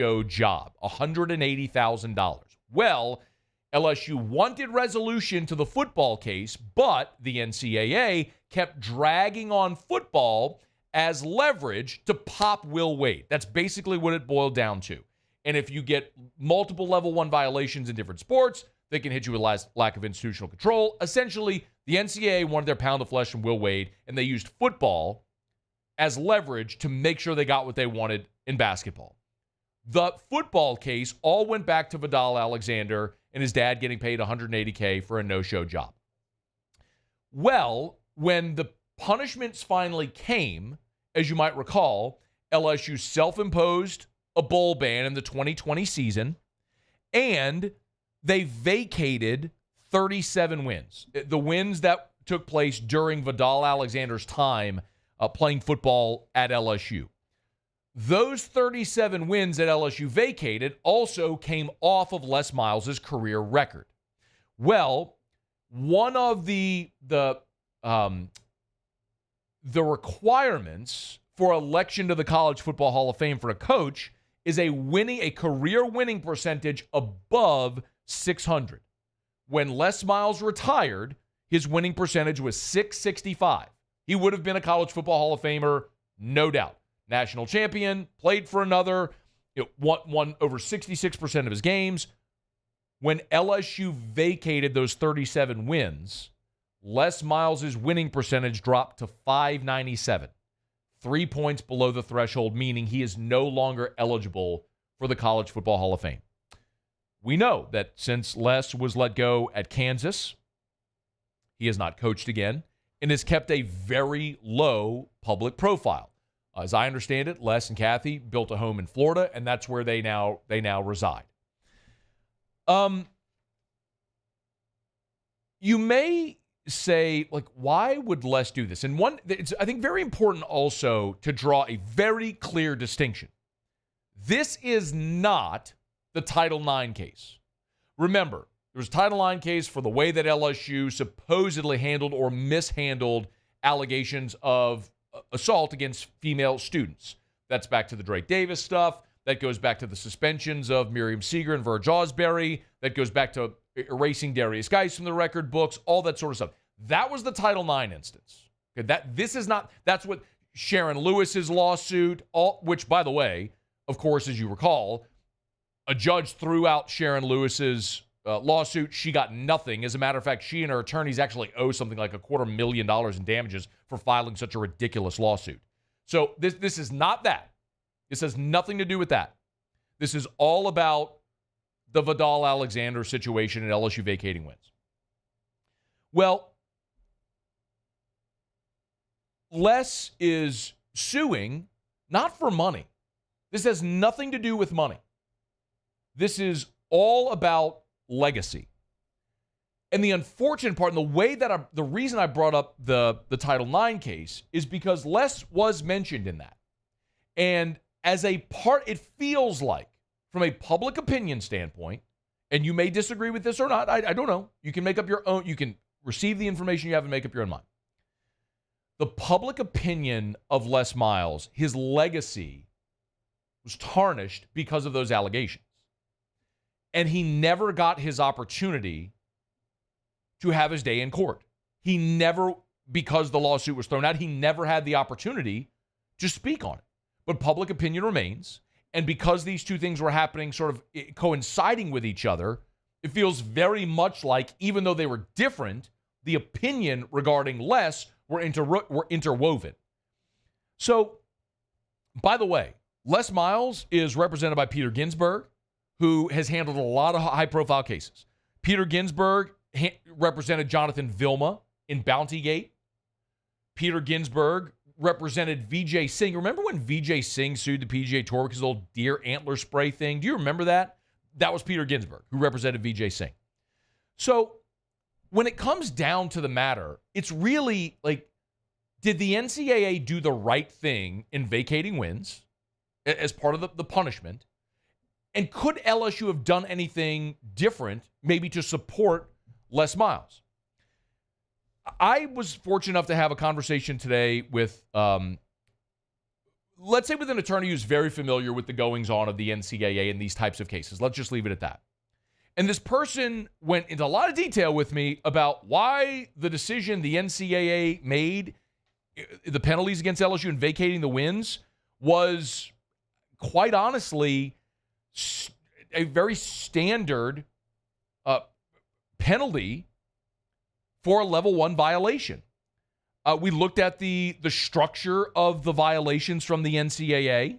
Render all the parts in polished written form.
no-show job, $180,000. Well, LSU wanted resolution to the football case, but the NCAA kept dragging on football as leverage to pop Will Wade. That's basically what it boiled down to. And if you get multiple level 1 violations in different sports, they can hit you with lack of institutional control. Essentially, the NCAA wanted their pound of flesh from Will Wade, and they used football as leverage to make sure they got what they wanted in basketball. The football case all went back to Vidal Alexander and his dad getting paid $180K for a no-show job. Well, when the punishments finally came, as you might recall, LSU self-imposed a bowl ban in the 2020 season, and they vacated 37 wins. The wins that took place during Vidal Alexander's time playing football at LSU. Those 37 wins that LSU vacated also came off of Les Miles' career record. Well, one of the requirements for election to the College Football Hall of Fame for a coach is a career winning percentage above 600. When Les Miles retired, his winning percentage was 665. He would have been a College Football Hall of Famer, no doubt. National champion, played for another, won over 66% of his games. When LSU vacated those 37 wins, Les Miles' winning percentage dropped to 597, 3 points below the threshold, meaning he is no longer eligible for the College Football Hall of Fame. We know that since Les was let go at Kansas, he has not coached again and has kept a very low public profile. As I understand it, Les and Kathy built a home in Florida, and that's where they now reside. You may say, like, why would Les do this? And it's, I think, very important also to draw a very clear distinction. This is not the Title IX case. Remember, there was a Title IX case for the way that LSU supposedly handled or mishandled allegations of assault against female students. That's back to the Drake Davis stuff. That goes back to the suspensions of Miriam Seeger and Verge Osbury. That goes back to erasing Darius Geis from the record books, all that sort of stuff. That was the Title IX instance. Okay, that's what Sheerin Lewis's lawsuit, which, by the way, of course, as you recall, a judge threw out Sheerin Lewis's lawsuit. She got nothing. As a matter of fact, she and her attorneys actually owe something like $250,000 in damages for filing such a ridiculous lawsuit. So this is not that. This has nothing to do with that. This is all about the Vidal Alexander situation and LSU vacating wins. Well, Les is suing not for money. This has nothing to do with money. This is all about legacy. And the unfortunate part, and the way that the reason I brought up the Title IX case is because Les was mentioned in that. And as a part, it feels like, from a public opinion standpoint, and you may disagree with this or not, I don't know. You can make up your own, you can receive the information you have and make up your own mind. The public opinion of Les Miles, his legacy was tarnished because of those allegations. And he never got his opportunity to have his day in court. He never, because the lawsuit was thrown out, he never had the opportunity to speak on it. But public opinion remains. And because these two things were happening sort of coinciding with each other, it feels very much like, even though they were different, the opinion regarding Les were interwoven. So, by the way, Les Miles is represented by Peter Ginsburg, who has handled a lot of high-profile cases. Peter Ginsburg represented Jonathan Vilma in Bountygate. Peter Ginsburg represented VJ Singh. Remember when VJ Singh sued the PGA Tour because of the old deer antler spray thing? Do you remember that? That was Peter Ginsburg, who represented VJ Singh. So when it comes down to the matter, it's really like, did the NCAA do the right thing in vacating wins as part of the punishment? And could LSU have done anything different, maybe to support Les Miles? I was fortunate enough to have a conversation today with let's say with an attorney who's very familiar with the goings-on of the NCAA in these types of cases. Let's just leave it at that. And this person went into a lot of detail with me about why the decision the NCAA made, the penalties against LSU and vacating the wins, was quite honestly a very standard penalty for a level 1 violation. We looked at the structure of the violations from the NCAA,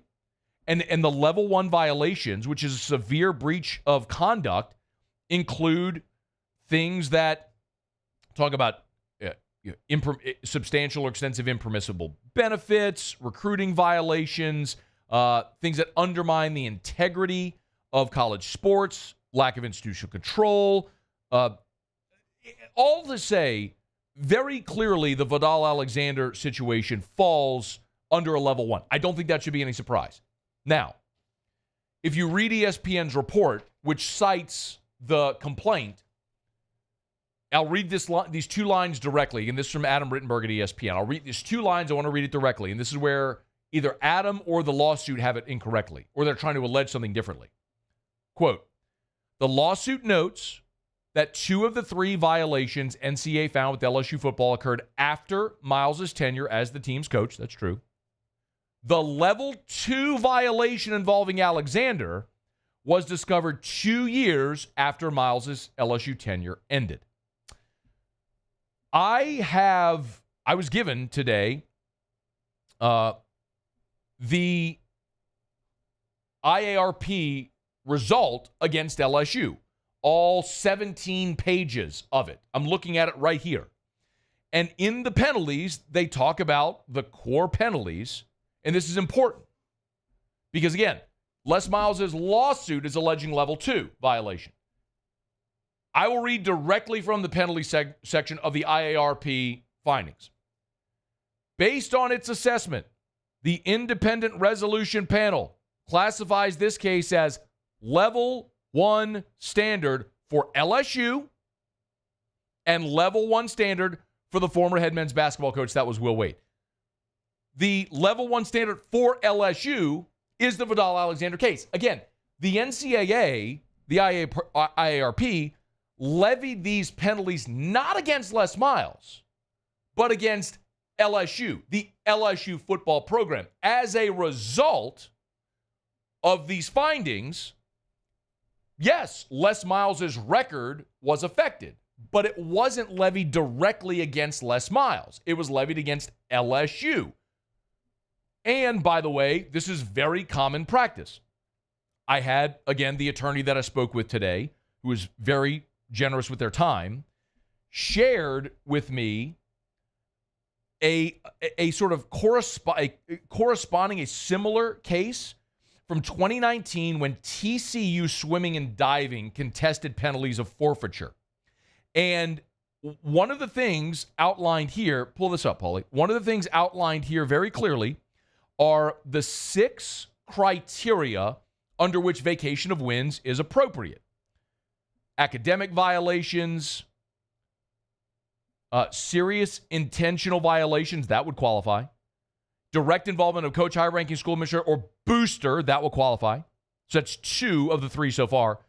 and the level 1 violations, which is a severe breach of conduct, include things that talk about substantial or extensive impermissible benefits, recruiting violations, things that undermine the integrity of college sports, lack of institutional control. All to say, very clearly, the Vidal-Alexander situation falls under a level 1. I don't think that should be any surprise. Now, if you read ESPN's report, which cites the complaint, I'll read these 2 lines directly, and this is from Adam Rittenberg at ESPN. I'll read these 2 lines. I want to read it directly, and this is where either Adam or the lawsuit have it incorrectly, or they're trying to allege something differently. Quote, the lawsuit notes that 2 of the 3 violations NCAA found with LSU football occurred after Miles' tenure as the team's coach. That's true. The level 2 violation involving Alexander was discovered 2 years after Miles' LSU tenure ended. I was given today the IARP result against LSU. All 17 pages of it. I'm looking at it right here. And in the penalties, they talk about the core penalties, and this is important. Because again, Les Miles' lawsuit is alleging level 2 violation. I will read directly from the penalty section of the IARP findings. Based on its assessment, the independent resolution panel classifies this case as level 1 standard for LSU and level 1 standard for the former head men's basketball coach. That was Will Wade. The level 1 standard for LSU is the Vidal-Alexander case. Again, the NCAA, the IARP, levied these penalties not against Les Miles, but against LSU, the LSU football program. As a result of these findings, yes, Les Miles' record was affected, but it wasn't levied directly against Les Miles. It was levied against LSU. And by the way, this is very common practice. I had, again, the attorney that I spoke with today, who was very generous with their time, shared with me a sort of corresponding, a similar case from 2019 when TCU swimming and diving contested penalties of forfeiture. And one of the things outlined here, pull this up, Paulie. One of the things outlined here very clearly are the 6 criteria under which vacation of wins is appropriate. Academic violations, serious intentional violations, that would qualify. Direct involvement of coach, high-ranking school administrator, or booster, that will qualify. So that's 2 of the 3 so far.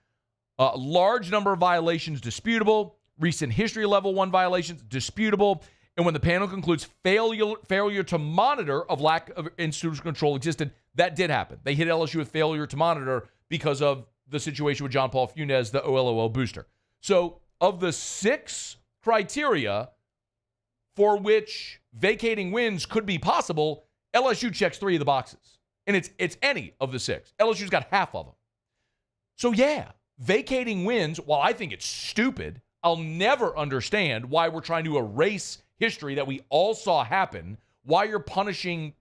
Large number of violations, disputable. Recent history level 1 violations, disputable. And when the panel concludes failure to monitor of lack of institutional control existed, that did happen. They hit LSU with failure to monitor because of the situation with John Paul Funes, the OLOL booster. So of the 6 criteria for which vacating wins could be possible, LSU checks 3 of the boxes. And it's any of the 6. LSU's got half of them. So yeah, vacating wins, while I think it's stupid, I'll never understand why we're trying to erase history that we all saw happen, why you're punishing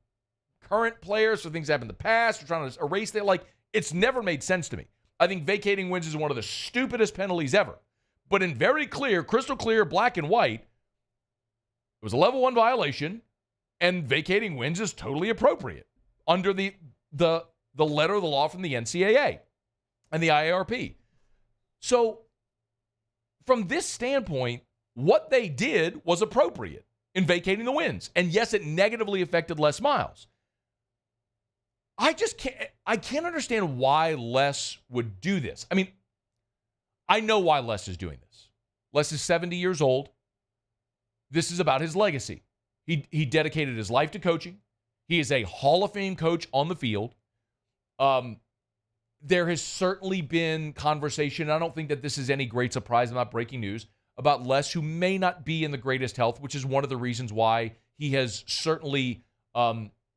current players for things that happened in the past, you're trying to erase that. Like, it's never made sense to me. I think vacating wins is one of the stupidest penalties ever. But in very clear, crystal clear, black and white, it was a level 1 violation, and vacating wins is totally appropriate under the letter of the law from the NCAA and the IARP. So from this standpoint, what they did was appropriate in vacating the wins. And yes, it negatively affected Les Miles. I can't understand why Les would do this. I mean, I know why Les is doing this. Les is 70 years old. This is about his legacy. He dedicated his life to coaching. He is a Hall of Fame coach on the field. There has certainly been conversation. I don't think that this is any great surprise. I'm not breaking news about Les, who may not be in the greatest health, which is one of the reasons why he has certainly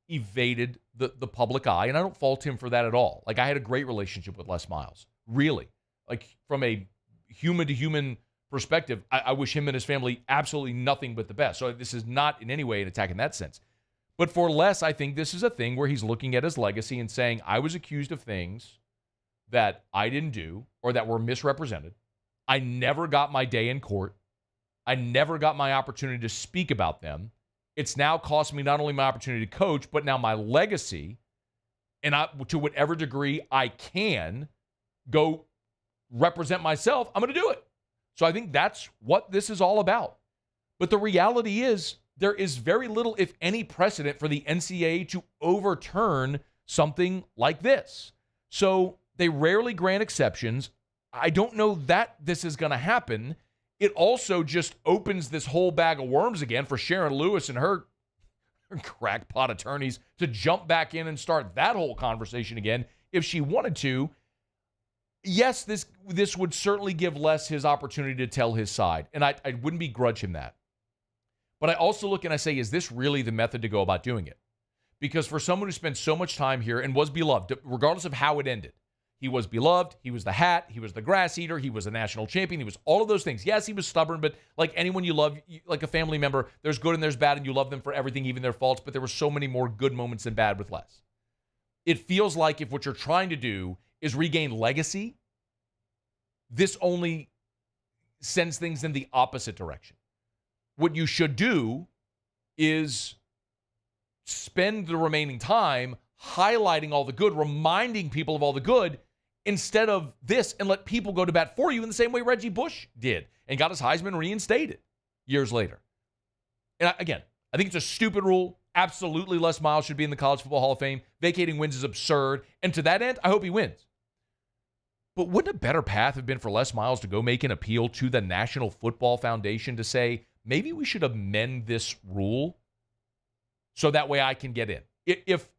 evaded the public eye. And I don't fault him for that at all. Like, I had a great relationship with Les Miles. Really. Like, from a human-to-human perspective, I wish him and his family absolutely nothing but the best. So this is not in any way an attack in that sense. But for Les, I think this is a thing where he's looking at his legacy and saying, I was accused of things that I didn't do or that were misrepresented. I never got my day in court. I never got my opportunity to speak about them. It's now cost me not only my opportunity to coach, but now my legacy. And to whatever degree I can go represent myself, I'm going to do it. So I think that's what this is all about. But the reality is there is very little, if any, precedent for the NCAA to overturn something like this. So they rarely grant exceptions. I don't know that this is going to happen. It also just opens this whole bag of worms again for Sheerin Lewis and her crackpot attorneys to jump back in and start that whole conversation again if she wanted to. Yes, this would certainly give Les his opportunity to tell his side, and I wouldn't begrudge him that. But I also look and I say, is this really the method to go about doing it? Because for someone who spent so much time here and was beloved, regardless of how it ended, he was beloved, he was the hat, he was the grass eater, he was a national champion, he was all of those things. Yes, he was stubborn, but like anyone you love, like a family member, there's good and there's bad, and you love them for everything, even their faults, but there were so many more good moments than bad with Les. It feels like if what you're trying to do is regain legacy, this only sends things in the opposite direction. What you should do is spend the remaining time highlighting all the good, reminding people of all the good, instead of this, and let people go to bat for you in the same way Reggie Bush did and got his Heisman reinstated years later. And again, I think it's a stupid rule. Absolutely, Les Miles should be in the College Football Hall of Fame. Vacating wins is absurd. And to that end, I hope he wins. But wouldn't a better path have been for Les Miles to go make an appeal to the National Football Foundation to say, maybe we should amend this rule so that way I can get in? If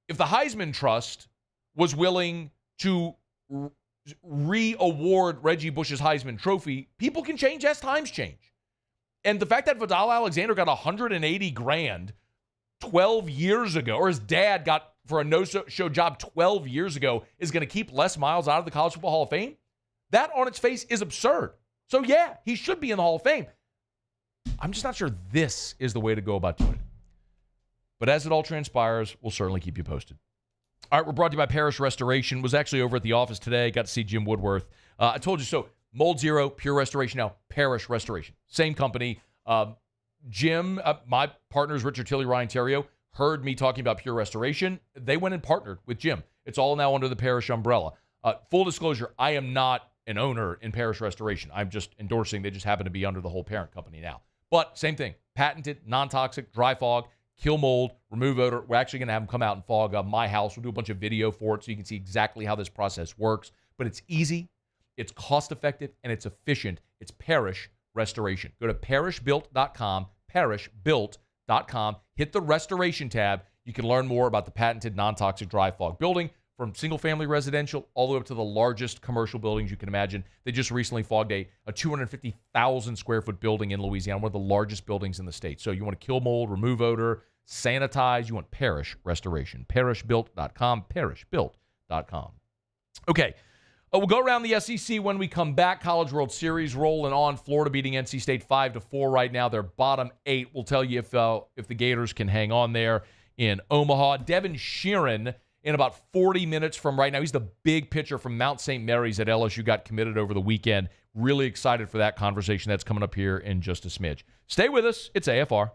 the Heisman Trust was willing to re-award Reggie Bush's Heisman Trophy, people can change as times change. And the fact that Vidal Alexander got $180,000 12 years ago, or his dad got for a no-show job 12 years ago, is going to keep Les Miles out of the College Football Hall of Fame? That on its face is absurd. So yeah, he should be in the Hall of Fame. I'm just not sure this is the way to go about doing it. But as it all transpires, we'll certainly keep you posted. All right, we're brought to you by Parish Restoration. Was actually over at the office today. Got to see Jim Woodworth. I told you so. Mold Zero, Pure Restoration, now Parish Restoration. Same company. Jim, my partners, Richard Tilley, Ryan Terrio, heard me talking about Pure Restoration. They went and partnered with Jim. It's all now under the Parish umbrella. Full disclosure, I am not an owner in Parish Restoration. I'm just endorsing. They just happen to be under the whole parent company now. But same thing. Patented, non-toxic, dry fog, kill mold, remove odor. We're actually going to have them come out and fog my house. We'll do a bunch of video for it so you can see exactly how this process works. But it's easy, it's cost-effective, and it's efficient. It's Parish Restoration. Go to parishbuilt.com, parishbuilt.com. Hit the Restoration tab. You can learn more about the patented non-toxic dry fog building, from single-family residential all the way up to the largest commercial buildings you can imagine. They just recently fogged a 250,000-square-foot building in Louisiana, one of the largest buildings in the state. So you want to kill mold, remove odor, sanitize. You want Parish Restoration. Parishbuilt.com, parishbuilt.com. Okay, we'll go around the SEC when we come back. College World Series rolling on. Florida beating NC State 5-4 right now. They're bottom 8. We'll tell you if the Gators can hang on there in Omaha. Devin Sheeran, in about 40 minutes from right now. He's the big pitcher from Mount St. Mary's at LSU, got committed over the weekend. Really excited for that conversation that's coming up here in just a smidge. Stay with us. It's AFR.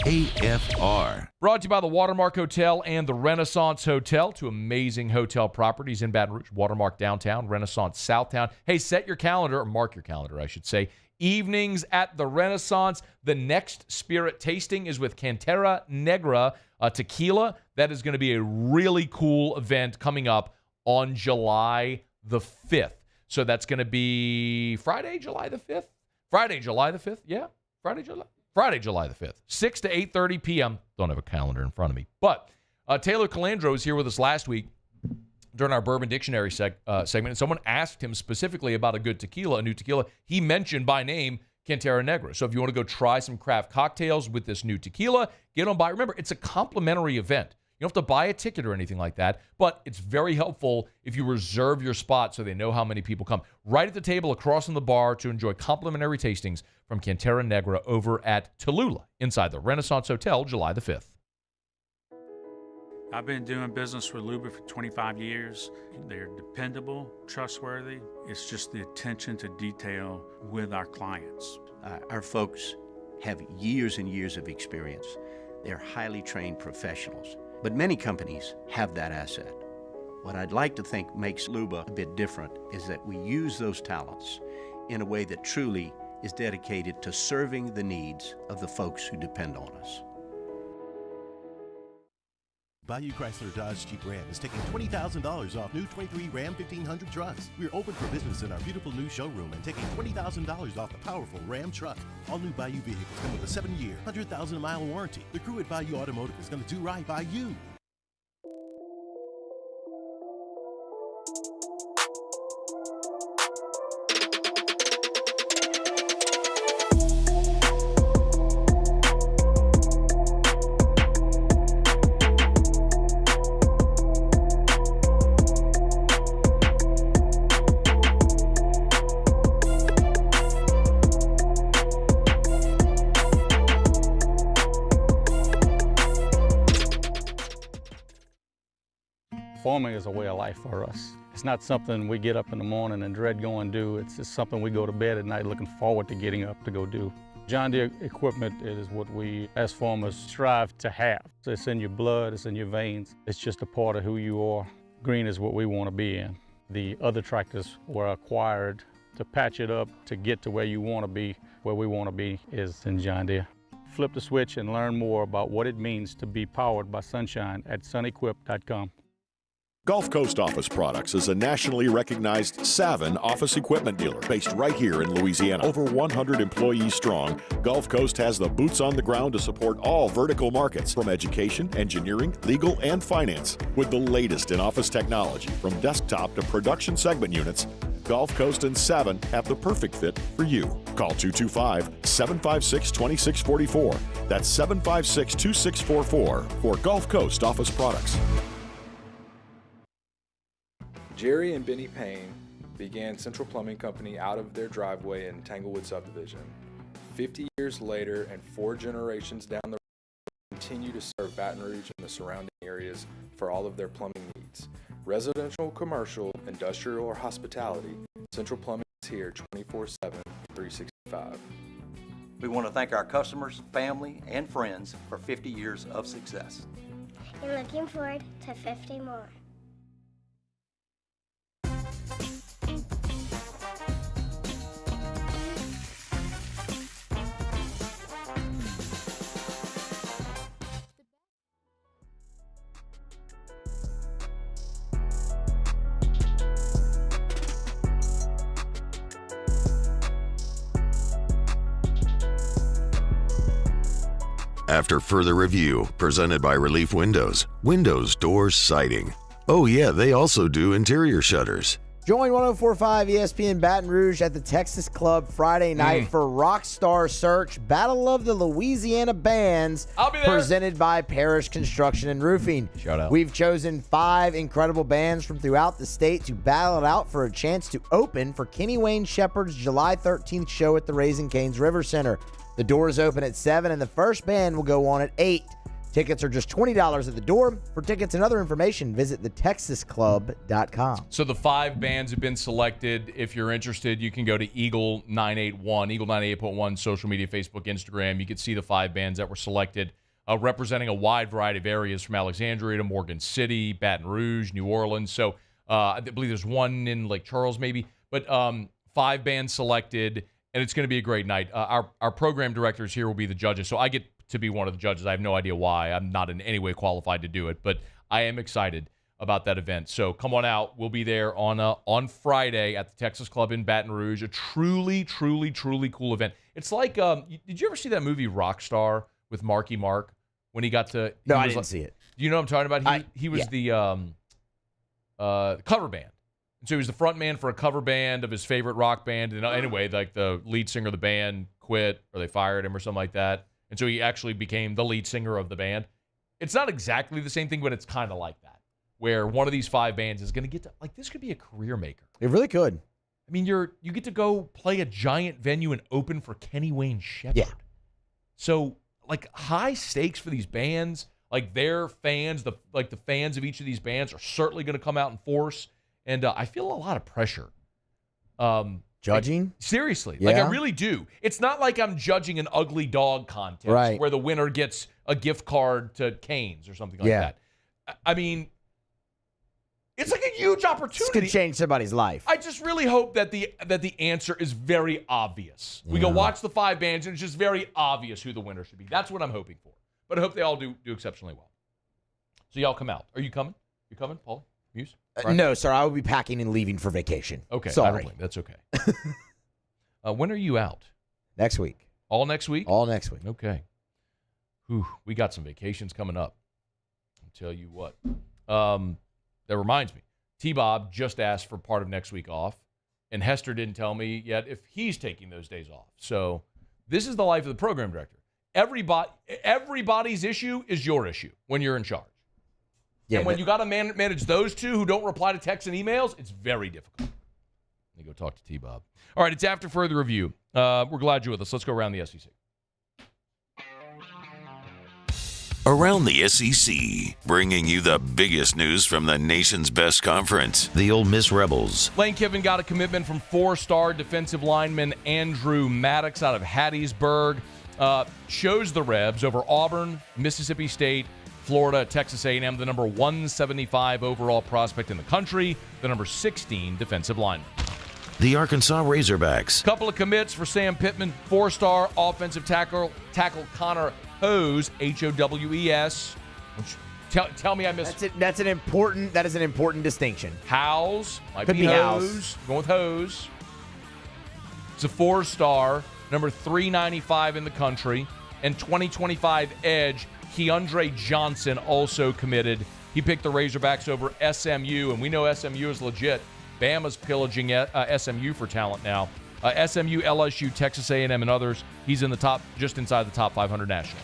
AFR. Brought to you by the Watermark Hotel and the Renaissance Hotel, two amazing hotel properties in Baton Rouge. Watermark downtown, Renaissance Southtown. Hey, set your calendar, or mark your calendar, I should say. Evenings at the Renaissance. The next spirit tasting is with Cantera Negra tequila. That is going to be a really cool event coming up on July the 5th. So that's going to be Friday, July the 5th? Friday, July the 5th? Yeah, Friday, July the 5th. 6 to 8:30 p.m. Don't have a calendar in front of me. But Taylor Calandro was here with us last week during our Bourbon Dictionary segment, and someone asked him specifically about a new tequila. He mentioned by name Cantera Negra. So if you want to go try some craft cocktails with this new tequila, get on by. Remember, it's a complimentary event. You don't have to buy a ticket or anything like that, but it's very helpful if you reserve your spot so they know how many people come. Right at the table across from the bar to enjoy complimentary tastings from Cantera Negra over at Tallulah inside the Renaissance Hotel, July the 5th. I've been doing business with Luba for 25 years. They're dependable, trustworthy. It's just the attention to detail with our clients. Our folks have years and years of experience. They're highly trained professionals. But many companies have that asset. What I'd like to think makes Luba a bit different is that we use those talents in a way that truly is dedicated to serving the needs of the folks who depend on us. Bayou Chrysler Dodge Jeep Ram is taking $20,000 off new 23 Ram 1500 trucks. We're open for business in our beautiful new showroom and taking $20,000 off the powerful Ram truck. All new Bayou vehicles come with a 7-year, 100,000-mile warranty. The crew at Bayou Automotive is going to do right by you. Farming is a way of life for us. It's not something we get up in the morning and dread going do. It's just something we go to bed at night looking forward to getting up to go do. John Deere equipment is what we as farmers strive to have. It's in your blood, it's in your veins. It's just a part of who you are. Green is what we want to be in. The other tractors were acquired to patch it up to get to where you want to be. Where we want to be is in John Deere. Flip the switch and learn more about what it means to be powered by sunshine at sunequip.com. Gulf Coast Office Products is a nationally recognized Savin office equipment dealer based right here in Louisiana. Over 100 employees strong, Gulf Coast has the boots on the ground to support all vertical markets, from education, engineering, legal, and finance. With the latest in office technology, from desktop to production segment units, Gulf Coast and Savin have the perfect fit for you. Call 225-756-2644. That's 756-2644 for Gulf Coast Office Products. Jerry and Benny Payne began Central Plumbing Company out of their driveway in Tanglewood Subdivision. 50 years later and 4 generations down the road, they continue to serve Baton Rouge and the surrounding areas for all of their plumbing needs. Residential, commercial, industrial, or hospitality, Central Plumbing is here 24/7, 365. We want to thank our customers, family, and friends for 50 years of success. And looking forward to 50 more. After further review, presented by Relief Windows, Windows, Doors, Siding. Oh yeah, they also do interior shutters. Join 104.5 ESPN Baton Rouge at the Texas Club Friday night for Rockstar Search Battle of the Louisiana Bands. I'll be there. Presented by Parish Construction and Roofing. Shout out. We've chosen 5 incredible bands from throughout the state to battle it out for a chance to open for Kenny Wayne Shepherd's July 13th show at the Raising Cane's River Center. The doors open at 7 and the first band will go on at 8. Tickets are just $20 at the door. For tickets and other information, visit thetexasclub.com. So the 5 bands have been selected. If you're interested, you can go to Eagle 981 social media, Facebook, Instagram. You can see the 5 bands that were selected, representing a wide variety of areas from Alexandria to Morgan City, Baton Rouge, New Orleans. So I believe there's one in Lake Charles maybe, but 5 bands selected. And it's going to be a great night. Our program directors here will be the judges. So I get to be one of the judges. I have no idea why. I'm not in any way qualified to do it, but I am excited about that event. So come on out. We'll be there on Friday at the Texas Club in Baton Rouge. A truly, truly, truly cool event. It's like, did you ever see that movie Rockstar with Marky Mark when he got to? No, I didn't see it. Do you know what I'm talking about? He was the cover band. And so he was the front man for a cover band of his favorite rock band. And anyway, like the lead singer of the band quit or they fired him or something like that. And so he actually became the lead singer of the band. It's not exactly the same thing, but it's kind of like that, where one of these 5 bands is going to get to, like, this could be a career maker. It really could. I mean, you get to go play a giant venue and open for Kenny Wayne Shepherd. Yeah. So, like, high stakes for these bands. Like, their fans, the fans of each of these bands are certainly going to come out in force. And I feel a lot of pressure. Judging? Seriously. Yeah. Like, I really do. It's not like I'm judging an ugly dog contest where the winner gets a gift card to Cane's or something like that. I mean, it's like a huge opportunity. This could change somebody's life. I just really hope that the answer is very obvious. We go watch the 5 bands, and it's just very obvious who the winner should be. That's what I'm hoping for. But I hope they all do exceptionally well. So y'all come out. Are you coming? You coming, Paul? Muse? No, sir. I will be packing and leaving for vacation. Okay. Sorry. I don't blame. That's okay. When are you out? Next week. All next week? All next week. Okay. Whew, we got some vacations coming up. I'll tell you what. That reminds me. T-Bob just asked for part of next week off, and Hester didn't tell me yet if he's taking those days off. So this is the life of the program director. Everybody's issue is your issue when you're in charge. Yeah, and when you got to manage those two who don't reply to texts and emails, it's very difficult. Let me go talk to T-Bob. All right, it's after further review. We're glad you're with us. Let's go around the SEC. Around the SEC, bringing you the biggest news from the nation's best conference, the Ole Miss Rebels. Lane Kiffin got a commitment from 4-star defensive lineman Andrew Maddox out of Hattiesburg. Chose the Rebs over Auburn, Mississippi State, Florida, Texas A&M, the number 175 overall prospect in the country, the number 16 defensive lineman. The Arkansas Razorbacks. Couple of commits for Sam Pittman, 4-star offensive tackle Connor Howes, Howes. Tell me I missed. That is an important distinction. Howes might Could be Howes. Going with Howes. It's a 4-star, number 395 in the country, and 2025 edge Keandre Johnson also committed. He picked the Razorbacks over SMU, and we know SMU is legit. Bama's pillaging SMU for talent now. SMU, LSU, Texas A&M, and others. He's in the top, just inside the top 500 national.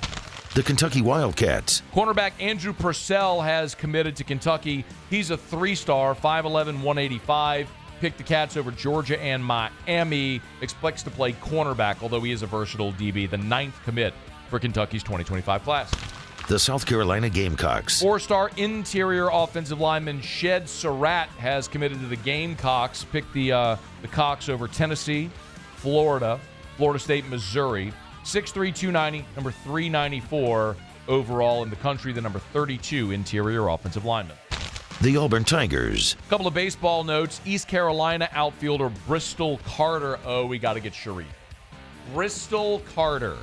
The Kentucky Wildcats. Cornerback Andrew Purcell has committed to Kentucky. He's a 3-star, 5'11", 185. Picked the Cats over Georgia and Miami. Expects to play cornerback, although he is a versatile DB. The 9th commit for Kentucky's 2025 class. The South Carolina Gamecocks. 4-star interior offensive lineman Shed Surratt has committed to the Gamecocks. Picked the Cocks over Tennessee, Florida State, Missouri. 6'3", 290, number 394 overall in the country, the number 32 interior offensive lineman. The Auburn Tigers. A couple of baseball notes. East Carolina outfielder Bristol Carter. Oh, we got to get Sharif. Bristol Carter.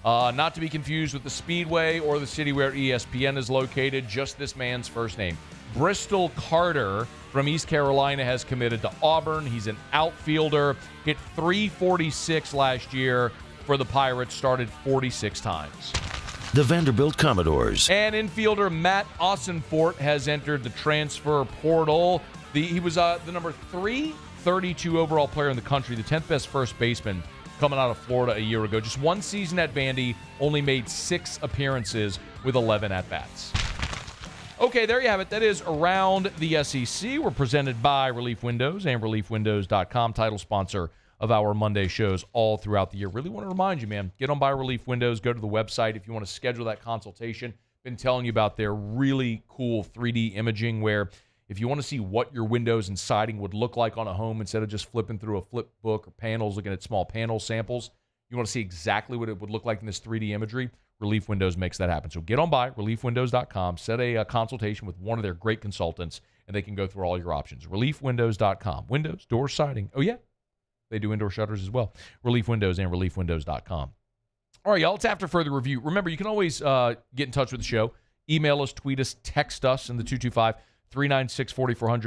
Not to be confused with the Speedway or the city where ESPN is located, just this man's first name. Bristol Carter from East Carolina has committed to Auburn. He's an outfielder. Hit .346 last year for the Pirates, started 46 times. The Vanderbilt Commodores. And infielder Matt Ossenfort has entered the transfer portal. He was the number 332 overall player in the country, the 10th best first baseman coming out of Florida a year ago. Just one season at Vandy, only made 6 appearances with 11 at-bats. Okay, there you have it. That is Around the SEC. We're presented by Relief Windows and ReliefWindows.com, title sponsor of our Monday shows all throughout the year. Really want to remind you, man, get on by Relief Windows. Go to the website if you want to schedule that consultation. Been telling you about their really cool 3D imaging where if you want to see what your windows and siding would look like on a home instead of just flipping through a flip book or panels, looking at small panel samples, you want to see exactly what it would look like in this 3D imagery, Relief Windows makes that happen. So get on by ReliefWindows.com, set a consultation with one of their great consultants, and they can go through all your options. ReliefWindows.com. Windows, doors, siding. Oh, yeah. They do indoor shutters as well. Relief Windows and ReliefWindows.com. All right, y'all, it's after further review. Remember, you can always get in touch with the show. Email us, tweet us, text us in the 225-396-4400,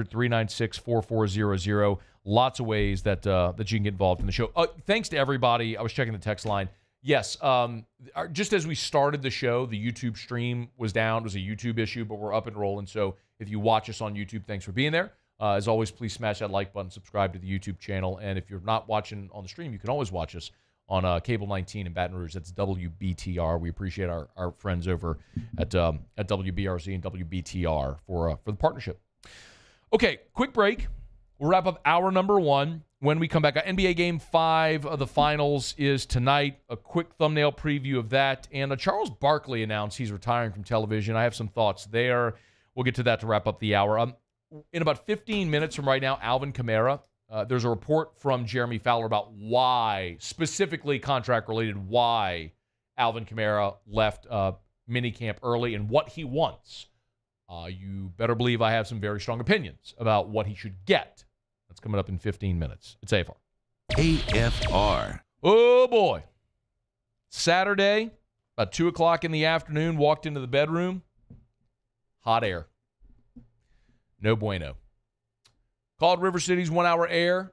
396-4400. Lots of ways that that you can get involved in the show. Thanks to everybody. I was checking the text line. Yes, just as we started the show, the YouTube stream was down. It was a YouTube issue, but we're up and rolling. So if you watch us on YouTube, thanks for being there. As always, please smash that like button, subscribe to the YouTube channel. And if you're not watching on the stream, you can always watch us on Cable 19 in Baton Rouge. That's WBTR. We appreciate our friends over at WBRZ and WBTR for the partnership. Okay, quick break. We'll wrap up hour number 1. When we come back, NBA Game 5 of the Finals is tonight. A quick thumbnail preview of that. And Charles Barkley announced he's retiring from television. I have some thoughts there. We'll get to that to wrap up the hour. In about 15 minutes from right now, Alvin Kamara. There's a report from Jeremy Fowler about why, specifically contract-related, why Alvin Kamara left minicamp early and what he wants. You better believe I have some very strong opinions about what he should get. That's coming up in 15 minutes. It's AFR. AFR. Oh, boy. Saturday, about 2 o'clock in the afternoon, walked into the bedroom. Hot air. No bueno. Called River City's 1 Hour Air.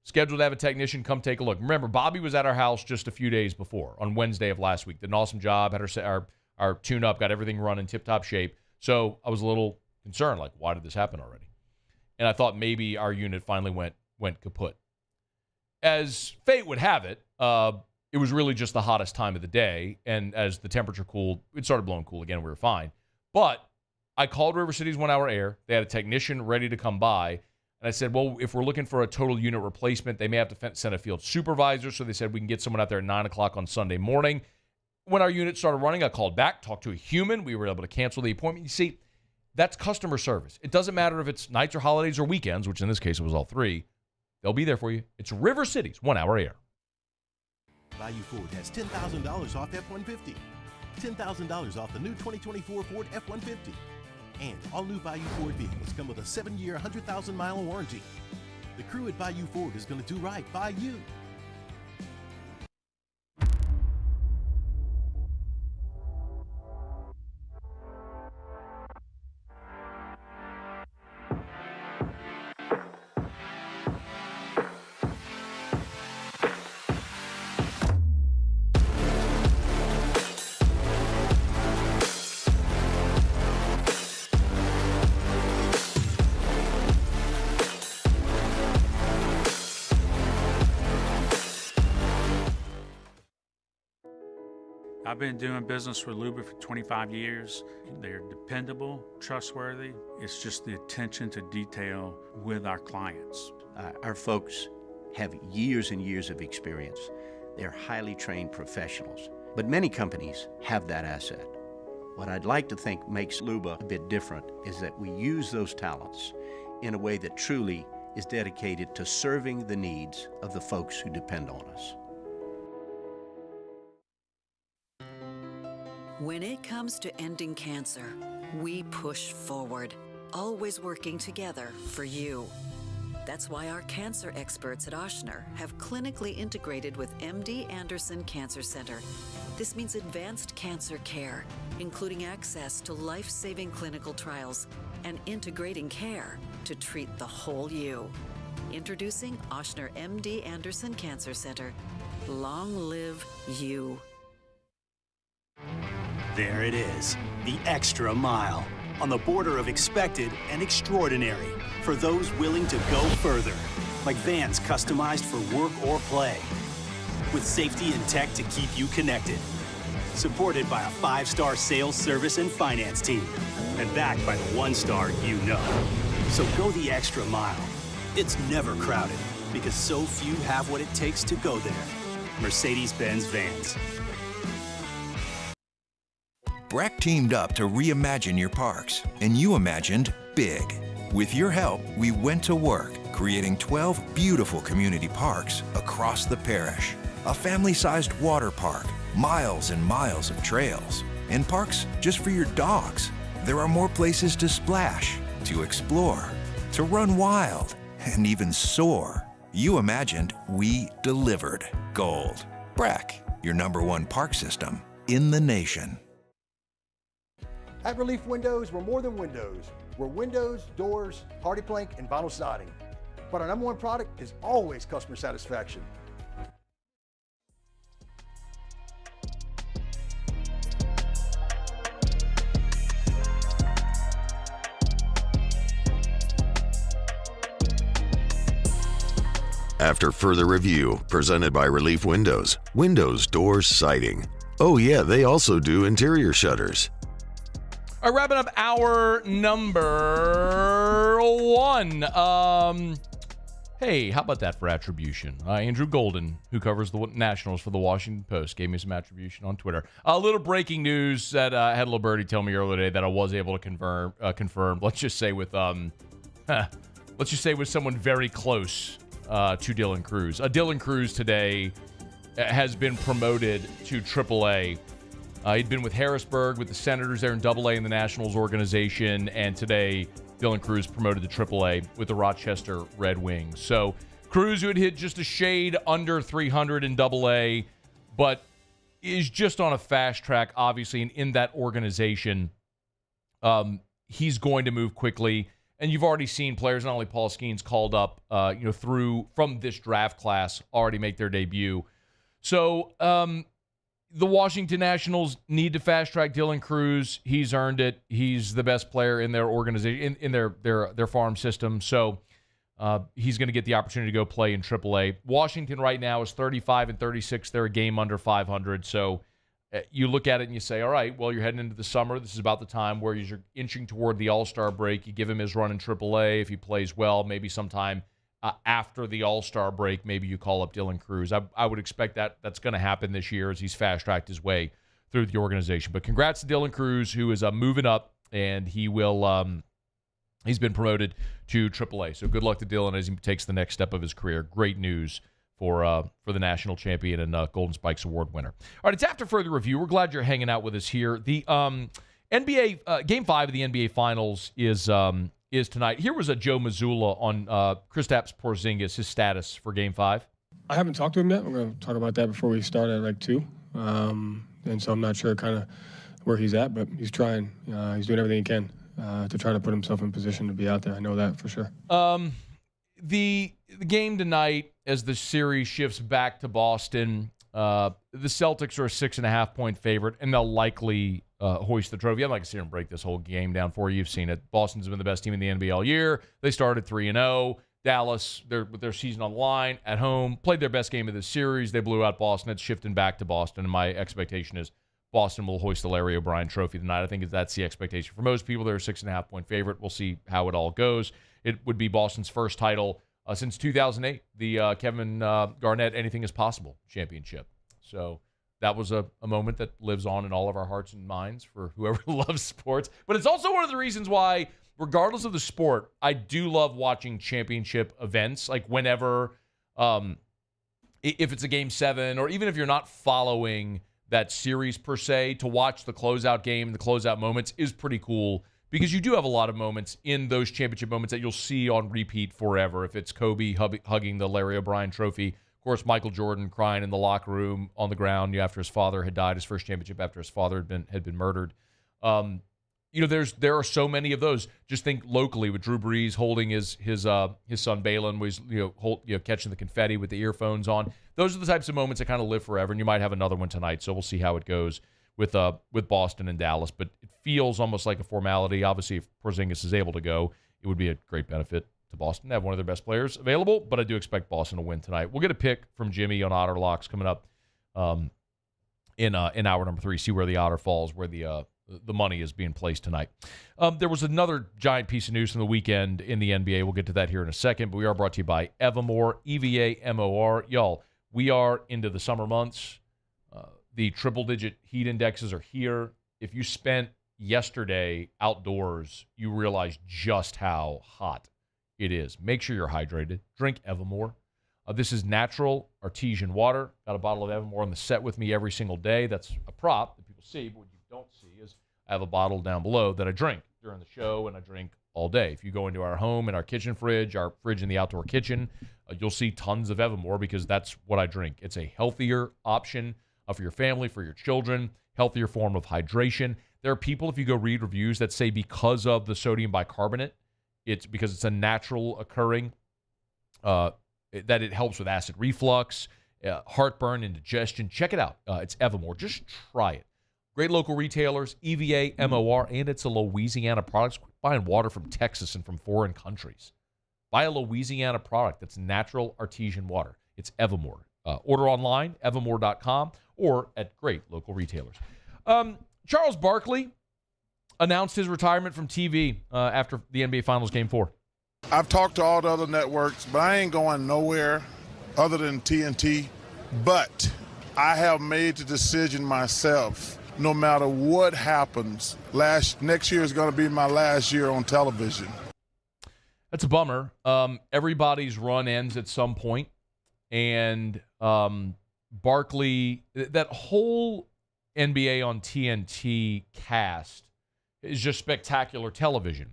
Scheduled to have a technician come take a look. Remember, Bobby was at our house just a few days before, on Wednesday of last week. Did an awesome job. Had our tune-up, got everything running tip-top shape. So I was a little concerned, like, why did this happen already? And I thought maybe our unit finally went kaput. As fate would have it, it was really just the hottest time of the day. And as the temperature cooled, it started blowing cool again. We were fine. But I called River City's 1 Hour Air. They had a technician ready to come by. And I said, well, if we're looking for a total unit replacement, they may have to send a field supervisor. So they said we can get someone out there at 9 o'clock on Sunday morning. When our unit started running, I called back, talked to a human. We were able to cancel the appointment. You see, that's customer service. It doesn't matter if it's nights or holidays or weekends, which in this case it was all 3. They'll be there for you. It's River City's 1 Hour Air. Bayou Ford has $10,000 off F-150. $10,000 off the new 2024 Ford F-150. And all new Bayou Ford vehicles come with a 7-year, 100,000-mile warranty. The crew at Bayou Ford is going to do right by you. I've been doing business with Luba for 25 years. They're dependable, trustworthy. It's just the attention to detail with our clients. Our folks have years and years of experience. They're highly trained professionals. But many companies have that asset. What I'd like to think makes Luba a bit different is that we use those talents in a way that truly is dedicated to serving the needs of the folks who depend on us. When it comes to ending cancer, we push forward, always working together for you. That's why our cancer experts at Ochsner have clinically integrated with MD Anderson Cancer Center. This means advanced cancer care, including access to life-saving clinical trials and integrating care to treat the whole you. Introducing Ochsner MD Anderson Cancer Center. Long live you. There it is, the extra mile, on the border of expected and extraordinary for those willing to go further, like vans customized for work or play, with safety and tech to keep you connected, supported by a 5-star sales, service, and finance team, and backed by the 1-star you know. So go the extra mile. It's never crowded, because so few have what it takes to go there. Mercedes-Benz Vans. Breck teamed up to reimagine your parks, and you imagined big. With your help, we went to work, creating 12 beautiful community parks across the parish. A family-sized water park, miles and miles of trails, and parks just for your dogs. There are more places to splash, to explore, to run wild, and even soar. You imagined, we delivered. Gold. Breck. your #1 park system in the nation. At Relief Windows, we're more than windows. We're windows, doors, hardy plank, and vinyl siding. But our #1 product is always customer satisfaction. After further review, presented by Relief Windows, windows, doors, siding. Oh yeah, they also do interior shutters. All right, wrapping up hour number 1. Hey, how about that for attribution? Andrew Golden, who covers the Nationals for the Washington Post, gave me some attribution on Twitter. A little breaking news that I had Liberty tell me earlier today that I was able to confirm. Let's just say with someone very close to Dylan Cruz. Dylan Cruz today has been promoted to AAA. He'd been with Harrisburg, with the Senators there in AA in the Nationals organization, and today Dylan Cruz promoted to AAA with the Rochester Red Wings. So Cruz, who had hit just a shade under 300 in AA, but is just on a fast track, obviously, and in that organization, he's going to move quickly. And you've already seen players, not only Paul Skeens called up, from this draft class, already make their debut. So the Washington Nationals need to fast track Dylan Cruz. He's earned it. He's the best player in their organization, in their farm system. So he's going to get the opportunity to go play in AAA. Washington right now is 35-36. They're a game under 500. So you look at it and you say, all right, well, you're heading into the summer. This is about the time where you're inching toward the All-Star break. You give him his run in AAA. If he plays well, maybe sometime after the All-Star break, maybe you call up Dylan Cruz. I would expect that's going to happen this year as he's fast-tracked his way through the organization. But congrats to Dylan Cruz, who is moving up, and he will he's been promoted to AAA. So good luck to Dylan as he takes the next step of his career. Great news for the national champion and Golden Spikes Award winner. All right, it's after further review. We're glad you're hanging out with us here. The NBA Game 5 of the NBA Finals is tonight. Here was a Joe Mazzulla on Kristaps Porzingis, his status for Game 5. I haven't talked to him yet. We're going to talk about that before we start at 2. And so I'm not sure kind of where he's at, but he's trying. He's doing everything he can to try to put himself in position to be out there. I know that for sure. The game tonight, as the series shifts back to Boston, the Celtics are a 6.5-point favorite, and they'll likely hoist the trophy. I'd like to see them break this whole game down for you. You've seen it. Boston's been the best team in the NBA all year. They started 3-0. Dallas, with their season on the line, at home, played their best game of this series. They blew out Boston. It's shifting back to Boston, and my expectation is Boston will hoist the Larry O'Brien trophy tonight. I think that's the expectation. For most people, they're a 6.5-point favorite. We'll see how it all goes. It would be Boston's first title since 2008, the Kevin Garnett Anything is Possible championship. So that was a moment that lives on in all of our hearts and minds for whoever loves sports. But it's also one of the reasons why, regardless of the sport, I do love watching championship events. Like whenever, if it's a Game 7, or even if you're not following that series per se, to watch the closeout game, the closeout moments is pretty cool. Because you do have a lot of moments in those championship moments that you'll see on repeat forever. If it's Kobe hugging the Larry O'Brien trophy, of course, Michael Jordan crying in the locker room on the ground after his father had died, his first championship after his father had been murdered. There are so many of those. Just think locally with Drew Brees holding his son Balin, was catching the confetti with the earphones on. Those are the types of moments that kind of live forever, and you might have another one tonight. So we'll see how it goes with Boston and Dallas, but it feels almost like a formality. Obviously, if Porzingis is able to go, it would be a great benefit to Boston to have one of their best players available, but I do expect Boston to win tonight. We'll get a pick from Jimmy on Otter Locks coming up in hour number 3, see where the Otter falls, where the money is being placed tonight. There was another giant piece of news from the weekend in the NBA. We'll get to that here in a second, but we are brought to you by Evamor, EVAMOR. Y'all, we are into the summer months. The triple-digit heat indexes are here. If you spent yesterday outdoors, you realize just how hot it is. Make sure you're hydrated. Drink Evamor. This is natural artesian water. Got a bottle of Evamor on the set with me every single day. That's a prop that people see, but what you don't see is I have a bottle down below that I drink during the show, and I drink all day. If you go into our home and our kitchen fridge, our fridge in the outdoor kitchen, you'll see tons of Evamor because that's what I drink. It's a healthier option. for your family, for your children, healthier form of hydration. There are people, if you go read reviews, that say because of the sodium bicarbonate, it's because it's a natural occurring, that it helps with acid reflux, heartburn, indigestion. Check it out. It's Evermore. Just try it. Great local retailers, EVA, MOR, and it's a Louisiana product. Quit buying water from Texas and from foreign countries. Buy a Louisiana product that's natural artesian water. It's Evermore. Order online, evermore.com, or at great local retailers. Charles Barkley announced his retirement from TV after the NBA Finals Game 4. I've talked to all the other networks, but I ain't going nowhere other than TNT. But I have made the decision myself. No matter what happens, next year is going to be my last year on television. That's a bummer. Everybody's run ends at some point, and Barkley, that whole NBA on TNT cast is just spectacular television.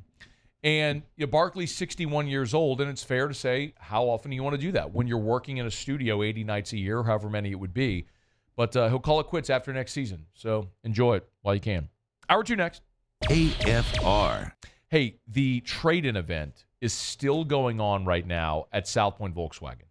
And Barkley's 61 years old, and it's fair to say, how often do you want to do that? When you're working in a studio 80 nights a year, however many it would be. But he'll call it quits after next season. So enjoy it while you can. Hour 2 next. AFR. Hey, the trade-in event is still going on right now at South Point Volkswagen.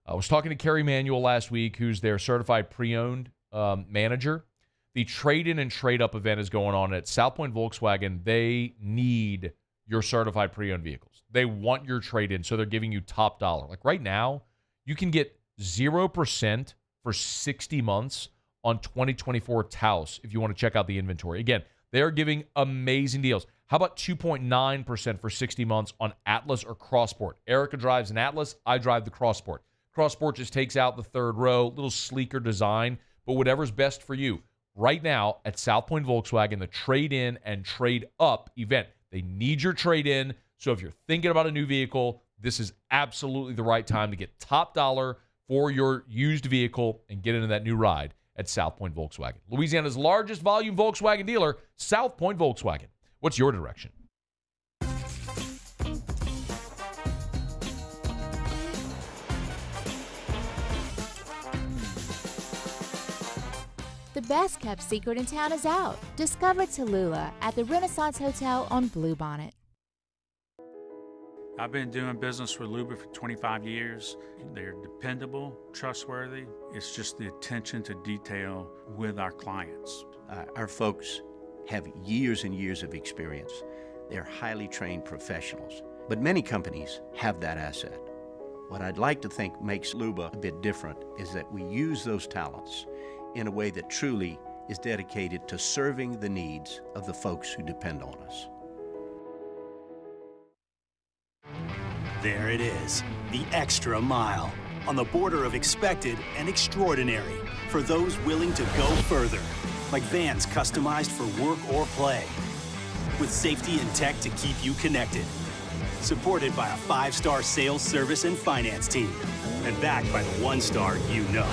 I was talking to Kerry Manuel last week, who's their certified pre-owned manager. The trade-in and trade-up event is going on at South Point Volkswagen. They need your certified pre-owned vehicles. They want your trade-in, so they're giving you top dollar. Like right now, you can get 0% for 60 months on 2024 Taos if you want to check out the inventory. Again, they're giving amazing deals. How about 2.9% for 60 months on Atlas or Crossport? Erica drives an Atlas. I drive the Crossport. Crossport just takes out the third row, little sleeker design, but whatever's best for you. Right now at South Point Volkswagen, the trade-in and trade-up event. They need your trade-in, so if you're thinking about a new vehicle, this is absolutely the right time to get top dollar for your used vehicle and get into that new ride at South Point Volkswagen. Louisiana's largest volume Volkswagen dealer, South Point Volkswagen. What's your direction? The best kept secret in town is out. Discover Tallulah at the Renaissance Hotel on Bluebonnet. I've been doing business with Luba for 25 years. They're dependable, trustworthy. It's just the attention to detail with our clients. Our folks have years and years of experience. They're highly trained professionals, but many companies have that asset. What I'd like to think makes Luba a bit different is that we use those talents in a way that truly is dedicated to serving the needs of the folks who depend on us. There it is, the extra mile, on the border of expected and extraordinary for those willing to go further, like vans customized for work or play, with safety and tech to keep you connected, supported by a 5-star sales, service, and finance team, and backed by the 1-star you know.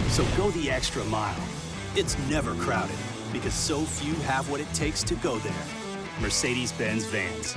So go the extra mile. It's never crowded, because so few have what it takes to go there. Mercedes-Benz Vans.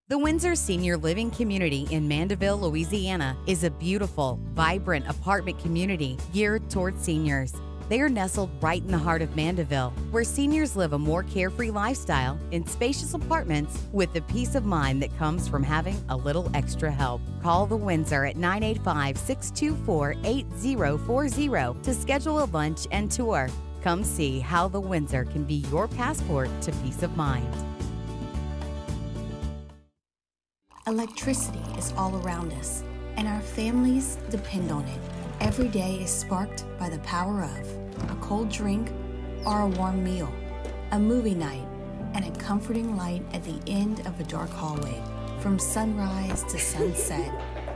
The Windsor Senior Living Community in Mandeville, Louisiana is a beautiful, vibrant apartment community geared toward seniors. They are nestled right in the heart of Mandeville, where seniors live a more carefree lifestyle in spacious apartments with the peace of mind that comes from having a little extra help. Call the Windsor at 985-624-8040 to schedule a lunch and tour. Come see how the Windsor can be your passport to peace of mind. Electricity is all around us, and our families depend on it. Every day is sparked by the power of a cold drink or a warm meal, a movie night, and a comforting light at the end of a dark hallway. From sunrise to sunset,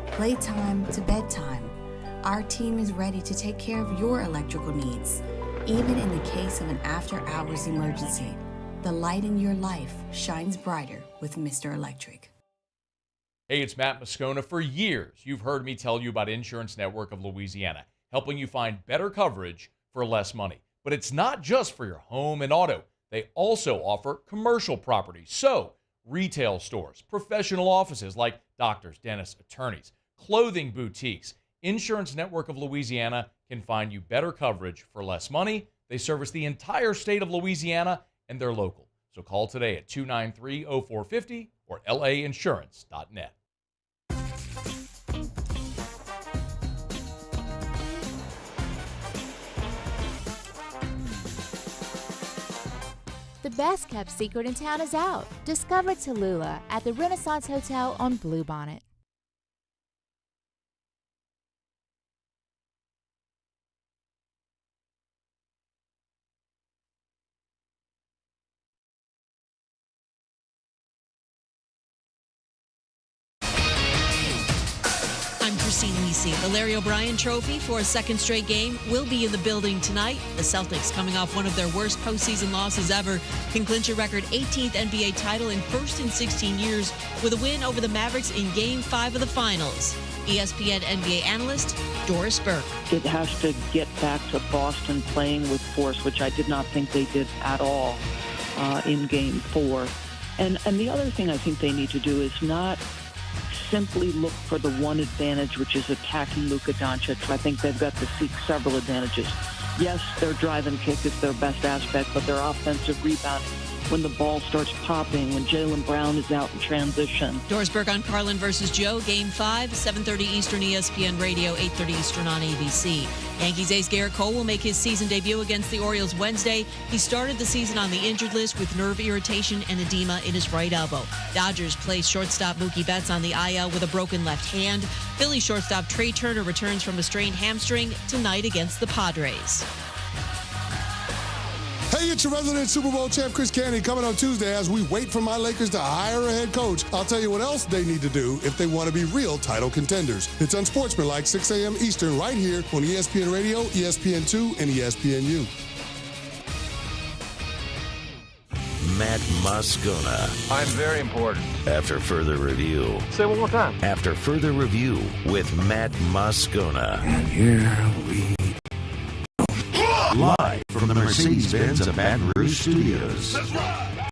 playtime to bedtime, our team is ready to take care of your electrical needs, even in the case of an after-hours emergency. The light in your life shines brighter with Mr. Electric. Hey, it's Matt Moscona. For years, you've heard me tell you about Insurance Network of Louisiana, helping you find better coverage for less money. But it's not just for your home and auto. They also offer commercial property. So, retail stores, professional offices like doctors, dentists, attorneys, clothing boutiques, Insurance Network of Louisiana can find you better coverage for less money. They service the entire state of Louisiana, and they're local. So call today at 293-0450 or lainsurance.net. The best kept secret in town is out. Discover Tallulah at the Renaissance Hotel on Bluebonnet. I'm Christine Lisi. The Larry O'Brien Trophy for a second straight game will be in the building tonight. The Celtics, coming off one of their worst postseason losses ever, can clinch a record 18th NBA title in first in 16 years with a win over the Mavericks in Game 5 of the Finals. ESPN NBA analyst Doris Burke. It has to get back to Boston playing with force, which I did not think they did at all in Game 4. And the other thing I think they need to do is not simply look for the one advantage, which is attacking Luka Doncic. I think they've got to seek several advantages. Yes, their drive and kick is their best aspect, but their offensive rebounding, when the ball starts popping, when Jaylen Brown is out in transition. Doris Burke on Carlin versus Joe, Game 5, 7:30 Eastern, ESPN Radio, 8:30 Eastern on ABC. Yankees ace Garrett Cole will make his season debut against the Orioles Wednesday. He started the season on the injured list with nerve irritation and edema in his right elbow. Dodgers play shortstop Mookie Betts on the IL with a broken left hand. Philly shortstop Trey Turner returns from a strained hamstring tonight against the Padres. Hey, it's your resident Super Bowl champ, Chris Candy, coming on Tuesday as we wait for my Lakers to hire a head coach. I'll tell you what else they need to do if they want to be real title contenders. It's Unsportsmanlike, 6 a.m. Eastern, right here on ESPN Radio, ESPN2, and ESPNU. Matt Moscona. I'm very important. After further review. Say it one more time. After further review with Matt Moscona. And here we Live from the Mercedes-Benz of Baton Rouge Studios. Let's ride!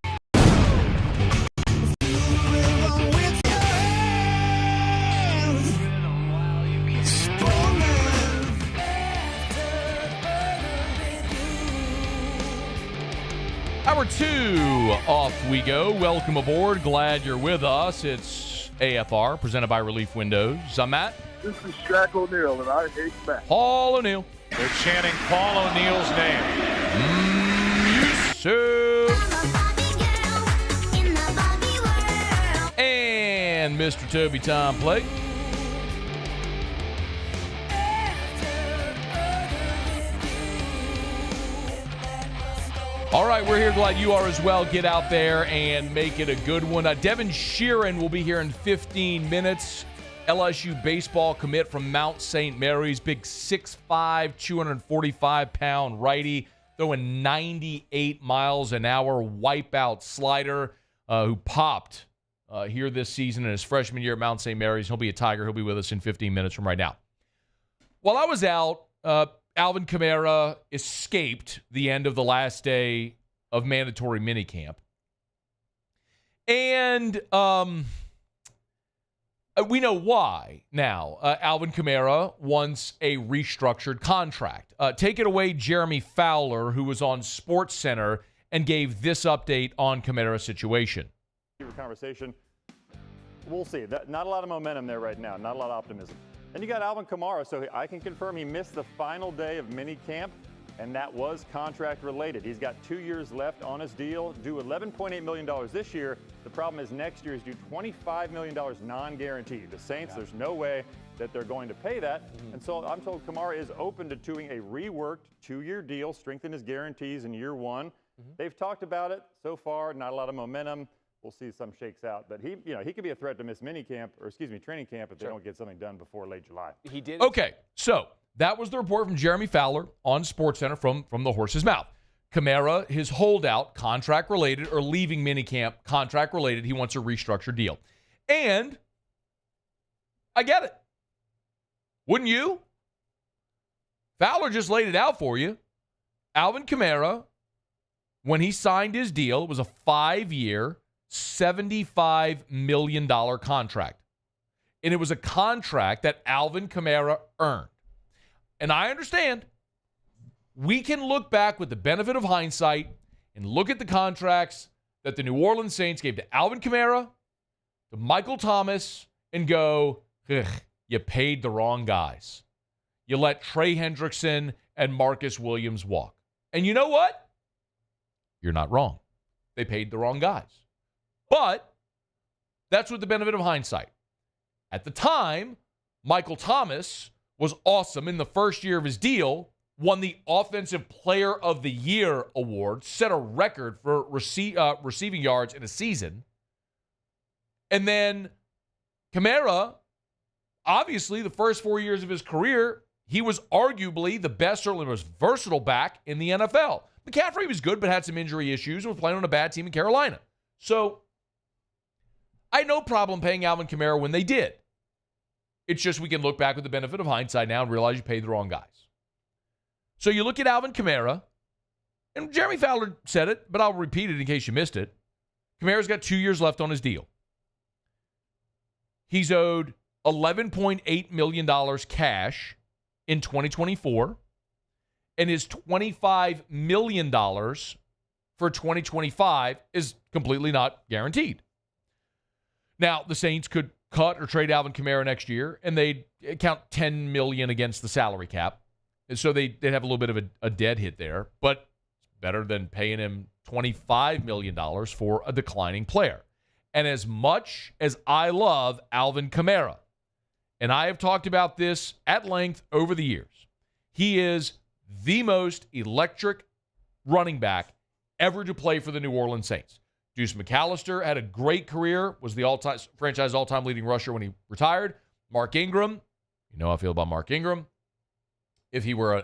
Hour 2, off we go. Welcome aboard. Glad you're with us. It's AFR, presented by Relief Windows. I'm Matt. This is Shaq O'Neal, and I hate Matt. Paul O'Neal. They're chanting Paul O'Neal's name. And Mr. Toby Tom Plate. All right, we're here. Glad you are as well. Get out there and make it a good one. Devin Sheeran will be here in 15 minutes. LSU baseball commit from Mount St. Mary's. Big 6'5", 245-pound righty, throwing 98 miles an hour, wipeout slider, who popped here this season in his freshman year at Mount St. Mary's. He'll be a Tiger. He'll be with us in 15 minutes from right now. While I was out, Alvin Kamara escaped the end of the last day of mandatory minicamp. And we know why now. Alvin Kamara wants a restructured contract. Take it away, Jeremy Fowler, who was on SportsCenter and gave this update on Kamara's situation. Conversation. We'll see. Not a lot of momentum there right now. Not a lot of optimism. And you got Alvin Kamara, so I can confirm he missed the final day of minicamp, and that was contract related. He's got 2 years left on his deal, due $11.8 million this year. The problem is next year is due $25 million non-guaranteed. The Saints, there's no way that they're going to pay that. And so I'm told Kamara is open to doing a reworked 2-year deal, strengthen his guarantees in year one. They've talked about it so far, not a lot of momentum. We'll see some shakes out, but he could be a threat to miss training camp if they don't get something done before late July. He did. Okay, so that was the report from Jeremy Fowler on SportsCenter from the horse's mouth. Kamara, his holdout, contract related, or leaving minicamp, contract related. He wants a restructured deal, and I get it. Wouldn't you? Fowler just laid it out for you. Alvin Kamara, when he signed his deal, it was a 5-year. $75 million contract. And it was a contract that Alvin Kamara earned. And I understand we can look back with the benefit of hindsight and look at the contracts that the New Orleans Saints gave to Alvin Kamara, to Michael Thomas, and go, ugh, you paid the wrong guys. You let Trey Hendrickson and Marcus Williams walk. And you know what? You're not wrong. They paid the wrong guys. But that's with the benefit of hindsight. At the time, Michael Thomas was awesome in the first year of his deal, won the Offensive Player of the Year award, set a record for receiving yards in a season. And then Kamara, obviously, the first 4 years of his career, he was arguably the best, certainly most versatile back in the NFL. McCaffrey was good, but had some injury issues and was playing on a bad team in Carolina. So I had no problem paying Alvin Kamara when they did. It's just we can look back with the benefit of hindsight now and realize you paid the wrong guys. So you look at Alvin Kamara, and Jeremy Fowler said it, but I'll repeat it in case you missed it. Kamara's got 2 years left on his deal. He's owed $11.8 million cash in 2024, and his $25 million for 2025 is completely not guaranteed. Now, the Saints could cut or trade Alvin Kamara next year, and they'd count $10 million against the salary cap. And so they'd have a little bit of a dead hit there, but it's better than paying him $25 million for a declining player. And as much as I love Alvin Kamara, and I have talked about this at length over the years, he is the most electric running back ever to play for the New Orleans Saints. Deuce McAllister had a great career, was the franchise all-time leading rusher when he retired. Mark Ingram, you know how I feel about Mark Ingram. If he were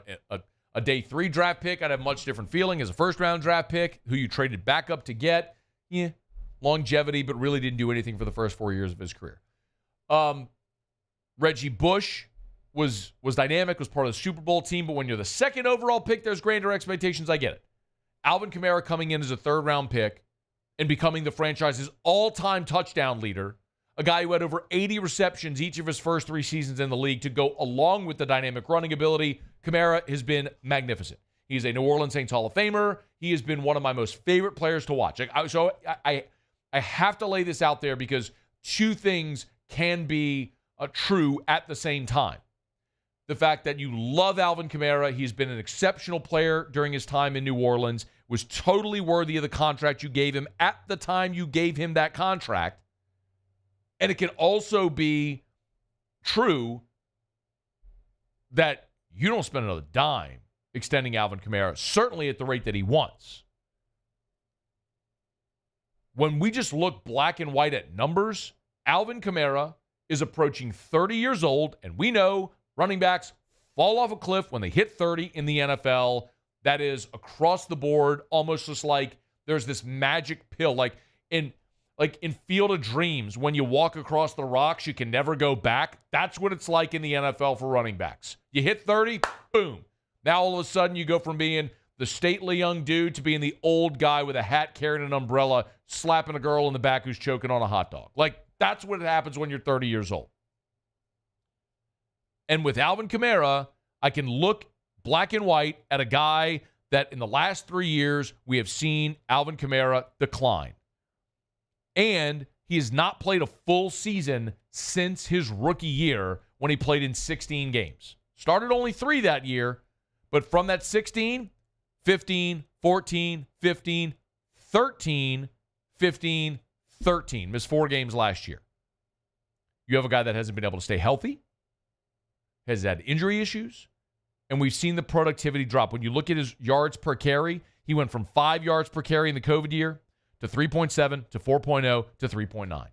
a day 3 draft pick, I'd have a much different feeling. As a first-round draft pick, who you traded back up to get, longevity, but really didn't do anything for the first 4 years of his career. Reggie Bush was dynamic, was part of the Super Bowl team, but when you're the second overall pick, there's grander expectations. I get it. Alvin Kamara coming in as a third-round pick and becoming the franchise's all-time touchdown leader, a guy who had over 80 receptions each of his first 3 seasons in the league to go along with the dynamic running ability. Kamara has been magnificent. He's a New Orleans Saints Hall of Famer. He has been one of my most favorite players to watch. I have to lay this out there because two things can be true at the same time. The fact that you love Alvin Kamara, he's been an exceptional player during his time in New Orleans, was totally worthy of the contract you gave him at the time you gave him that contract. And it can also be true that you don't spend another dime extending Alvin Kamara, certainly at the rate that he wants. When we just look black and white at numbers, Alvin Kamara is approaching 30 years old, and we know running backs fall off a cliff when they hit 30 in the NFL. That is across the board, almost just like there's this magic pill. Like in Field of Dreams, when you walk across the rocks, you can never go back. That's what it's like in the NFL for running backs. You hit 30, boom. Now all of a sudden you go from being the stately young dude to being the old guy with a hat carrying an umbrella, slapping a girl in the back who's choking on a hot dog. Like, that's what happens when you're 30 years old. And with Alvin Kamara, I can look black and white at a guy that in the last 3 years we have seen Alvin Kamara decline. And he has not played a full season since his rookie year when he played in 16 games. Started only 3 that year, but from that 16, 15, 14, 15, 13, 15, 13. Missed 4 games last year. You have a guy that hasn't been able to stay healthy, has had injury issues, and we've seen the productivity drop. When you look at his yards per carry, he went from 5 yards per carry in the COVID year to 3.7 to 4.0 to 3.9.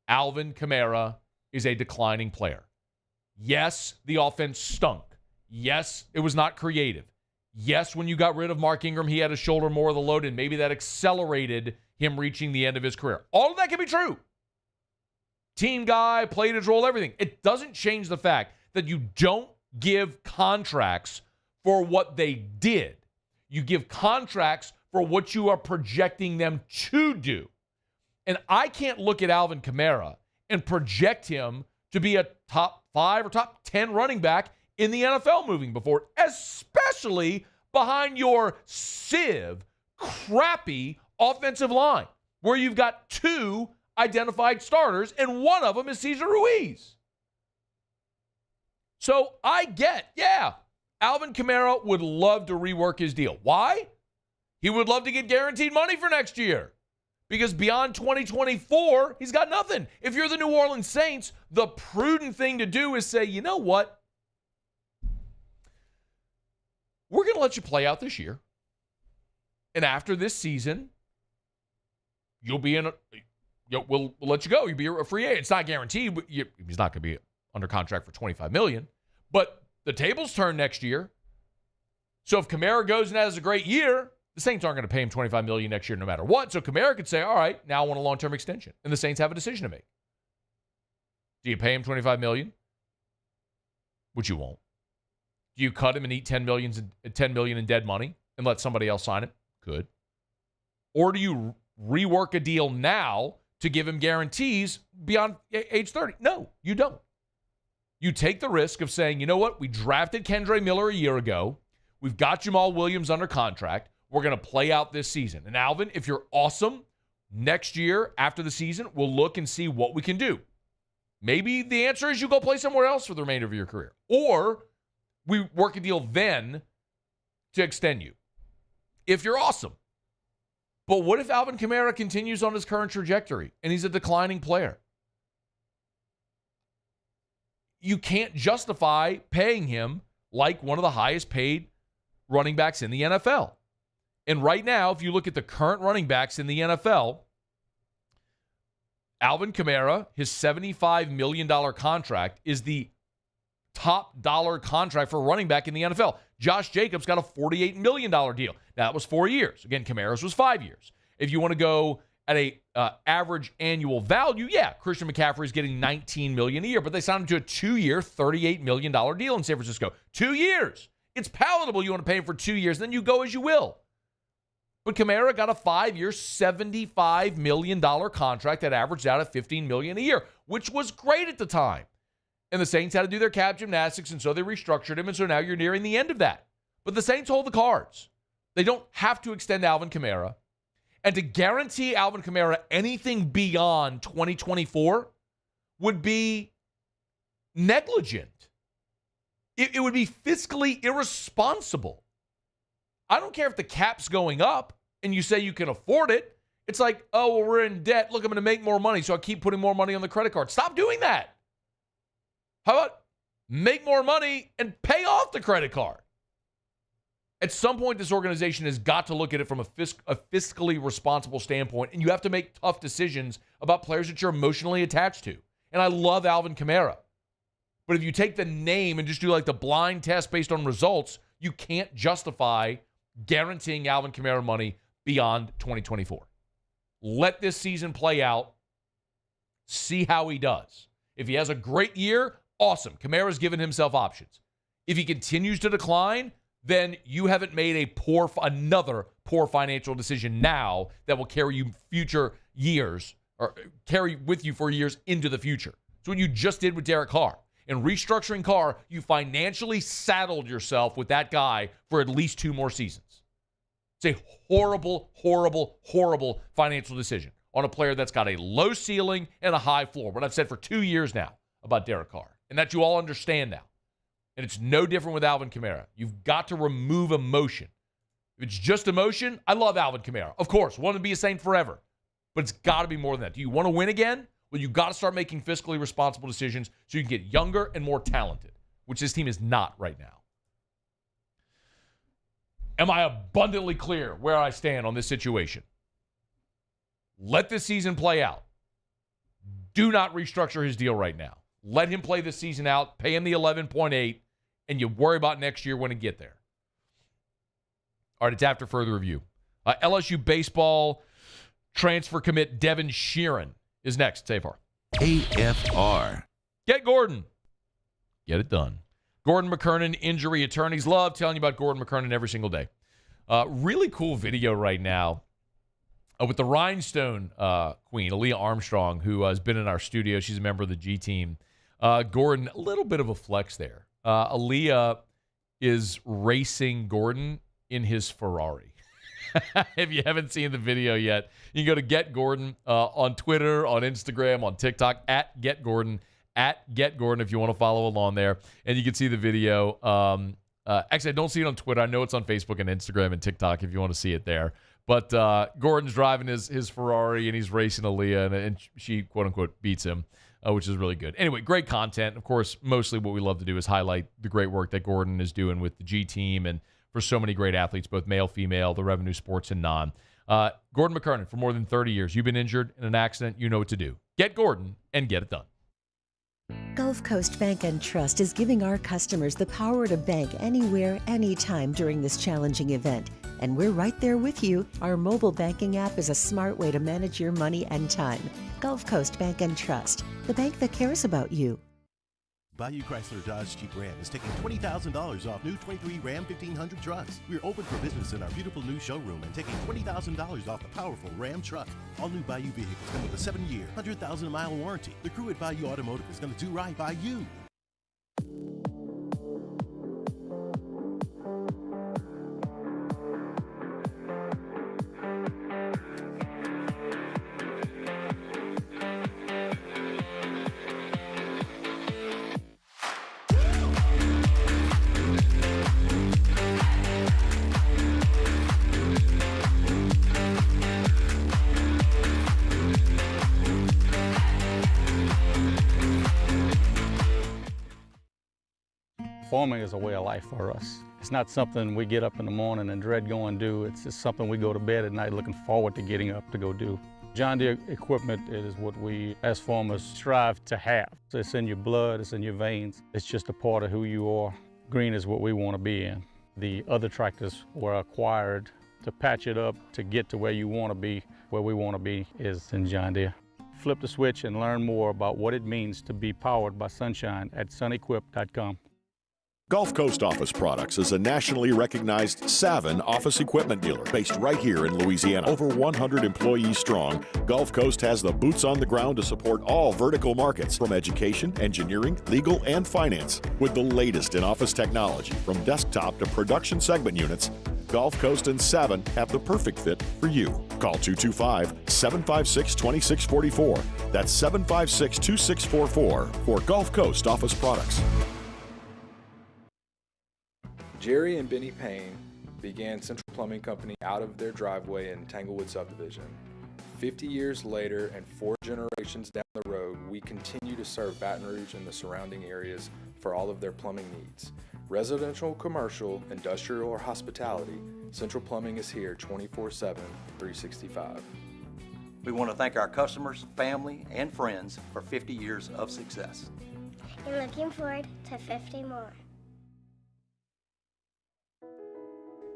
Alvin Kamara is a declining player. Yes, the offense stunk. Yes, it was not creative. Yes, when you got rid of Mark Ingram, he had to shoulder more of the load, and maybe that accelerated him reaching the end of his career. All of that can be true. Team guy, played his role, everything. It doesn't change the fact that you don't give contracts for what they did. You give contracts for what you are projecting them to do. And I can't look at Alvin Kamara and project him to be a top 5 or top 10 running back in the NFL moving forward, especially behind your crappy offensive line, where you've got 2 identified starters, and one of them is Cesar Ruiz. So I get, Alvin Kamara would love to rework his deal. Why? He would love to get guaranteed money for next year, because beyond 2024, he's got nothing. If you're the New Orleans Saints, the prudent thing to do is say, you know what? We're going to let you play out this year. And after this season, you'll be we'll let you go. You'll be a free agent. It's not guaranteed. But he's not going to be under contract for $25 million. But the tables turn next year. So if Kamara goes and has a great year, the Saints aren't going to pay him $25 million next year no matter what. So Kamara could say, all right, now I want a long-term extension. And the Saints have a decision to make. Do you pay him $25 million? Which you won't. Do you cut him and eat $10 million in dead money and let somebody else sign it? Could. Or do you rework a deal now to give him guarantees beyond age 30? No, you don't. You take the risk of saying, you know what? We drafted Kendre Miller a year ago. We've got Jamal Williams under contract. We're going to play out this season. And Alvin, if you're awesome, next year after the season, we'll look and see what we can do. Maybe the answer is you go play somewhere else for the remainder of your career. Or we work a deal then to extend you. If you're awesome. But what if Alvin Kamara continues on his current trajectory and he's a declining player? You can't justify paying him like one of the highest paid running backs in the NFL. And right now, if you look at the current running backs in the NFL, Alvin Kamara, his $75 million contract is the top dollar contract for a running back in the NFL. Josh Jacobs got a $48 million deal. Now, that was 4 years. Again, Kamara's was 5 years. If you want to go at a average annual value, Christian McCaffrey is getting $19 million a year, but they signed him to a 2-year, $38 million deal in San Francisco. 2 years. It's palatable. You want to pay him for 2 years, then you go as you will. But Kamara got a 5-year, $75 million contract that averaged out at $15 million a year, which was great at the time. And the Saints had to do their cap gymnastics, and so they restructured him, and so now you're nearing the end of that. But the Saints hold the cards. They don't have to extend Alvin Kamara. And to guarantee Alvin Kamara anything beyond 2024 would be negligent. It would be fiscally irresponsible. I don't care if the cap's going up and you say you can afford it. It's like, oh, well, we're in debt. Look, I'm going to make more money, so I keep putting more money on the credit card. Stop doing that. How about make more money and pay off the credit card? At some point, this organization has got to look at it from a fiscally responsible standpoint, and you have to make tough decisions about players that you're emotionally attached to. And I love Alvin Kamara. But if you take the name and just do like the blind test based on results, you can't justify guaranteeing Alvin Kamara money beyond 2024. Let this season play out. See how he does. If he has a great year, awesome. Kamara's given himself options. If he continues to decline, then you haven't made another poor financial decision now that will carry you future years or carry with you for years into the future. It's what you just did with Derek Carr. In restructuring Carr, you financially saddled yourself with that guy for at least 2 more seasons. It's a horrible, horrible, horrible financial decision on a player that's got a low ceiling and a high floor. What I've said for 2 years now about Derek Carr, and that you all understand now. And it's no different with Alvin Kamara. You've got to remove emotion. If it's just emotion, I love Alvin Kamara. Of course, want to be a Saint forever. But it's got to be more than that. Do you want to win again? Well, you've got to start making fiscally responsible decisions so you can get younger and more talented, which this team is not right now. Am I abundantly clear where I stand on this situation? Let this season play out. Do not restructure his deal right now. Let him play this season out, pay him the 11.8, and you worry about next year when it get there. All right, it's after further review. LSU baseball transfer commit Devin Sheeran is next. Safe far. AFR. Get Gordon. Get it done. Gordon McKernan, injury attorneys. Love telling you about Gordon McKernan every single day. Really cool video right now with the Rhinestone Queen, Aaliyah Armstrong, who has been in our studio. She's a member of the G team. Gordon, a little bit of a flex there. Aaliyah is racing Gordon in his Ferrari. If you haven't seen the video yet, you can go to Get Gordon on Twitter, on Instagram, on TikTok, at Get Gordon if you want to follow along there. And you can see the video. Actually, I don't see it on Twitter. I know it's on Facebook and Instagram and TikTok if you want to see it there. But Gordon's driving his Ferrari, and he's racing Aaliyah, and she, quote-unquote, beats him, which is really good. Anyway, great content. Of course, mostly what we love to do is highlight the great work that Gordon is doing with the G team and for so many great athletes, both male, female, the revenue sports, and non. Gordon McKernan, for more than 30 years. You've been injured in an accident. You know what to do. Get Gordon and get it done. Gulf Coast Bank and Trust is giving our customers the power to bank anywhere, anytime during this challenging event. And we're right there with you. Our mobile banking app is a smart way to manage your money and time. Gulf Coast Bank and Trust, the bank that cares about you. Bayou Chrysler Dodge Jeep Ram is taking $20,000 off new 23 Ram 1500 trucks. We're open for business in our beautiful new showroom and taking $20,000 off the powerful Ram truck. All new Bayou vehicles come with a 7-year, 100,000-mile warranty. The crew at Bayou Automotive is going to do right by you. Farming is a way of life for us. It's not something we get up in the morning and dread going do. It's just something we go to bed at night looking forward to getting up to go do. John Deere equipment is what we as farmers strive to have. It's in your blood, it's in your veins. It's just a part of who you are. Green is what we want to be in. The other tractors were acquired to patch it up to get to where you want to be. Where we want to be is in John Deere. Flip the switch and learn more about what it means to be powered by sunshine at sunequip.com. Gulf Coast Office Products is a nationally recognized Savin office equipment dealer based right here in Louisiana. Over 100 employees strong, Gulf Coast has the boots on the ground to support all vertical markets, from education, engineering, legal, and finance. With the latest in office technology, from desktop to production segment units, Gulf Coast and Savin have the perfect fit for you. Call 225-756-2644. That's 756-2644 for Gulf Coast Office Products. Jerry and Benny Payne began Central Plumbing Company out of their driveway in Tanglewood Subdivision. 50 years later and 4 generations down the road, we continue to serve Baton Rouge and the surrounding areas for all of their plumbing needs. Residential, commercial, industrial, or hospitality, Central Plumbing is here 24/7, 365. We want to thank our customers, family, and friends for 50 years of success. And looking forward to 50 more.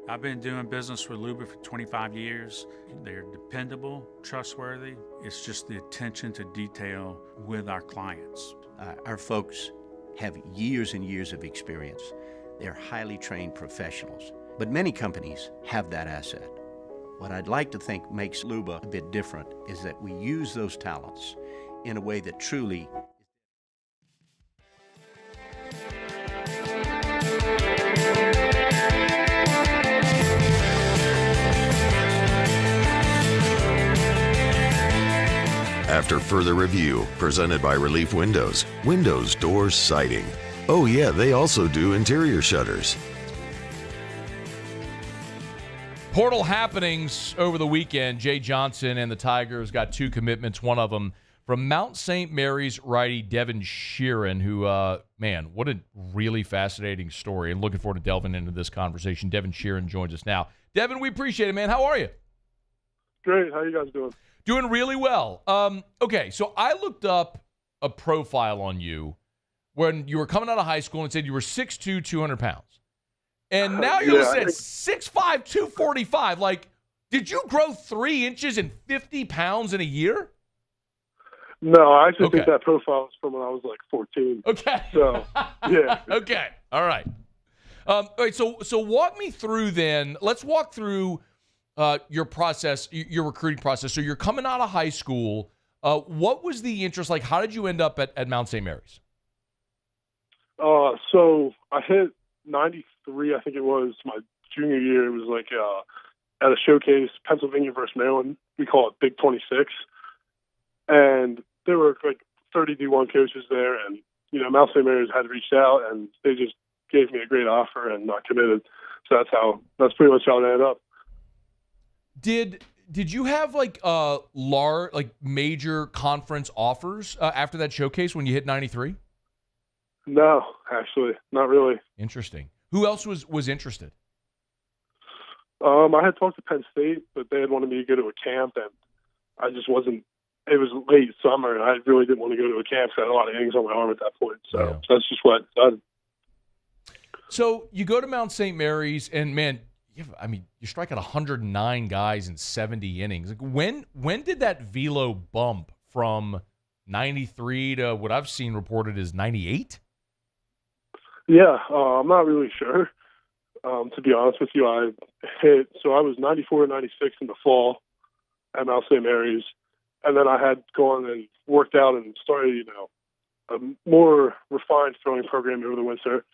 I've been doing business with Luba for 25 years. They're dependable, trustworthy. It's just the attention to detail with our clients. Our folks have years and years of experience. They're highly trained professionals. But many companies have that asset. What I'd like to think makes Luba a bit different is that we use those talents in a way that truly After further review, presented by Relief Windows, windows, doors, siding. Oh yeah, they also do interior shutters. Portal happenings over the weekend. Jay Johnson and the Tigers got 2 commitments, one of them from Mount St. Mary's righty Devin Sheeran, who, man, what a really fascinating story. And looking forward to delving into this conversation. Devin Sheeran joins us now. Devin, we appreciate it, man. How are you? Great. How you guys doing? Doing really well. Okay, so I looked up a profile on you when you were coming out of high school and said you were 6'2", 200 pounds. And now you're listed at 6'5", 245. Like, did you grow 3 inches and 50 pounds in a year? No, I actually think that profile is from when I was like 14. Okay. So, yeah. Okay. All right. All right. So walk me through then. Let's walk through your process, your recruiting process. So you're coming out of high school. What was the interest like? How did you end up at Mount St. Mary's? So I hit 93, I think it was my junior year. It was like at a showcase, Pennsylvania versus Maryland. We call it Big 26. And there were like 30 D1 coaches there, and Mount St. Mary's had reached out, and they just gave me a great offer and not committed. So that's pretty much how it ended up. Did you have like major conference offers after that showcase when you hit 93? No, actually, not really. Interesting. Who else was interested? I had talked to Penn State, but they had wanted me to go to a camp, and I just wasn't. It was late summer, and I really didn't want to go to a camp because I had a lot of innings on my arm at that point. So that's just what I decided. So you go to Mount St. Mary's, and man, you strike out 109 guys in 70 innings. Like when did that velo bump from 93 to what I've seen reported as 98? Yeah, I'm not really sure. To be honest with you, I was 94 and 96 in the fall at Mount St. Mary's, and then I had gone and worked out and started, a more refined throwing program over the winter,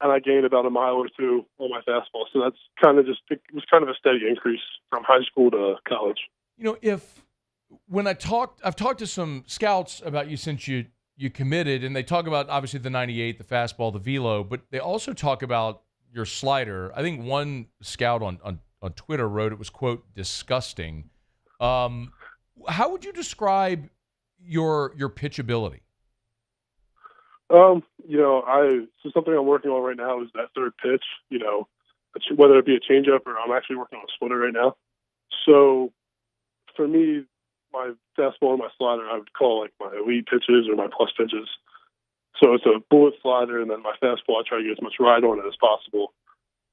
and I gained about a mile or two on my fastball. So that's it was kind of a steady increase from high school to college. I've talked to some scouts about you since you committed, and they talk about obviously the 98, the fastball, the velo, but they also talk about your slider. I think one scout on Twitter wrote it was, quote, disgusting. How would you describe your pitchability? So something I'm working on right now is that third pitch, whether it be a changeup or I'm actually working on a splitter right now. So for me, my fastball and my slider, I would call like my elite pitches or my plus pitches. So it's a bullet slider, and then my fastball, I try to get as much ride on it as possible.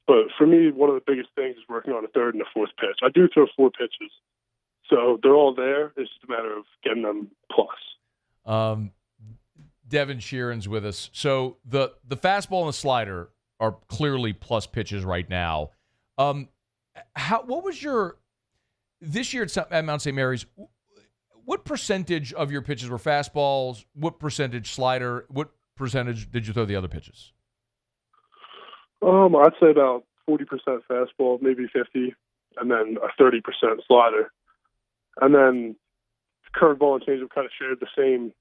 But for me, one of the biggest things is working on a third and a fourth pitch. I do throw 4 pitches. So they're all there. It's just a matter of getting them plus. Devin Sheeran's with us. So the fastball and the slider are clearly plus pitches right now. What was your this year at Mount St. Mary's? What percentage of your pitches were fastballs? What percentage slider? What percentage did you throw the other pitches? I'd say about 40% fastball, maybe 50, and then a 30% slider. And then curveball and changeup kind of shared the same.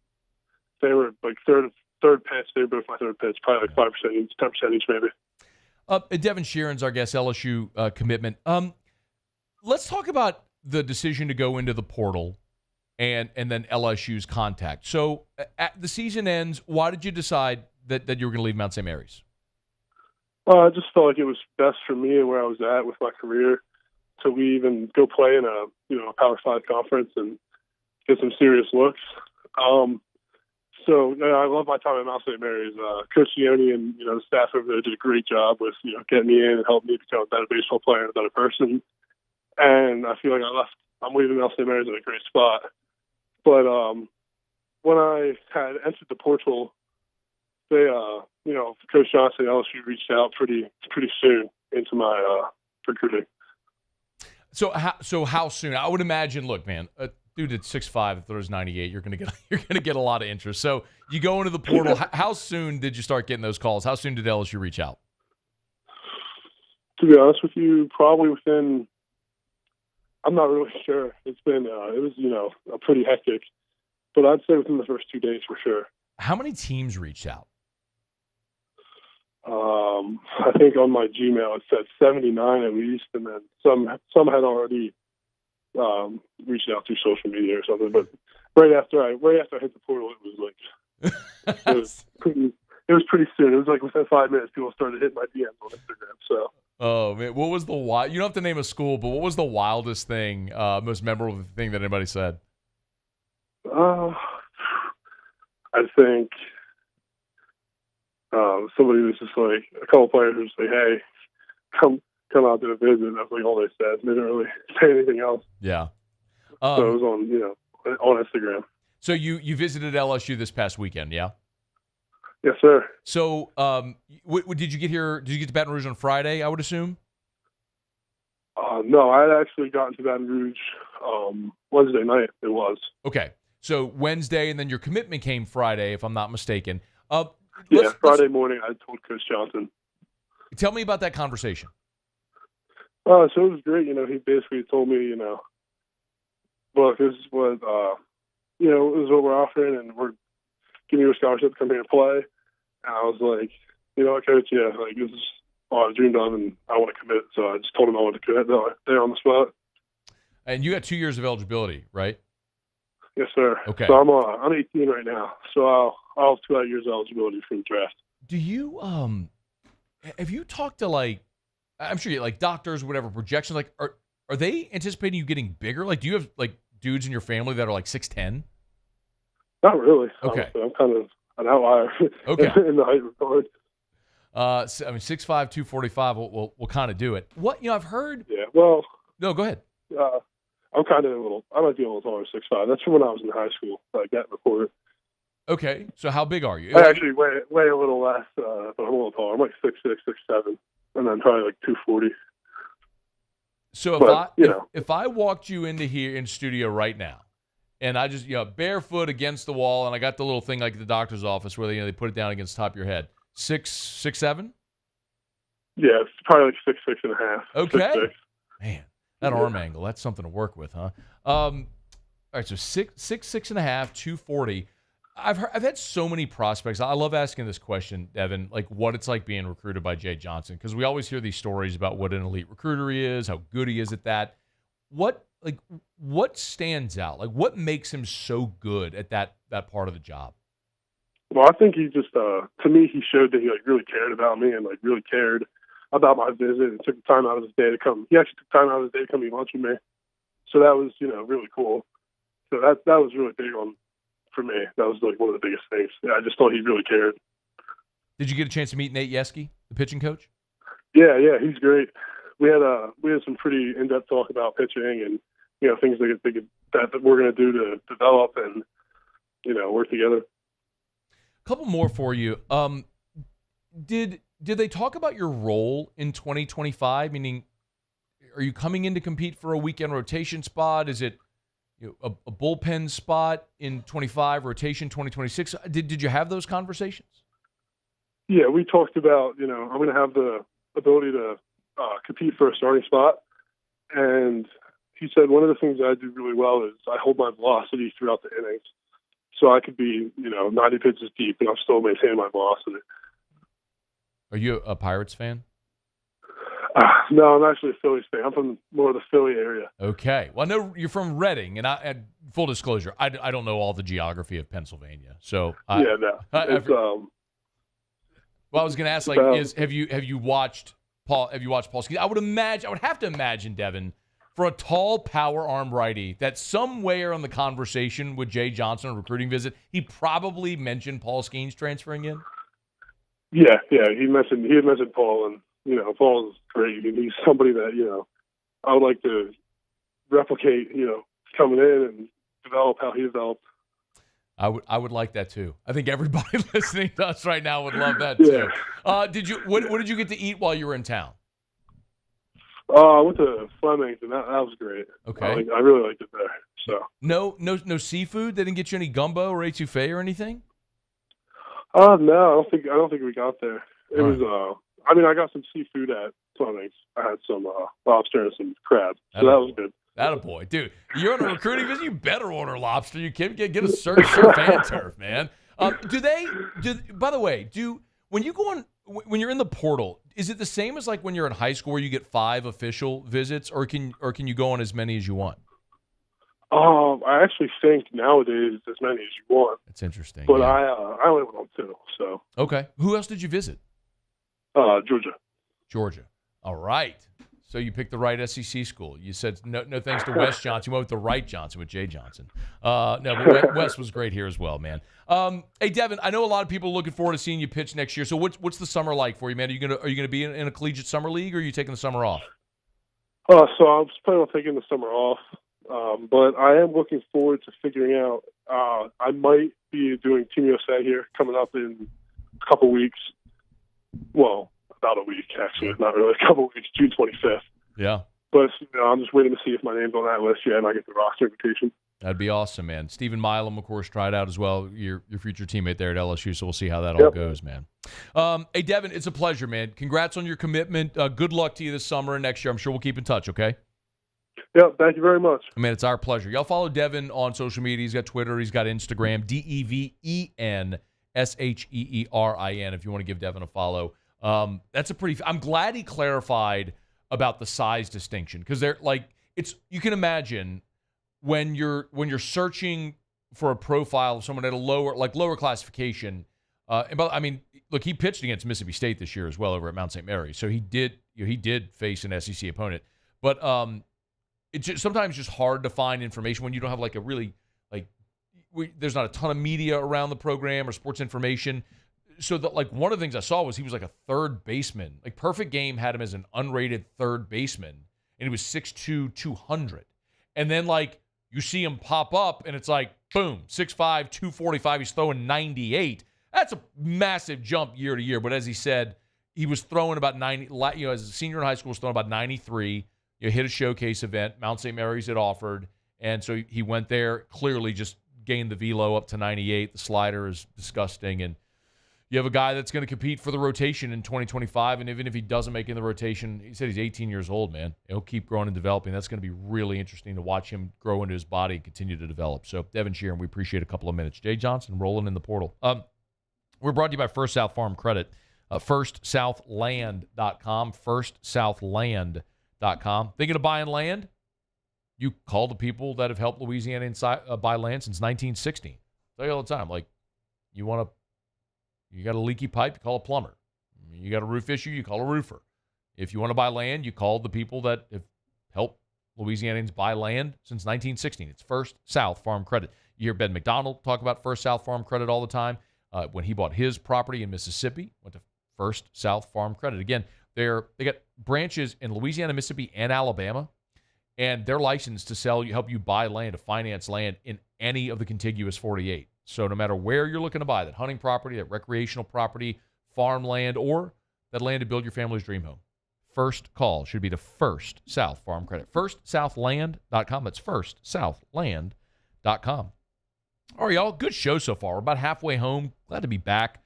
They were like third pitch. They were both my third pitch, probably like 5% each, 10% each, maybe. Devin Sheeran's our guest, LSU commitment. Let's talk about the decision to go into the portal and then LSU's contact. So the season ends. Why did you decide that you were going to leave Mount St. Mary's? I just felt like it was best for me and where I was at with my career to leave and go play in a Power 5 conference and get some serious looks. So I love my time at Mount St. Mary's. Coach Leone and the staff over there did a great job with getting me in and helping me become a better baseball player and a better person. And I feel like I'm leaving Mount St. Mary's in a great spot. But when I had entered the portal, they Coach Johnson and LSU reached out pretty soon into my recruiting. So how soon? I would imagine. Look, man, dude at 6'5", that throws 98. You're gonna get a lot of interest. So you go into the portal. How soon did you start getting those calls? How soon did LSU reach out? To be honest with you, probably within. I'm not really sure. It's been it was a pretty hectic, but I'd say within the first 2 days for sure. How many teams reached out? I think on my Gmail it said 79 at least, and then some had already reached out through social media or something. But right after I hit the portal, it was like it was pretty soon. It was like within 5 minutes, people started hitting my DMs on Instagram. So. Oh man, what was the wild? You don't have to name a school, but what was the wildest thing, most memorable thing that anybody said? I think somebody was just like a couple players were just like, "Hey, come out to the visit." That's like all they said. They didn't really say anything else. Yeah. So it was on Instagram. So you visited LSU this past weekend, yeah? Yes, sir. So, did you get here? Did you get to Baton Rouge on Friday? I would assume. No, I had actually gotten to Baton Rouge Wednesday night. It was. Okay. So Wednesday, and then your commitment came Friday, if I'm not mistaken. Friday morning I told Coach Johnson. Tell me about that conversation. So it was great. He basically told me, look, this is what, this is what we're offering, and we're giving you a scholarship to come here and play. And I was like, Coach, this is all I dreamed of, and I want to commit. So I just told him I wanted to commit there on the spot. And you got 2 years of eligibility, right? Yes, sir. Okay. So I'm 18 right now, so I'll have 2 years of eligibility for the draft. Do you have you talked to I'm sure you doctors, whatever projections, are they anticipating you getting bigger? Do you have dudes in your family that are 6'10"? Not really. Okay. Honestly. I'm kind of an outlier. Okay. In the height regard. 6'5", 245 will kind of do it. What I've heard. Yeah. Well. No, go ahead. I'm kind of I might be a little taller, 6'5". That's from when I was in high school. That reported. Okay. So how big are you? I actually weigh a little less, but I'm a little taller. I'm 6'6", 6'7", and then probably 240. So if I walked you into here in studio right now, and I just barefoot against the wall, and I got the little thing like at the doctor's office where they put it down against the top of your head, 6'7"? Yeah, it's probably 6'6" and a half. Okay. 6'6". Man, that arm angle, that's something to work with, huh? All right, so 6'6" and a half, 240. I've had so many prospects. I love asking this question, Devin, what it's like being recruited by Jay Johnson, because we always hear these stories about what an elite recruiter he is, how good he is at that. What stands out? What makes him so good at that part of the job? Well, I think he just, to me, he showed that he really cared about me and really cared about my visit and took the time out of his day to come. He actually took time out of his day to come eat lunch with me. So that was, really cool. So that was really big for me. That was one of the biggest things. I just thought he really cared. Did you get a chance to meet Nate Yeske, the pitching coach? Yeah, he's great. We had some pretty in-depth talk about pitching and things that we're going to do to develop and work together. A couple more for you. Did they talk about your role in 2025? Meaning, are you coming in to compete for a weekend rotation spot? Is it a bullpen spot in 25, rotation 2026? Did you have those conversations? Yeah, we talked about, I'm going to have the ability to compete for a starting spot. And he said one of the things I do really well is I hold my velocity throughout the innings. So I could be, 90 pitches deep and I'm still maintaining my velocity. Are you a Pirates fan? No, I'm actually a Phillies fan. I'm from more of the Philly area. Okay. Well, I know you're from Reading, and full disclosure, I don't know all the geography of Pennsylvania. So well, I was going to ask, have you watched Paul? Have you watched Paul Skeens? I would have to imagine, Devin, for a tall power arm righty, that somewhere in the conversation with Jay Johnson, a recruiting visit, he probably mentioned Paul Skeens transferring in. Yeah. He had mentioned Paul, and Paul's great. He's somebody that I would like to replicate. Coming in and develop how he developed. I would like that too. I think everybody listening to us right now would love that too. What did you get to eat while you were in town? I went to Fleming's, and that was great. Okay, I really liked it there. So no seafood. They didn't get you any gumbo or etouffee or anything. No, I don't think we got there. It was. I got some seafood at Fleming's. I had some lobster and some crab, so that was good. Attaboy. Dude, you're on a recruiting visit, you better order lobster. You can't get a surf and turf, man. By the way, when you're in the portal, is it the same as when you're in high school where you get 5 official visits, or can you go on as many as you want? I actually think nowadays it's as many as you want. That's interesting. But yeah. I only went on 2, so. Okay. Who else did you visit? Georgia. All right. So you picked the right SEC school. You said no thanks to Wes Johnson. You went with the right Johnson, with Jay Johnson. But Wes was great here as well, man. Hey, Devin, I know a lot of people are looking forward to seeing you pitch next year. So what's the summer like for you, man? Are you gonna be in a collegiate summer league, or are you taking the summer off? So I'm planning on taking the summer off, but I am looking forward to figuring out. I might be doing Team USA here coming up in a couple weeks. Well, about a week, actually. Not really a couple weeks, June 25th. Yeah. But I'm just waiting to see if my name's on that list yet and I get the roster invitation. That'd be awesome, man. Stephen Milam, of course, tried out as well. Your future teammate there at LSU, so we'll see how that all goes, man. Hey, Devin, it's a pleasure, man. Congrats on your commitment. Good luck to you this summer and next year. I'm sure we'll keep in touch, okay? Yeah, thank you very much. Man, it's our pleasure. Y'all follow Devin on social media. He's got Twitter. He's got Instagram, DevenSheerin, if you want to give Devin a follow. That's a pretty – I'm glad he clarified about the size distinction because they're like – it's you can imagine – when you're searching for a profile of someone at a lower classification, look, he pitched against Mississippi State this year as well over at Mount St. Mary's, so he did face an SEC opponent. But it's sometimes just hard to find information when you don't have like a really there's not a ton of media around the program or sports information. So one of the things I saw was he was like a third baseman. Like Perfect Game had him as an unrated third baseman, and he was 6'2", 200. And then you see him pop up, and it's like, boom, 6'5", 245. He's throwing 98. That's a massive jump year to year. But as he said, he was throwing about 90. As a senior in high school, was throwing about 93. Hit a showcase event. Mount St. Mary's had offered. And so he went there, clearly just gained the velo up to 98. The slider is disgusting. And you have a guy that's going to compete for the rotation in 2025, and even if he doesn't make it in the rotation, he said he's 18 years old, man. He'll keep growing and developing. That's going to be really interesting to watch him grow into his body and continue to develop. So, Devin Sheeran, we appreciate a couple of minutes. Jay Johnson rolling in the portal. We're brought to you by First South Farm Credit, firstsouthland.com, firstsouthland.com. Thinking of buying land? You call the people that have helped Louisiana buy land since 1960. I tell you all the time, you got a leaky pipe, you call a plumber. You got a roof issue, you call a roofer. If you want to buy land, you call the people that have helped Louisianians buy land since 1916. It's First South Farm Credit. You hear Ben McDonald talk about First South Farm Credit all the time. When he bought his property in Mississippi, went to First South Farm Credit. Again, they got branches in Louisiana, Mississippi, and Alabama, and they're licensed to help you buy land, to finance land in any of the contiguous 48. So no matter where you're looking to buy, that hunting property, that recreational property, farmland, or that land to build your family's dream home, first call should be to First South Farm Credit. FirstSouthland.com. That's FirstSouthland.com. All right, y'all, good show so far. We're about halfway home. Glad to be back.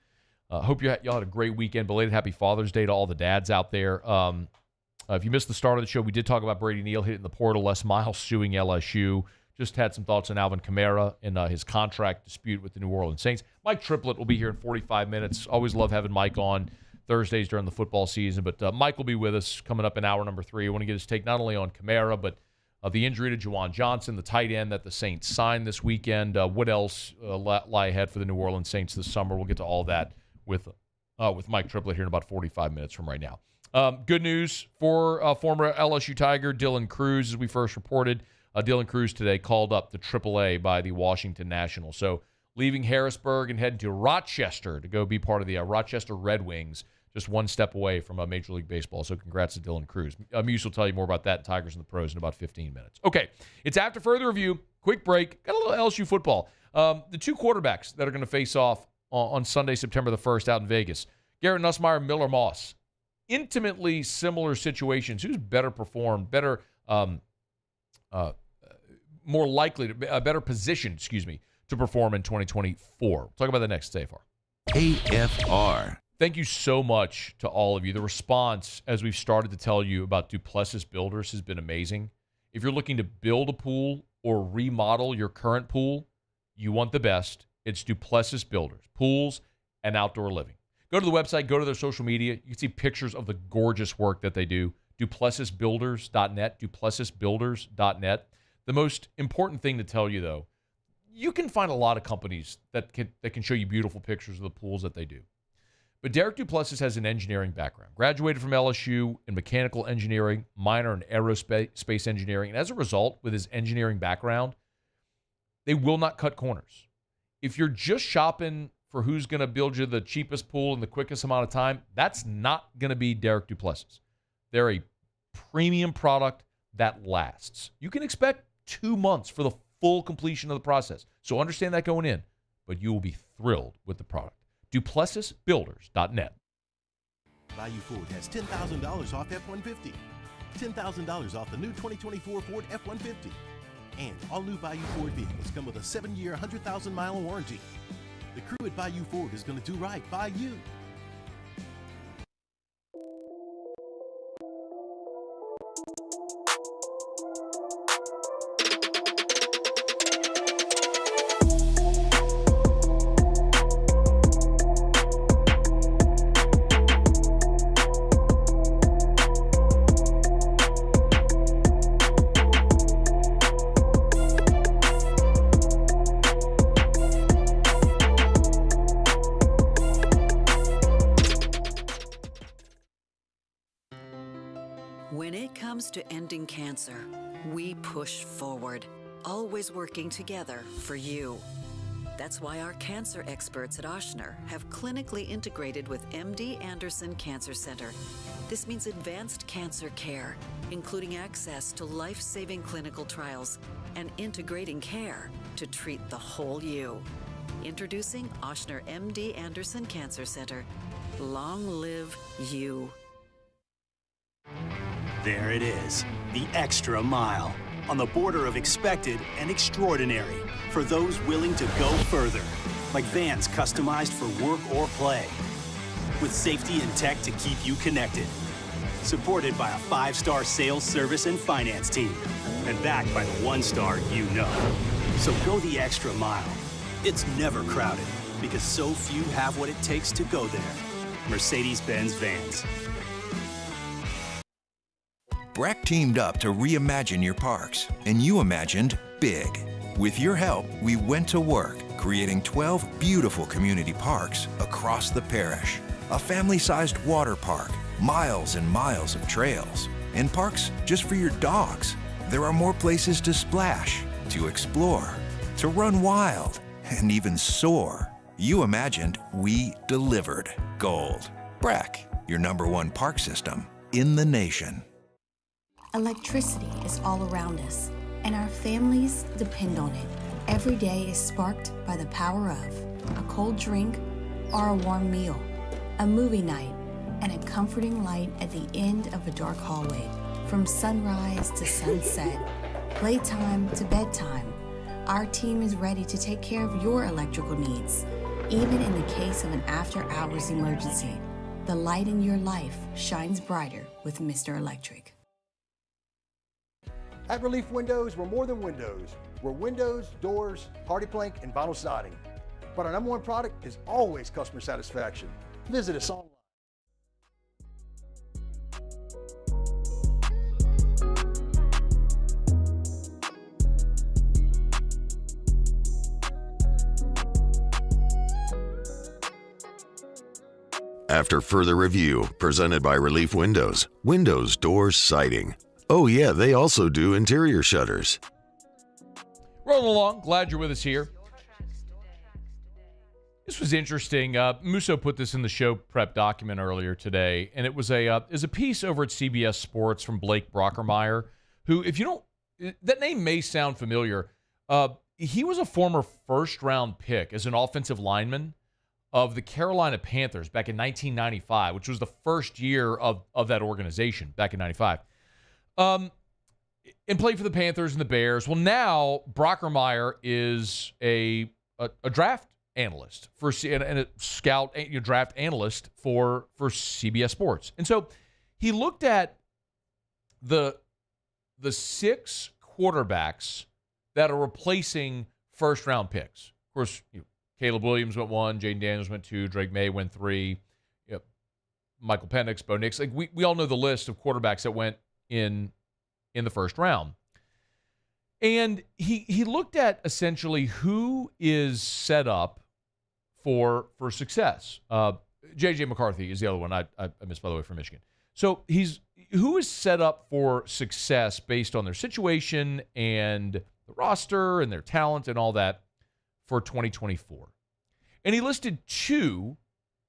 Hope y'all had a great weekend. Belated Happy Father's Day to all the dads out there. If you missed the start of the show, we did talk about Brady Neal hitting the portal, Les Miles suing LSU. Just had some thoughts on Alvin Kamara and his contract dispute with the New Orleans Saints. Mike Triplett will be here in 45 minutes. Always love having Mike on Thursdays during the football season. But Mike will be with us coming up in hour number 3. I want to get his take not only on Kamara, but the injury to Juwan Johnson, the tight end that the Saints signed this weekend. What else lie ahead for the New Orleans Saints this summer? We'll get to all that with Mike Triplett here in about 45 minutes from right now. Good news for former LSU Tiger Dylan Cruz, as we first reported. Dylan Cruz today called up to AAA by the Washington Nationals. So leaving Harrisburg and heading to Rochester to go be part of the Rochester Red Wings, just one step away from Major League Baseball. So congrats to Dylan Cruz. Muse will tell you more about that, Tigers and the Pros, in about 15 minutes. Okay, it's after further review. Quick break. Got a little LSU football. The two quarterbacks that are going to face off on Sunday, September the 1st out in Vegas, Garrett Nussmeier, Miller Moss. Intimately similar situations. Who's better performed, more likely, better positioned, to perform in 2024. We'll talk about that next. Stay far. AFR. Thank you so much to all of you. The response, as we've started to tell you about Duplessis Builders, has been amazing. If you're looking to build a pool or remodel your current pool, you want the best. It's Duplessis Builders, pools and outdoor living. Go to the website, go to their social media. You can see pictures of the gorgeous work that they do. DuplessisBuilders.net, DuplessisBuilders.net. The most important thing to tell you, though, you can find a lot of companies that can show you beautiful pictures of the pools that they do. But Derek Duplessis has an engineering background. Graduated from LSU in mechanical engineering, minor in aerospace engineering. And as a result, with his engineering background, they will not cut corners. If you're just shopping for who's going to build you the cheapest pool in the quickest amount of time, that's not going to be Derek Duplessis. They're a premium product that lasts. You can expect 2 months for the full completion of the process. So understand that going in, but you will be thrilled with the product. DuplessisBuilders.net. Value Ford has $10,000 off F-150. $10,000 off the new 2024 Ford F-150. And all new Bayou Ford vehicles come with a 7-year, 100,000-mile warranty. The crew at Bayou Ford is going to do right by you. When it comes to ending cancer, we push forward, always working together for you. That's why our cancer experts at Ochsner have clinically integrated with MD Anderson Cancer Center. This means advanced cancer care, including access to life-saving clinical trials and integrating care to treat the whole you. Introducing Ochsner MD Anderson Cancer Center. Long live you. There it is, the extra mile, on the border of expected and extraordinary for those willing to go further, like vans customized for work or play, with safety and tech to keep you connected, supported by a 5-star sales, service, and finance team, and backed by the 1-star you know. So go the extra mile. It's never crowded, because so few have what it takes to go there. Mercedes-Benz Vans. Breck teamed up to reimagine your parks, and you imagined big. With your help, we went to work, creating 12 beautiful community parks across the parish. A family-sized water park, miles and miles of trails, and parks just for your dogs. There are more places to splash, to explore, to run wild, and even soar. You imagined, we delivered. Gold. Breck, your #1 park system in the nation. Electricity is all around us, and our families depend on it. Every day is sparked by the power of a cold drink or a warm meal, a movie night, and a comforting light at the end of a dark hallway. From sunrise to sunset, playtime to bedtime, our team is ready to take care of your electrical needs. Even in the case of an after-hours emergency, the light in your life shines brighter with Mr. Electric. At Relief Windows, we're more than windows. We're windows, doors, hardy plank, and vinyl siding. But our #1 product is always customer satisfaction. Visit us online. After further review, presented by Relief Windows, windows, doors, siding. Oh yeah, they also do interior shutters. Rolling along. Glad you're with us here. This was interesting. Musso put this in the show prep document earlier today, and it was a piece over at CBS Sports from Blake Brockermeyer, who, if you don't, that name may sound familiar. He was a former first-round pick as an offensive lineman of the Carolina Panthers back in 1995, which was the first year of that organization back in 95. And played for the Panthers and the Bears. Well, now Brockermeyer is a draft analyst and a scout, draft analyst for CBS Sports. And so he looked at the 6 quarterbacks that are replacing first-round picks. Of course, Caleb Williams went 1, Jaden Daniels went 2, Drake May went 3, Michael Penix, Bo Nix. Like we all know the list of quarterbacks that went in the first round. And he looked at essentially who is set up for success. J.J. McCarthy is the other one I missed, by the way, from Michigan. So who is set up for success based on their situation and the roster and their talent and all that for 2024. And he listed 2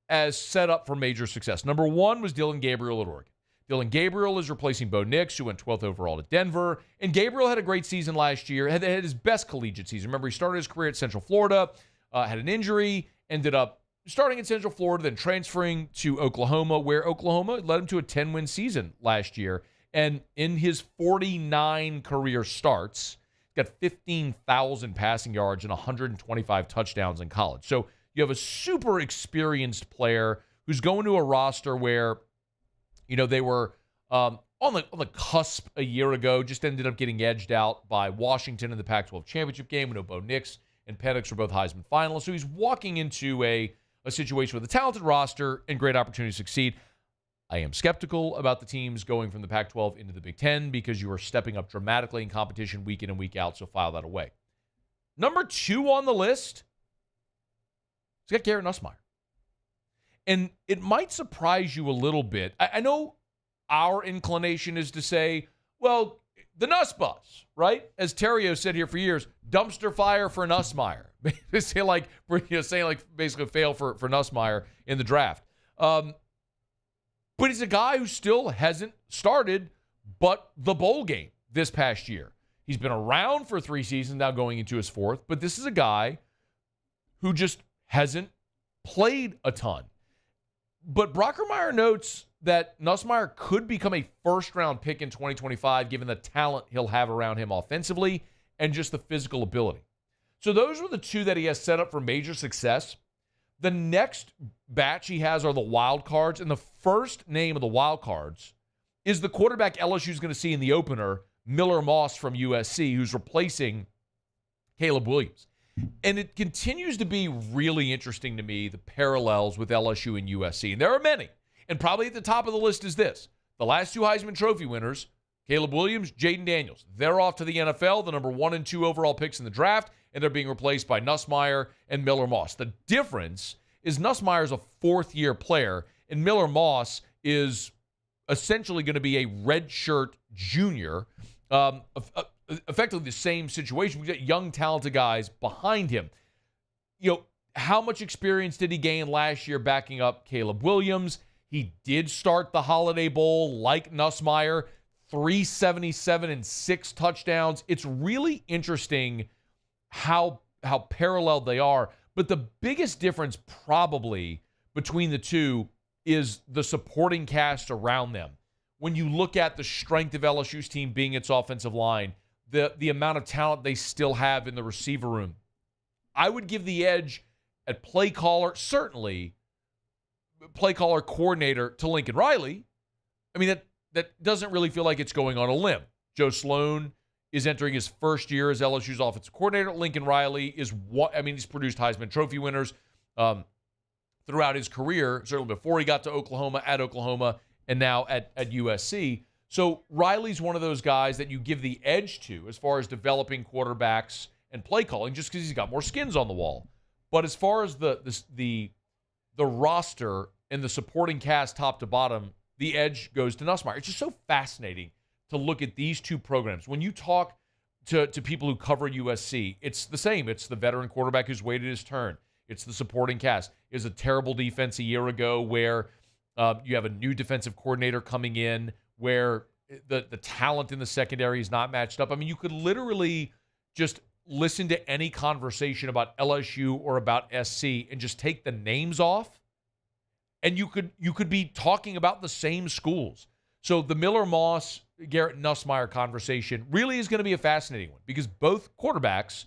as set up for major success. Number 1 was Dylan Gabriel at Oregon. Dylan Gabriel is replacing Bo Nix, who went 12th overall to Denver. And Gabriel had a great season last year, had his best collegiate season. Remember, he started his career at Central Florida, had an injury, ended up starting at Central Florida, then transferring to Oklahoma, where Oklahoma led him to a 10-win season last year. And in his 49 career starts, got 15,000 passing yards and 125 touchdowns in college. So you have a super experienced player who's going to a roster where, they were on the cusp a year ago, just ended up getting edged out by Washington in the Pac-12 championship game. We know Bo Nix and Penix were both Heisman finalists. So he's walking into a situation with a talented roster and great opportunity to succeed. I am skeptical about the teams going from the Pac-12 into the Big Ten because you are stepping up dramatically in competition week in and week out, so file that away. Number 2 on the list, he's got Garrett Nussmeier. And it might surprise you a little bit. I know our inclination is to say, well, the Nuss bus, right? As Terrio said here for years, dumpster fire for Nussmeier. saying like basically fail for Nussmeier in the draft. But he's a guy who still hasn't started but the bowl game this past year. He's been around for 3 seasons, now going into his 4th, but this is a guy who just hasn't played a ton. But Brockermeyer notes that Nussmeier could become a first-round pick in 2025 given the talent he'll have around him offensively and just the physical ability. So those are the 2 that he has set up for major success. The next batch he has are the wild cards, and the first name of the wild cards is the quarterback LSU is going to see in the opener, Miller Moss from USC, who's replacing Caleb Williams. And it continues to be really interesting to me, the parallels with LSU and USC. And there are many. And probably at the top of the list is this. The last 2 Heisman Trophy winners, Caleb Williams, Jaden Daniels. They're off to the NFL, the number 1 and 2 overall picks in the draft, and they're being replaced by Nussmeier and Miller Moss. The difference is Nussmeier's a 4th-year player, and Miller Moss is essentially going to be a redshirt junior, effectively the same situation. We've got young, talented guys behind him. How much experience did he gain last year backing up Caleb Williams? He did start the Holiday Bowl like Nussmeier, 377 and 6 touchdowns. It's really interesting how paralleled they are. But the biggest difference probably between the 2 is the supporting cast around them. When you look at the strength of LSU's team being its offensive line, the amount of talent they still have in the receiver room, I would give the edge at play caller, certainly play caller coordinator to Lincoln Riley. I mean, that doesn't really feel like it's going on a limb. Joe Sloan is entering his first year as LSU's offensive coordinator. Lincoln Riley he's produced Heisman Trophy winners throughout his career, certainly before he got to Oklahoma, at Oklahoma, and now at USC. So Riley's one of those guys that you give the edge to as far as developing quarterbacks and play calling, just because he's got more skins on the wall. But as far as the roster and the supporting cast top to bottom, the edge goes to Nussmeier. It's just so fascinating to look at these 2 programs. When you talk to people who cover USC, it's the same. It's the veteran quarterback who's waited his turn. It's the supporting cast. It was a terrible defense a year ago where you have a new defensive coordinator coming in where the talent in the secondary is not matched up. I mean, you could literally just listen to any conversation about LSU or about SC and just take the names off, and you could be talking about the same schools. So the Miller Moss, Garrett Nussmeier conversation really is going to be a fascinating one because both quarterbacks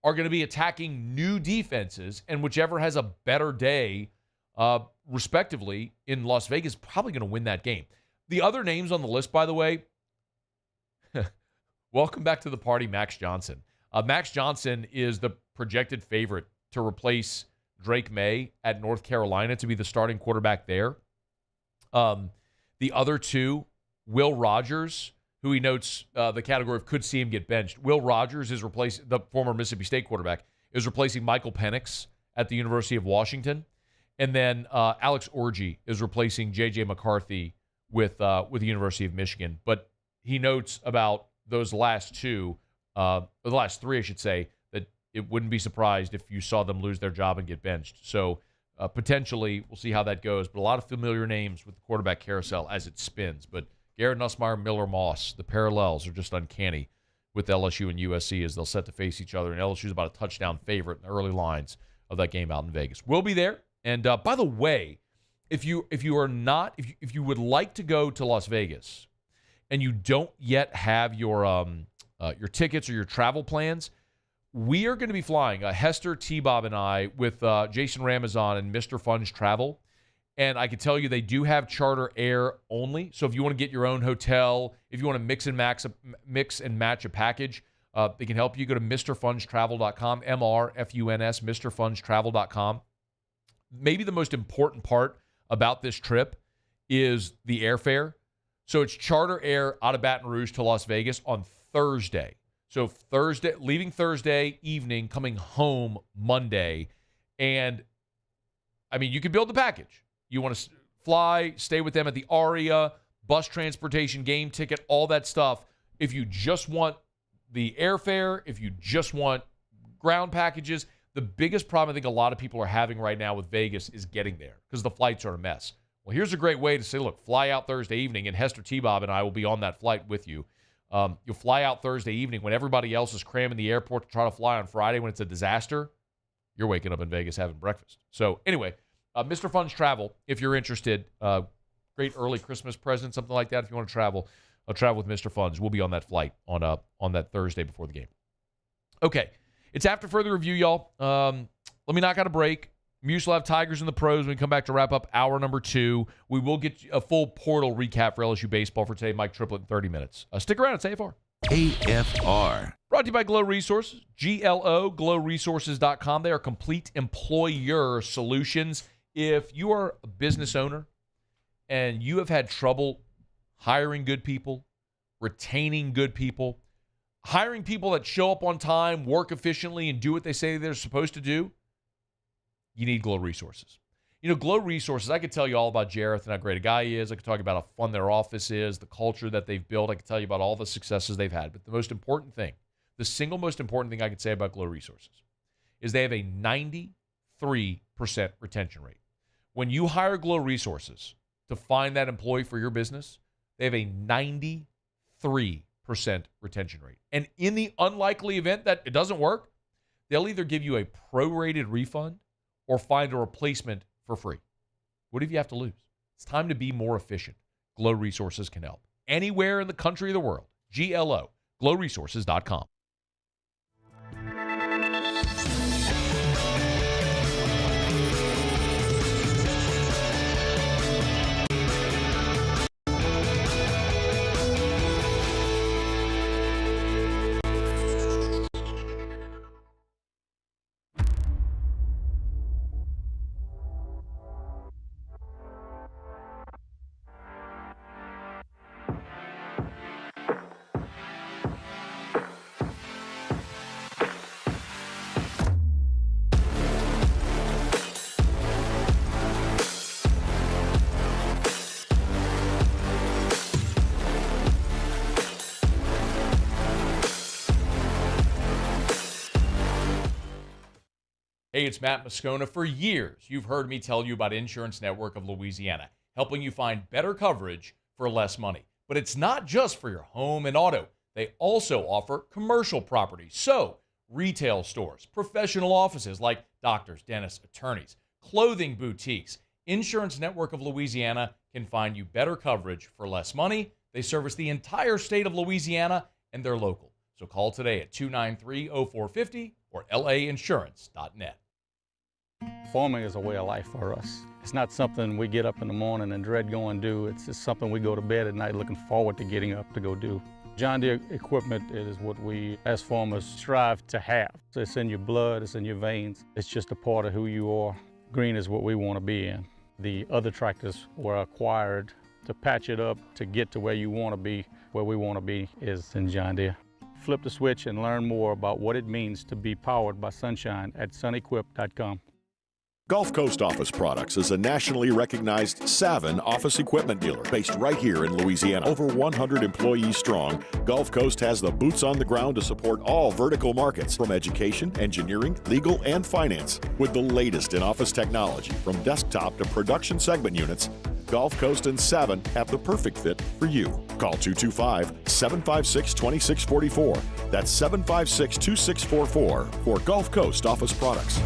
are going to be attacking new defenses, and whichever has a better day, respectively, in Las Vegas, probably going to win that game. The other names on the list, by the way, welcome back to the party, Max Johnson. Max Johnson is the projected favorite to replace Drake May at North Carolina to be the starting quarterback there. The other 2, Will Rogers, who he notes the category of could see him get benched. Will Rogers is replacing the former Mississippi State quarterback, is replacing Michael Penix at the University of Washington. And then Alex Orji is replacing J.J. McCarthy with the University of Michigan. But he notes about those last 2, the last 3, I should say, that it wouldn't be surprised if you saw them lose their job and get benched. So potentially, we'll see how that goes. But a lot of familiar names with the quarterback carousel as it spins. But Garrett Nussmeier, Miller Moss, the parallels are just uncanny with LSU and USC as they'll set to face each other. And LSU's about a touchdown favorite in the early lines of that game out in Vegas. We'll be there. And by the way, if you would like to go to Las Vegas and you don't yet have your tickets or your travel plans, we are going to be flying, Hester, T-Bob, and I, with Jason Ramazan and Mr. Fun's Travel. And I can tell you they do have charter air only. So if you want to get your own hotel, if you want to mix and match a package, they can help you. Go to MrFunsTravel.com, MRFUNS, MrFunsTravel.com. Maybe the most important part about this trip is the airfare. So it's charter air out of Baton Rouge to Las Vegas on Thursday. So leaving Thursday evening, coming home Monday. And, I mean, you can build the package. You want to fly, stay with them at the Aria, bus transportation, game ticket, all that stuff. If you just want the airfare, if you just want ground packages, the biggest problem I think a lot of people are having right now with Vegas is getting there because the flights are a mess. Well, here's a great way to say, look, fly out Thursday evening, and Hester T-Bob and I will be on that flight with you. You'll fly out Thursday evening when everybody else is cramming the airport to try to fly on Friday when it's a disaster. You're waking up in Vegas having breakfast. So anyway, Mr. Fun's Travel, if you're interested, great early Christmas present, something like that. If you want to travel, travel with Mr. Fun's. We'll be on that flight on that Thursday before the game. Okay, it's after further review, y'all. Let me knock out a break. Muse will have Tigers and the pros when we come back to wrap up hour number 2. We will get a full portal recap for LSU baseball for today. Mike Triplett in 30 minutes. Stick around. It's AFR. AFR. Brought to you by Glow Resources. GLO, glowresources.com. They are complete employer solutions. If you are a business owner and you have had trouble hiring good people, retaining good people, hiring people that show up on time, work efficiently, and do what they say they're supposed to do, you need Glow Resources. You know, Glow Resources, I could tell you all about Jareth and how great a guy he is. I could talk about how fun their office is, the culture that they've built. I could tell you about all the successes they've had. But the most important thing, the single most important thing I could say about Glow Resources is they have a 93% retention rate. When you hire Glow Resources to find that employee for your business, they have a 93% retention rate. And in the unlikely event that it doesn't work, they'll either give you a prorated refund or find a replacement for free. What do you have to lose? It's time to be more efficient. Glow Resources can help. Anywhere in the country or the world. GLO, glowresources.com. Hey, it's Matt Moscona. For years, you've heard me tell you about Insurance Network of Louisiana, helping you find better coverage for less money. But it's not just for your home and auto. They also offer commercial property. So, retail stores, professional offices like doctors, dentists, attorneys, clothing boutiques. Insurance Network of Louisiana can find you better coverage for less money. They service the entire state of Louisiana, and they're local. So call today at 293-0450 or lainsurance.net. Farming is a way of life for us. It's not something we get up in the morning and dread going do. It's just something we go to bed at night looking forward to getting up to go do. John Deere equipment is what we as farmers strive to have. So it's in your blood, it's in your veins. It's just a part of who you are. Green is what we want to be in. The other tractors were acquired to patch it up to get to where you want to be. Where we want to be is in John Deere. Flip the switch and learn more about what it means to be powered by sunshine at sunequip.com. Gulf Coast Office Products is a nationally recognized Savin office equipment dealer based right here in Louisiana. Over 100 employees strong, Gulf Coast has the boots on the ground to support all vertical markets, from education, engineering, legal, and finance. With the latest in office technology, from desktop to production segment units, Gulf Coast and Savin have the perfect fit for you. Call 225-756-2644. That's 756-2644 for Gulf Coast Office Products.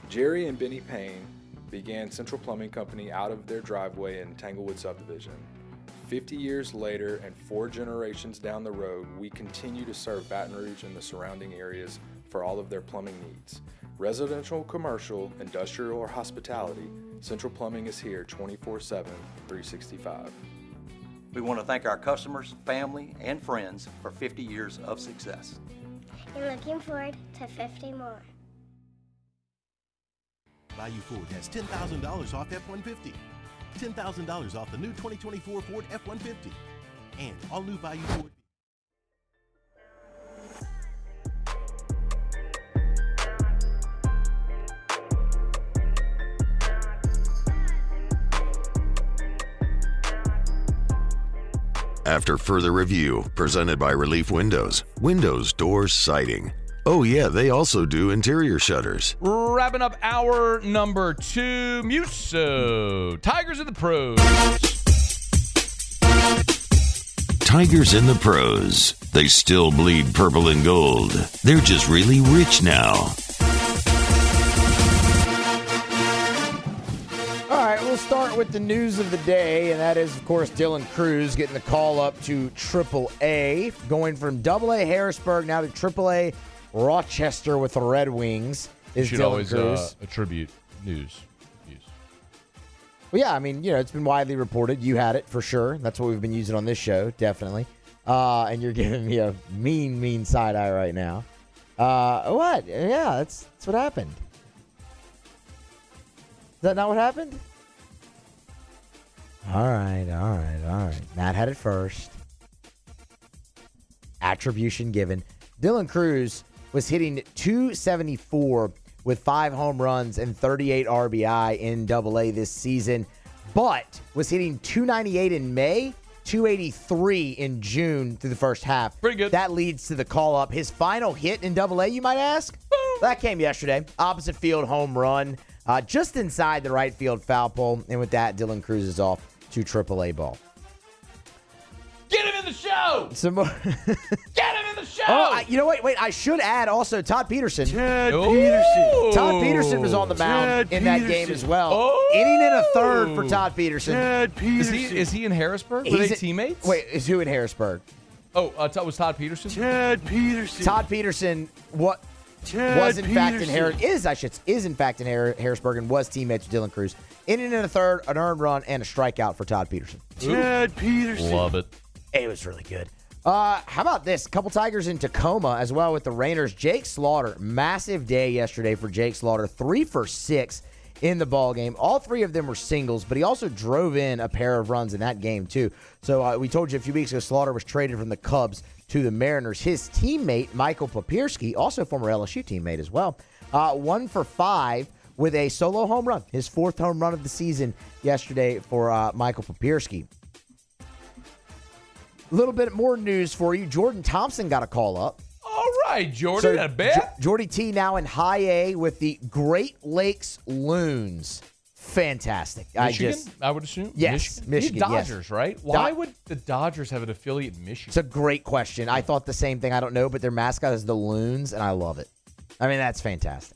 Jerry and Benny Payne began Central Plumbing Company out of their driveway in Tanglewood subdivision. 50 years later and 4 generations down the road, we continue to serve Baton Rouge and the surrounding areas for all of their plumbing needs. Residential, commercial, industrial, or hospitality, Central Plumbing is here 24/7, 365. We want to thank our customers, family, and friends for 50 years of success. And looking forward to 50 more. Bayou Ford has $10,000 off F-150. $10,000 off the new 2024 Ford F-150. And all new Bayou Ford. After further review, presented by Relief Windows, Windows, Doors, Siding. Oh yeah, they also do interior shutters. Wrapping up hour number 2, Muso. Tigers in the pros. Tigers in the pros. They still bleed purple and gold. They're just really rich now. All right, we'll start with the news of the day, and that is, of course, Dylan Cruz getting the call up to AAA, going from AA Harrisburg now to AAA Rochester with the Red Wings. Is should Dylan always Cruz. attribute news. Well, yeah, I mean, it's been widely reported. You had it for sure. That's what we've been using on this show, definitely. And you're giving me a mean side eye right now. What? Yeah, that's what happened. Is that not what happened? All right. Matt had it first. Attribution given. Dylan Cruz was hitting .274 with 5 home runs and 38 RBI in AA this season, but was hitting .298 in May, .283 in June through the first half. Pretty good. That leads to the call-up. His final hit in AA, you might ask? That came yesterday. Opposite field home run, just inside the right field foul pole. And with that, Dylan Cruz is off to AAA ball. Get him in the show! Some more. Get him in the show! Oh, you know what? Wait, I should add also Todd Peterson. Peterson. Todd Peterson was on the mound in that game as well. Inning and a third for Todd Peterson. Is he in Harrisburg? Were they teammates? Wait, is who in Harrisburg? Oh, was Todd Peterson? Todd Peterson. What? Was in fact in Harrisburg and was teammates with Dylan Cruz. Inning and a third, an earned run, and a strikeout for Todd Peterson. Love it. It was really good. How about this? A couple Tigers in Tacoma as well with the Rainers. Jake Slaughter, massive day yesterday for Jake Slaughter. 3 for 6 in the ball game. All 3 of them were singles, but he also drove in a pair of runs in that game too. So we told you a few weeks ago Slaughter was traded from the Cubs to the Mariners. His teammate, Michael Papierski, also former LSU teammate as well, 1 for 5 with a solo home run. His 4th home run of the season yesterday for Michael Papierski. A little bit more news for you. Jordan Thompson got a call up. All right, Jordan, I bet. Jordy T now in high A with the Great Lakes Loons. Fantastic. Michigan, I would assume? Yes, Michigan. Dodgers, right? Why would the Dodgers have an affiliate in Michigan? It's a great question. I thought the same thing. I don't know, but their mascot is the Loons, and I love it. I mean, that's fantastic.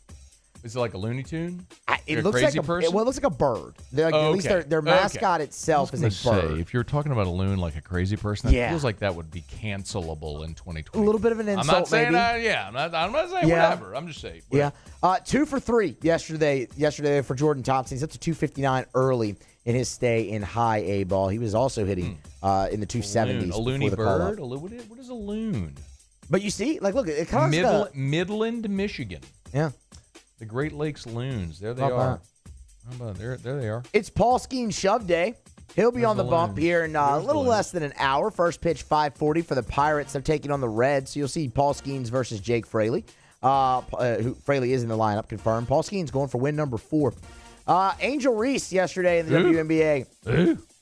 Is it like a Looney Tune? It looks like it looks like a bird. At least their mascot itself is a bird. If you're talking about a loon like a crazy person, that feels like that would be cancelable in 2020. A little bit of an insult, I'm not saying maybe. I'm not saying whatever. I'm just saying. Whatever. Yeah. 2 for 3 yesterday for Jordan Thompson. He's up to 259 early in his stay in high A ball. He was also hitting in the 270s. A loony bird? What is a loon? But you see, look, it kind of Midland, Michigan. Yeah. The Great Lakes Loons. There they are. How about there they are. It's Paul Skeens Shove Day. He'll be on the bump here in a little less than an hour. First pitch, 5:40 for the Pirates. They're taking on the Reds. So you'll see Paul Skeens versus Jake Fraley. Who Fraley is in the lineup, confirmed. Paul Skeens going for win number 4. Angel Reese yesterday in the WNBA.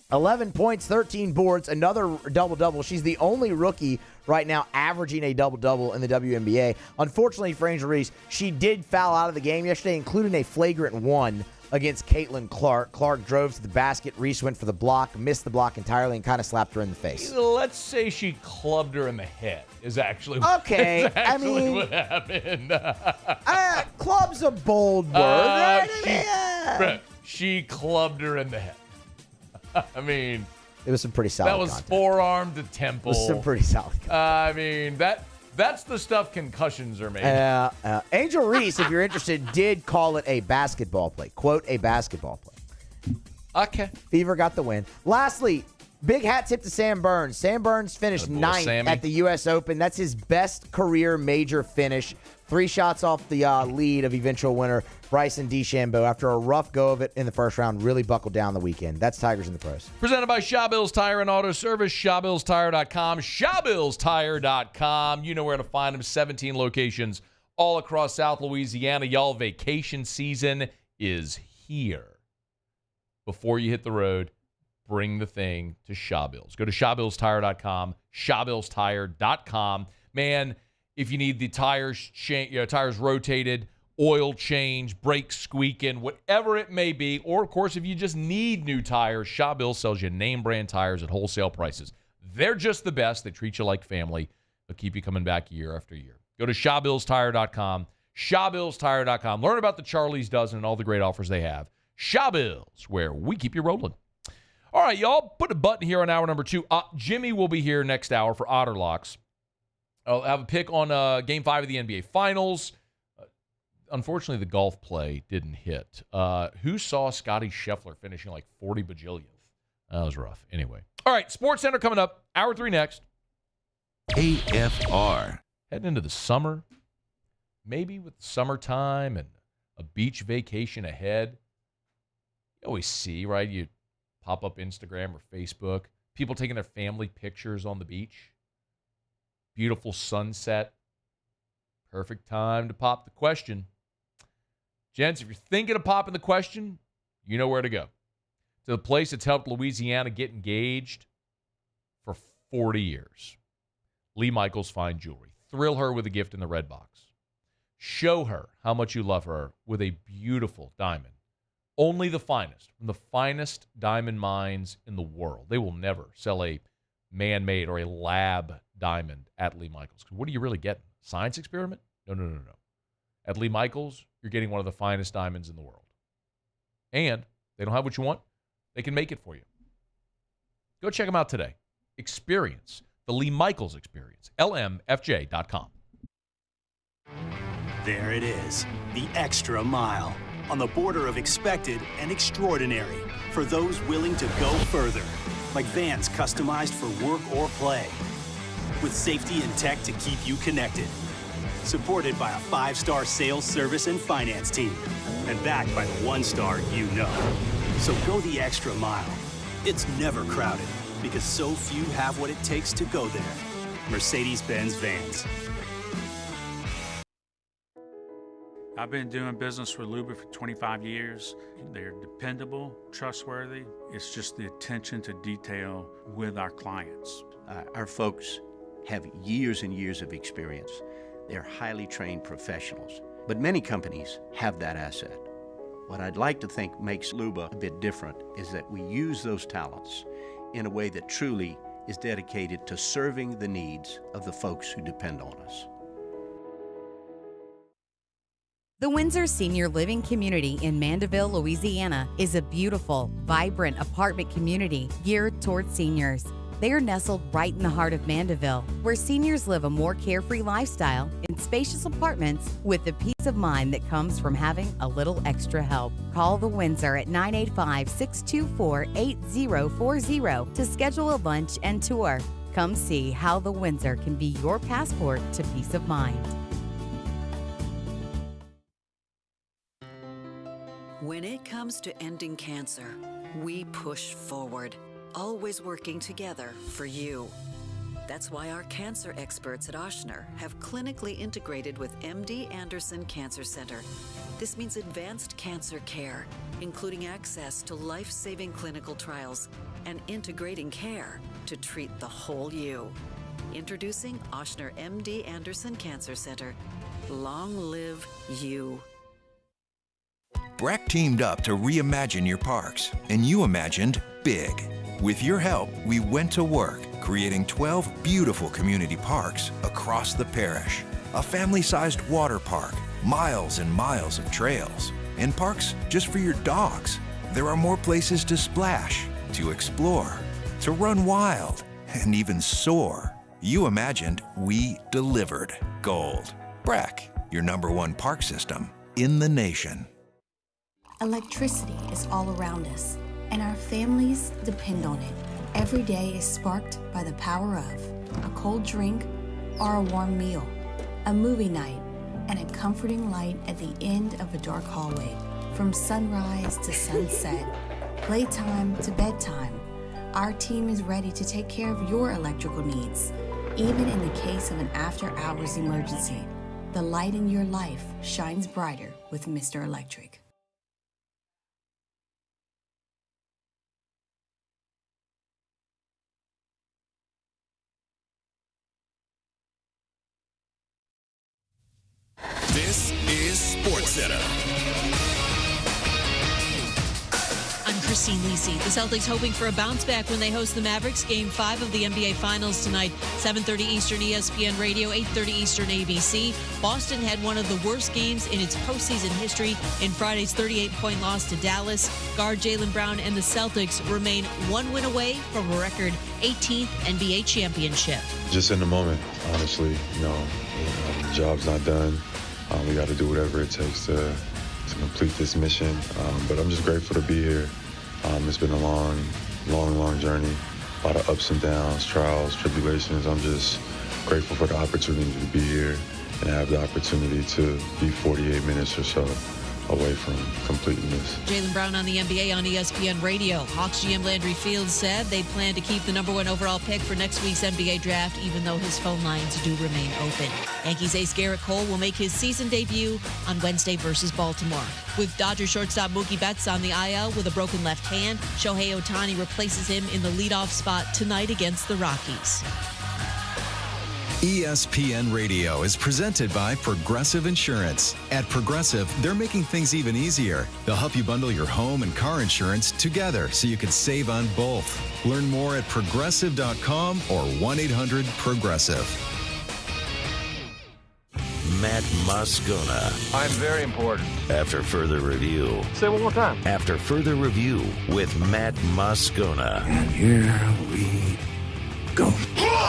11 points, 13 boards, another double-double. She's the only rookie right now averaging a double-double in the WNBA. Unfortunately for Angel Reese, she did foul out of the game yesterday, including a flagrant 1 against Caitlin Clark. Clark drove to the basket. Reese went for the block, missed the block entirely, and kind of slapped her in the face. Let's say she clubbed her in the head is actually what happened. Club's a bold word. She clubbed her in the head. I mean, it was some pretty solid that was contact. Forearm to temple. It was some pretty solid contact. I mean, that's the stuff concussions are made. Angel Reese, if you're interested, did call it a basketball play. Quote, a basketball play. Okay. Fever got the win. Lastly, big hat tip to Sam Burns. Sam Burns finished ninth at the U.S. Open. That's his best career major finish. 3 shots off the lead of eventual winner Bryson DeChambeau after a rough go of it in the first round. Really buckled down the weekend. That's Tigers in the Pros. Presented by Shawbills Tire and Auto Service. ShawBillsTire.com. ShawBillsTire.com. You know where to find them. 17 locations all across South Louisiana. Y'all, vacation season is here. Before you hit the road, bring the thing to Shawbills. Go to ShawBillsTire.com. ShawBillsTire.com. Man, if you need the tires rotated, oil change, brakes squeaking, whatever it may be, or, of course, if you just need new tires, Shawbills sells you name brand tires at wholesale prices. They're just the best. They treat you like family. They'll keep you coming back year after year. Go to ShawBillsTire.com. ShawBillsTire.com. Learn about the Charlie's Dozen and all the great offers they have. Shawbills, where we keep you rolling. All right, y'all, put a button here on hour number 2. Jimmy will be here next hour for Otterlocks. I'll have a pick on Game 5 of the NBA Finals. Unfortunately, the golf play didn't hit. Who saw Scotty Scheffler finishing like 40 bajillionth? That was rough. Anyway. All right, Sports Center coming up. Hour 3 next. AFR. Heading into the summer. Maybe with summertime and a beach vacation ahead. You always see, right? You pop up Instagram or Facebook. People taking their family pictures on the beach. Beautiful sunset. Perfect time to pop the question. Gents, if you're thinking of popping the question, you know where to go. To the place that's helped Louisiana get engaged for 40 years. Lee Michaels Fine Jewelry. Thrill her with a gift in the red box. Show her how much you love her with a beautiful diamond. Only the finest, from the finest diamond mines in the world. They will never sell a man-made or a lab diamond at Lee Michaels. What are you really getting? Science experiment? No. At Lee Michaels, you're getting one of the finest diamonds in the world. And they don't have what you want. They can make it for you. Go check them out today. Experience the Lee Michaels experience. LMFJ.com. There it is, the extra mile. On the border of expected and extraordinary for those willing to go further. Like vans customized for work or play. With safety and tech to keep you connected. Supported by a 5-star sales, service, and finance team. And backed by the 1-star you know. So go the extra mile. It's never crowded because so few have what it takes to go there. Mercedes-Benz Vans. I've been doing business with Luba for 25 years. They're dependable, trustworthy. It's just the attention to detail with our clients. Our folks have years and years of experience. They're highly trained professionals, but many companies have that asset. What I'd like to think makes Luba a bit different is that we use those talents in a way that truly is dedicated to serving the needs of the folks who depend on us. The Windsor Senior Living Community in Mandeville, Louisiana is a beautiful, vibrant apartment community geared towards seniors. They are nestled right in the heart of Mandeville, where seniors live a more carefree lifestyle in spacious apartments with the peace of mind that comes from having a little extra help. Call the Windsor at 985-624-8040 to schedule a lunch and tour. Come see how the Windsor can be your passport to peace of mind. When it comes to ending cancer, we push forward, always working together for you. That's why our cancer experts at Ochsner have clinically integrated with MD Anderson Cancer Center. This means advanced cancer care, including access to life-saving clinical trials and integrating care to treat the whole you. Introducing Ochsner MD Anderson Cancer Center. Long live you. Breck teamed up to reimagine your parks, and you imagined big. With your help, we went to work, creating 12 beautiful community parks across the parish. A family-sized water park, miles and miles of trails, and parks just for your dogs. there are more places to splash, to explore, to run wild, and even soar. You imagined, we delivered. Gold. Breck, your #1 park system in the nation. Electricity is all around us, and our families depend on it. Every day is sparked by the power of a cold drink or a warm meal, a movie night, and a comforting light at the end of a dark hallway. From sunrise to sunset, playtime to bedtime, our team is ready to take care of your electrical needs. Even in the case of an after-hours emergency, the light in your life shines brighter with Mr. Electric. This is SportsCenter. I'm Christine Lisi. The Celtics hoping for a bounce back when they host the Mavericks. Game 5 of the NBA Finals tonight. 7:30 Eastern ESPN Radio, 8:30 Eastern ABC. Boston had one of the worst games in its postseason history in Friday's 38-point loss to Dallas. Guard Jaylen Brown and the Celtics remain one win away from a record 18th NBA championship. Just in the moment, honestly, the job's not done. We got to do whatever it takes to complete this mission. But I'm just grateful to be here. It's been a long journey. A lot of ups and downs, trials, tribulations. I'm just grateful for the opportunity to be here and have the opportunity to be 48 minutes or so away from completing this. Jaylen Brown on the NBA on ESPN Radio. Hawks GM Landry Fields said they plan to keep the #1 overall pick for next week's NBA draft, even though his phone lines do remain open. Yankees ace Garrett Cole will make his season debut on Wednesday versus Baltimore. With Dodgers shortstop Mookie Betts on the IL with a broken left hand, Shohei Ohtani replaces him in the leadoff spot tonight against the Rockies. ESPN Radio is presented by Progressive Insurance. At Progressive, they're making things even easier. They'll help you bundle your home and car insurance together so you can save on both. Learn more at progressive.com or 1-800-PROGRESSIVE. Matt Moscona. I'm very important. After further review. Say it one more time. After further review with Matt Moscona. And here we go.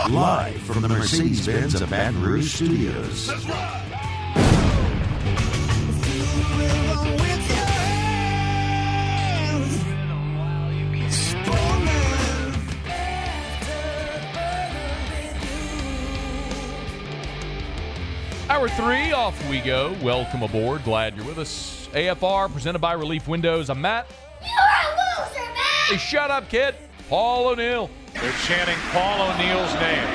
Live from the Mercedes-Benz of Baton Rouge Studios. Let's ride. Hour 3, off we go. Welcome aboard. Glad you're with us. AFR, presented by Relief Windows. I'm Matt. You're a loser, Matt! Hey, shut up, kid. Paul O'Neill. They're chanting Paul O'Neill's name.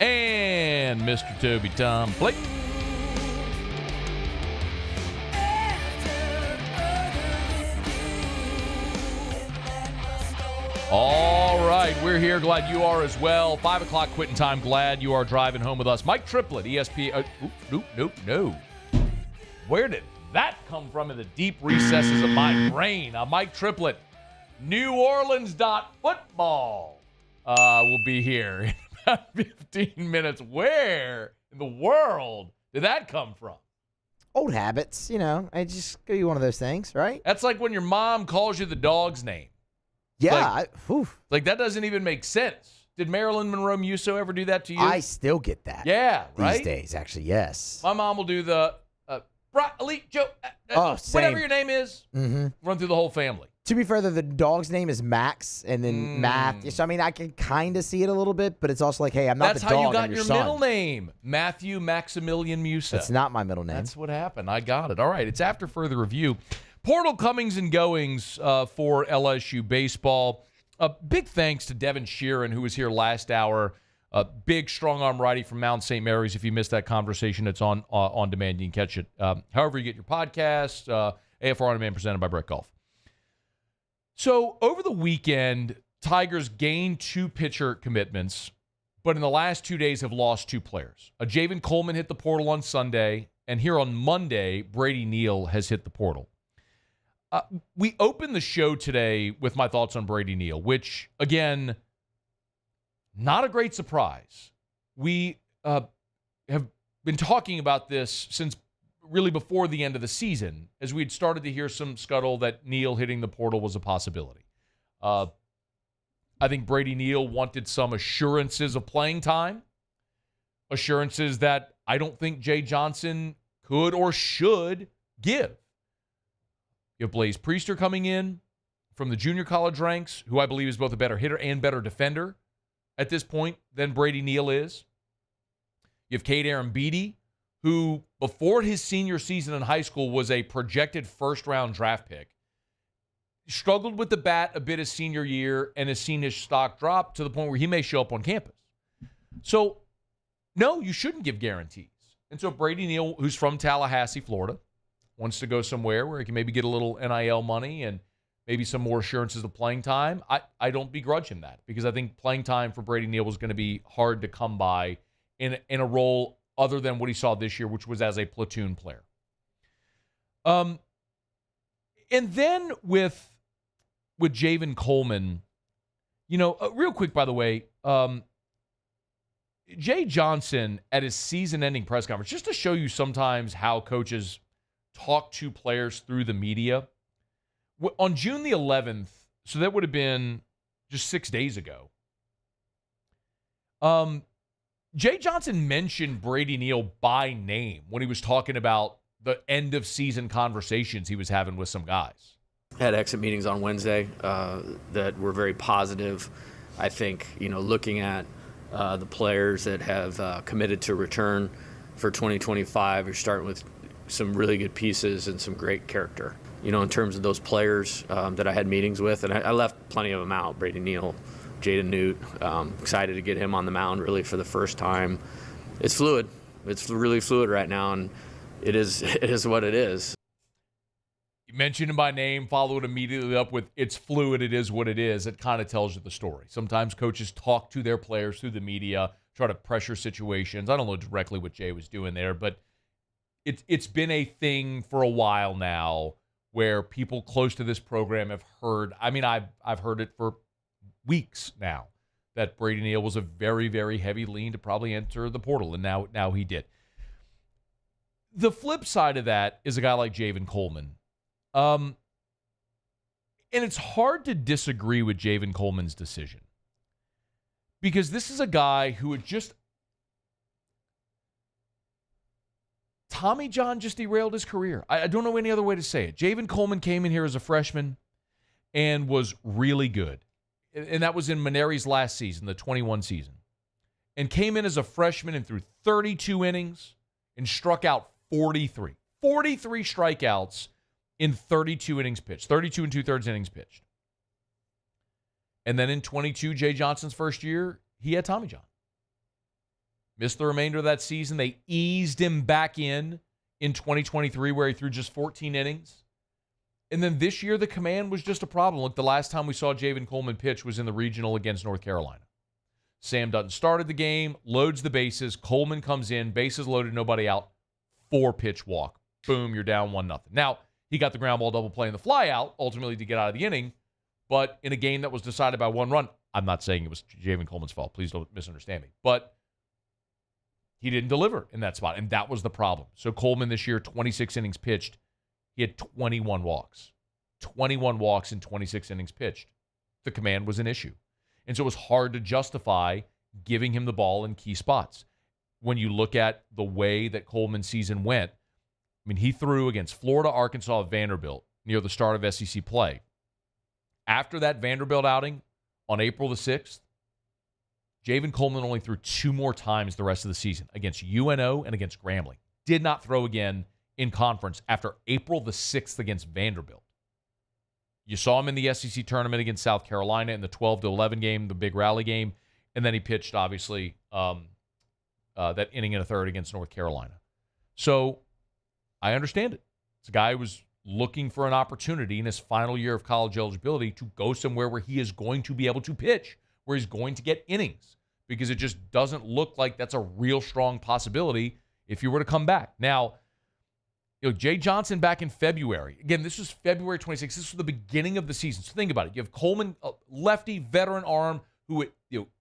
And Mr. Toby Tom Blake. All right, we're here. Glad you are as well. 5 o'clock quitting time. Glad you are driving home with us. Mike Triplett, ESPN. No. Where did that come from in the deep recesses of my brain? Mike Triplett, New Orleans football will be here in about 15 minutes. Where in the world did that come from? Old habits, I just give you one of those things, right? That's like when your mom calls you the dog's name. Yeah. Like that doesn't even make sense. Did Marilyn Monroe Musso ever do that to you? I still get that. Yeah, right? These days, actually, yes. My mom will do the Elite Joe, whatever your name is, run through the whole family. To be fair, the dog's name is Max, and then Matthew. So, I can kind of see it a little bit, but it's also like, hey, I'm not the dog. That's how you got I'm your son. Middle name, Matthew Maximilian Musso. That's not my middle name. That's what happened. I got it. All right, it's after further review. Portal comings and goings for LSU baseball. Big thanks to Devin Sheeran, who was here last hour. Big strong arm righty from Mount St. Mary's. If you missed that conversation, it's on demand. You can catch it however you get your podcast. AFR On Demand presented by Brett Golf. So over the weekend, Tigers gained 2 pitcher commitments, but in the last 2 days have lost 2 players. Javen Coleman hit the portal on Sunday, and here on Monday, Brady Neal has hit the portal. We opened the show today with my thoughts on Brady Neal, which, again, not a great surprise. We have been talking about this since really before the end of the season, as we had started to hear some scuttle that Neal hitting the portal was a possibility. I think Brady Neal wanted some assurances of playing time, assurances that I don't think Jay Johnson could or should give. You have Blaze Priester coming in from the junior college ranks, who I believe is both a better hitter and better defender at this point than Brady Neal is. You have Cade Arambidi, who before his senior season in high school was a projected first-round draft pick. Struggled with the bat a bit his senior year and has seen his stock drop to the point where he may show up on campus. So, no, you shouldn't give guarantees. And so Brady Neal, who's from Tallahassee, Florida, wants to go somewhere where he can maybe get a little NIL money and maybe some more assurances of playing time. I don't begrudge him that, because I think playing time for Brady Neal was going to be hard to come by in a role other than what he saw this year, which was as a platoon player. And then with Javen Coleman, real quick, by the way, Jay Johnson at his season-ending press conference, just to show you sometimes how coaches talk to players through the media, on June the 11th, so that would have been just 6 days ago, Jay Johnson mentioned Brady Neal by name when he was talking about the end-of-season conversations he was having with some guys. Had exit meetings on Wednesday that were very positive. I think, looking at the players that have committed to return for 2025, you're starting with some really good pieces and some great character. In terms of those players that I had meetings with, and I left plenty of them out. Brady Neal, Jaden Newt, excited to get him on the mound really for the first time. It's fluid. It's really fluid right now, and it is what it is. You mentioned him by name, follow it immediately up with it's fluid, it is what it is. It kind of tells you the story. Sometimes coaches talk to their players through the media, try to pressure situations. I don't know directly what Jay was doing there, but it's been a thing for a while now where people close to this program have heard. I mean, I've heard it for weeks now that Brady Neal was a very, very heavy lean to probably enter the portal, and now he did. The flip side of that is a guy like Javen Coleman. And it's hard to disagree with Javen Coleman's decision, because this is a guy who had just Tommy John just derailed his career. I don't know any other way to say it. Javen Coleman came in here as a freshman and was really good. And that was in Maneri's last season, the 21 season. And came in as a freshman and threw 32 innings and struck out 43. 43 strikeouts in 32 innings pitched. 32 and 2/3 innings pitched. And then in 22, Jay Johnson's first year, he had Tommy John. Missed the remainder of that season. They eased him back in 2023, where he threw just 14 innings. And then this year, the command was just a problem. Look, the last time we saw Javen Coleman pitch was in the regional against North Carolina. Sam Dutton started the game, loads the bases. Coleman comes in, bases loaded, nobody out. 4-pitch walk. Boom, you're down 1-0. Now, he got the ground ball double play in the fly out, ultimately to get out of the inning. But in a game that was decided by 1 run, I'm not saying it was Javen Coleman's fault. Please don't misunderstand me. But he didn't deliver in that spot, and that was the problem. So Coleman this year, 26 innings pitched. He had 21 walks. 21 walks in 26 innings pitched. The command was an issue. And so it was hard to justify giving him the ball in key spots. When you look at the way that Coleman's season went, I mean, he threw against Florida, Arkansas, Vanderbilt near the start of SEC play. After that Vanderbilt outing on April the 6th, Javen Coleman only threw 2 more times the rest of the season, against UNO and against Grambling. Did not throw again in conference after April the 6th against Vanderbilt. You saw him in the SEC tournament against South Carolina in the 12-11 game, the big rally game, and then he pitched, obviously, that inning and a third against North Carolina. So I understand it. It's a guy who was looking for an opportunity in his final year of college eligibility to go somewhere where he is going to be able to pitch, where he's going to get innings, because it just doesn't look like that's a real strong possibility if you were to come back. Now, Jay Johnson back in February. Again, this was February 26th. This was the beginning of the season. So think about it. You have Coleman, a lefty veteran arm who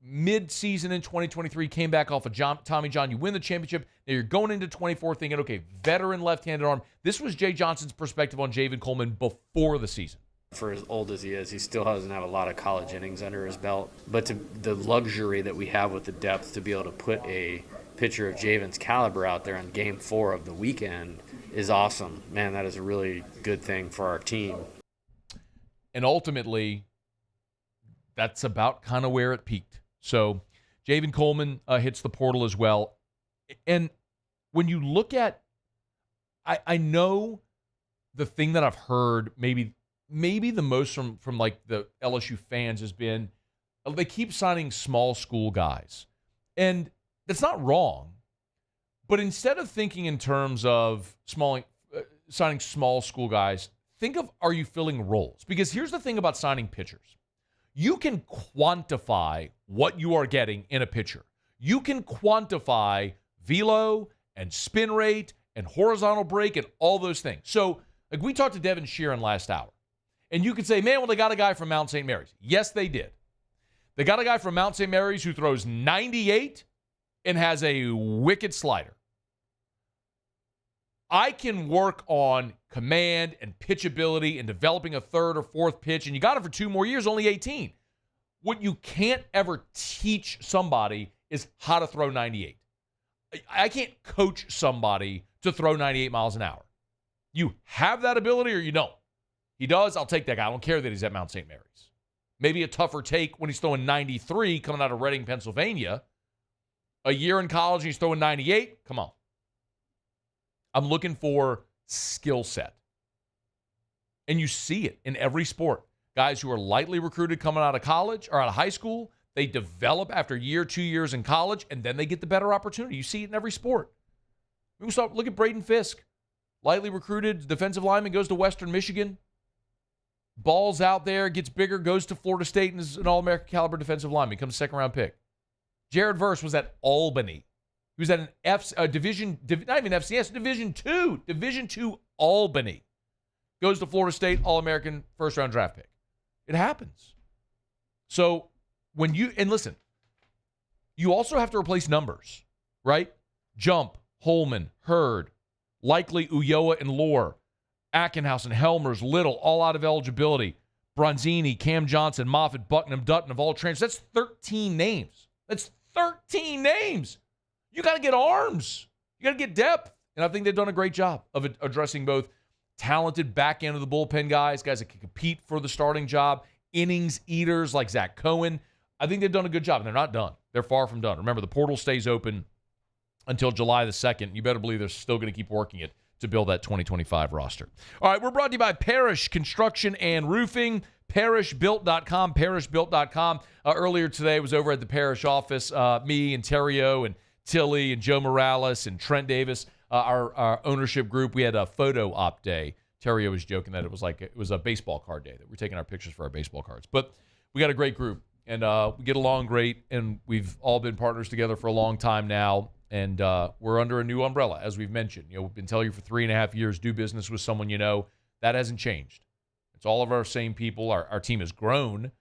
mid-season in 2023 came back off of Tommy John. You win the championship. Now you're going into 24 thinking, okay, veteran left-handed arm. This was Jay Johnson's perspective on Javen Coleman before the season. For as old as he is, he still doesn't have a lot of college innings under his belt. But the luxury that we have with the depth to be able to put a pitcher of Javen's caliber out there on Game 4 of the weekend is awesome. Man, that is a really good thing for our team. And ultimately, that's about kind of where it peaked. So Javen Coleman hits the portal as well. And when you look at, I know the thing that I've heard maybe the most from like the LSU fans has been they keep signing small school guys. And that's not wrong. But instead of thinking in terms of signing small school guys, think of, are you filling roles? Because here's the thing about signing pitchers. You can quantify what you are getting in a pitcher. You can quantify velo and spin rate and horizontal break and all those things. So, like we talked to Devin Sheeran last hour, and you could say, man, well, they got a guy from Mount St. Mary's. Yes, they did. They got a guy from Mount St. Mary's who throws 98 and has a wicked slider. I can work on command and pitchability and developing a third or fourth pitch, and you got it for 2 more years, only 18. What you can't ever teach somebody is how to throw 98. I can't coach somebody to throw 98 miles an hour. You have that ability or you don't. He does, I'll take that guy. I don't care that he's at Mount St. Mary's. Maybe a tougher take when he's throwing 93 coming out of Reading, Pennsylvania. A year in college and he's throwing 98. Come on. I'm looking for skill set. And you see it in every sport. Guys who are lightly recruited coming out of college or out of high school, they develop after a year, 2 years in college, and then they get the better opportunity. You see it in every sport. Look at Braden Fisk. Lightly recruited defensive lineman, goes to Western Michigan. Balls out there, gets bigger, goes to Florida State, and is an All-American caliber defensive lineman. Becomes a second-round pick. Jared Verse was at Albany. He was at an Division 2 Albany. Goes to Florida State, All-American, first-round draft pick. It happens. So when listen, you also have to replace numbers, right? Jump, Holman, Hurd, likely Ulloa and Lohr, Ackenhausen, Helmers, Little, all out of eligibility. Bronzini, Cam Johnson, Moffitt, Bucknam, Dutton of all transfers. That's 13 names. That's 13 names. You got to get arms. You got to get depth. And I think they've done a great job of addressing both talented back end of the bullpen guys that can compete for the starting job, innings eaters like Zach Cohen. I think they've done a good job, and they're not done. They're far from done. Remember, the portal stays open until July the 2nd. You better believe they're still going to keep working it to build that 2025 roster. All right, we're brought to you by Parrish Construction and Roofing, parishbuilt.com, parishbuilt.com. Earlier today, I was over at the Parrish office. Me and Terrio and Tilly and Joe Morales and Trent Davis, our ownership group, we had a photo op day. Terrio was joking that it was a baseball card day, that we're taking our pictures for our baseball cards. But we got a great group, and we get along great, and we've all been partners together for a long time now. And we're under a new umbrella, as we've mentioned. We've been telling you for 3.5 years, do business with someone you know. That hasn't changed. It's all of our same people. Our team has grown.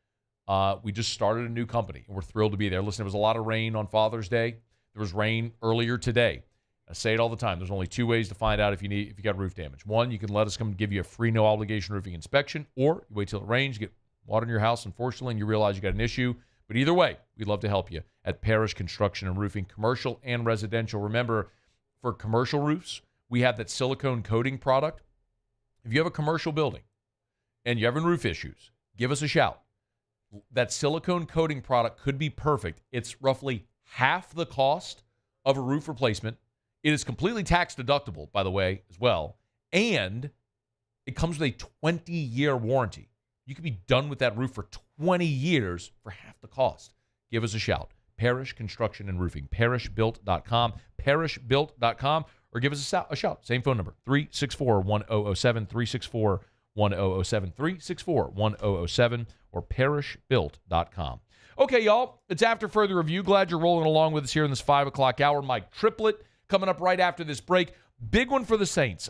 We just started a new company, and we're thrilled to be there. Listen, there was a lot of rain on Father's Day. There was rain earlier today. I say it all the time. There's only 2 ways to find out if you got roof damage. One, you can let us come give you a free, no-obligation roofing inspection, or you wait till it rains, you get water in your house, unfortunately, and you realize you got an issue. But either way, we'd love to help you at Parrish Construction and Roofing, commercial and residential. Remember, for commercial roofs, we have that silicone coating product. If you have a commercial building and you're having roof issues, give us a shout. That silicone coating product could be perfect. It's roughly half the cost of a roof replacement. It is completely tax deductible, by the way, as well. And it comes with a 20-year warranty. You could be done with that roof for 20 years for half the cost. Give us a shout. Parrish Construction and Roofing. Parishbuilt.com. Parishbuilt.com. Or give us a shout. Same phone number. 364-1007. 364-1007. 364-1007. Or parishbuilt.com. Okay, y'all. It's After Further Review. Glad you're rolling along with us here in this 5 o'clock hour. Mike Triplett coming up right after this break. Big one for the Saints.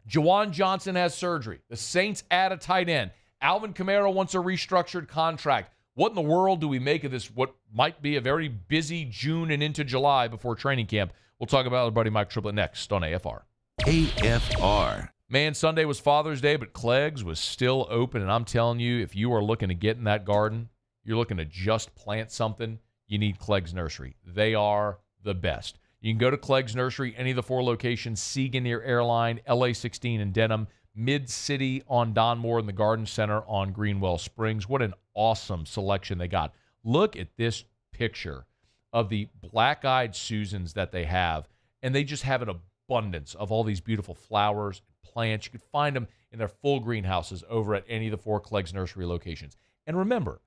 Juwan Johnson has surgery. The Saints add a tight end. Alvin Kamara wants a restructured contract. What in the world do we make of this, what might be a very busy June and into July before training camp? We'll talk about our buddy Mike Triplett next on AFR. AFR. Man, Sunday was Father's Day, but Clegg's was still open, and I'm telling you, if you are looking to get in that garden, you're looking to just plant something, you need Clegg's Nursery. They are the best. You can go to Clegg's Nursery, any of the 4 locations, Siegen near Airline, LA16 in Denham, Mid-City on Donmore, and the Garden Center on Greenwell Springs. What an awesome selection they got. Look at this picture of the black-eyed Susans that they have, and they just have an abundance of all these beautiful flowers and plants. You can find them in their full greenhouses over at any of the 4 Clegg's Nursery locations. And remember,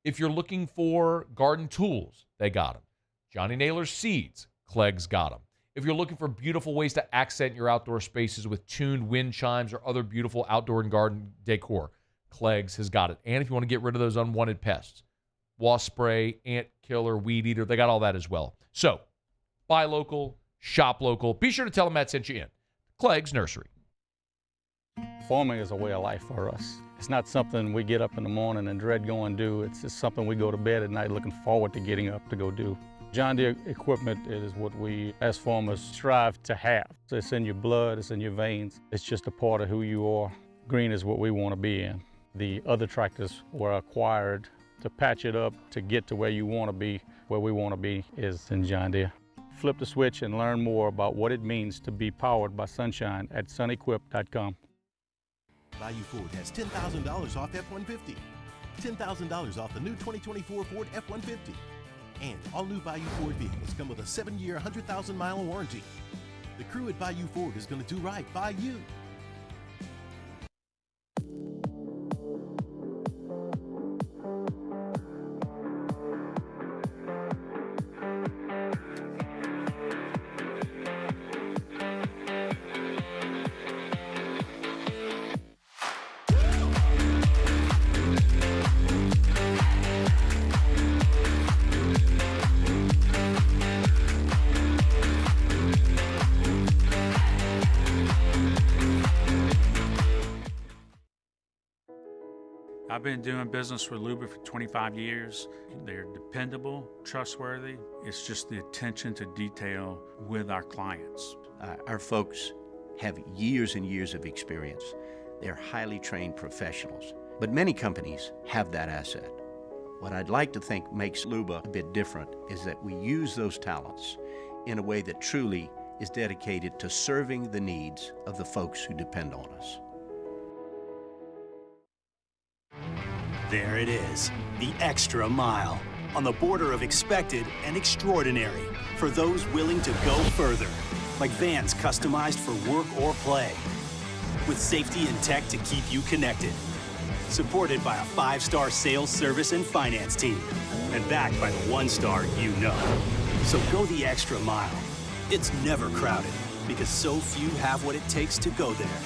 if you're looking for garden tools, they got them. Johnny Naylor's seeds, Clegg's got them. If you're looking for beautiful ways to accent your outdoor spaces with tuned wind chimes or other beautiful outdoor and garden decor, Clegg's has got it. And if you want to get rid of those unwanted pests, wasp spray, ant killer, weed eater, they got all that as well. So, buy local, shop local. Be sure to tell them Matt sent you in. Clegg's Nursery. Farming is a way of life for us. It's not something we get up in the morning and dread going do. It's just something we go to bed at night looking forward to getting up to go do. John Deere equipment is what we as farmers strive to have. It's in your blood, it's in your veins. It's just a part of who you are. Green is what we want to be in. The other tractors were acquired to patch it up to get to where you want to be. Where we want to be is in John Deere. Flip the switch and learn more about what it means to be powered by sunshine at sunequip.com. Bayou Ford has $10,000 off F-150. $10,000 off the new 2024 Ford F-150. And all new Bayou Ford vehicles come with a 7-year, 100,000-mile warranty. The crew at Bayou Ford is going to do right by you. I've been doing business with Luba for 25 years. They're dependable, trustworthy. It's just the attention to detail with our clients. Our folks have years and years of experience. They're highly trained professionals. But many companies have that asset. What I'd like to think makes Luba a bit different is that we use those talents in a way that truly is dedicated to serving the needs of the folks who depend on us. There it is, the extra mile, on the border of expected and extraordinary, for those willing to go further, like vans customized for work or play, with safety and tech to keep you connected, supported by a 5-star sales, service, and finance team, and backed by the 1-star you know. So go the extra mile. It's never crowded, because so few have what it takes to go there.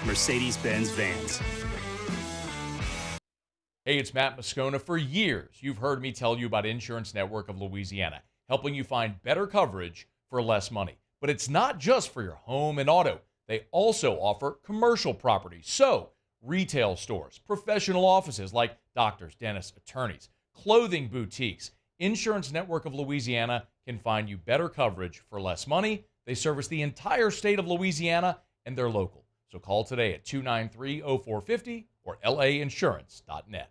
Mercedes-Benz Vans. Hey, it's Matt Moscona. For years, you've heard me tell you about Insurance Network of Louisiana, helping you find better coverage for less money. But it's not just for your home and auto. They also offer commercial property. So, retail stores, professional offices like doctors, dentists, attorneys, clothing boutiques. Insurance Network of Louisiana can find you better coverage for less money. They service the entire state of Louisiana, and they're local. So call today at 293-0450 or lainsurance.net.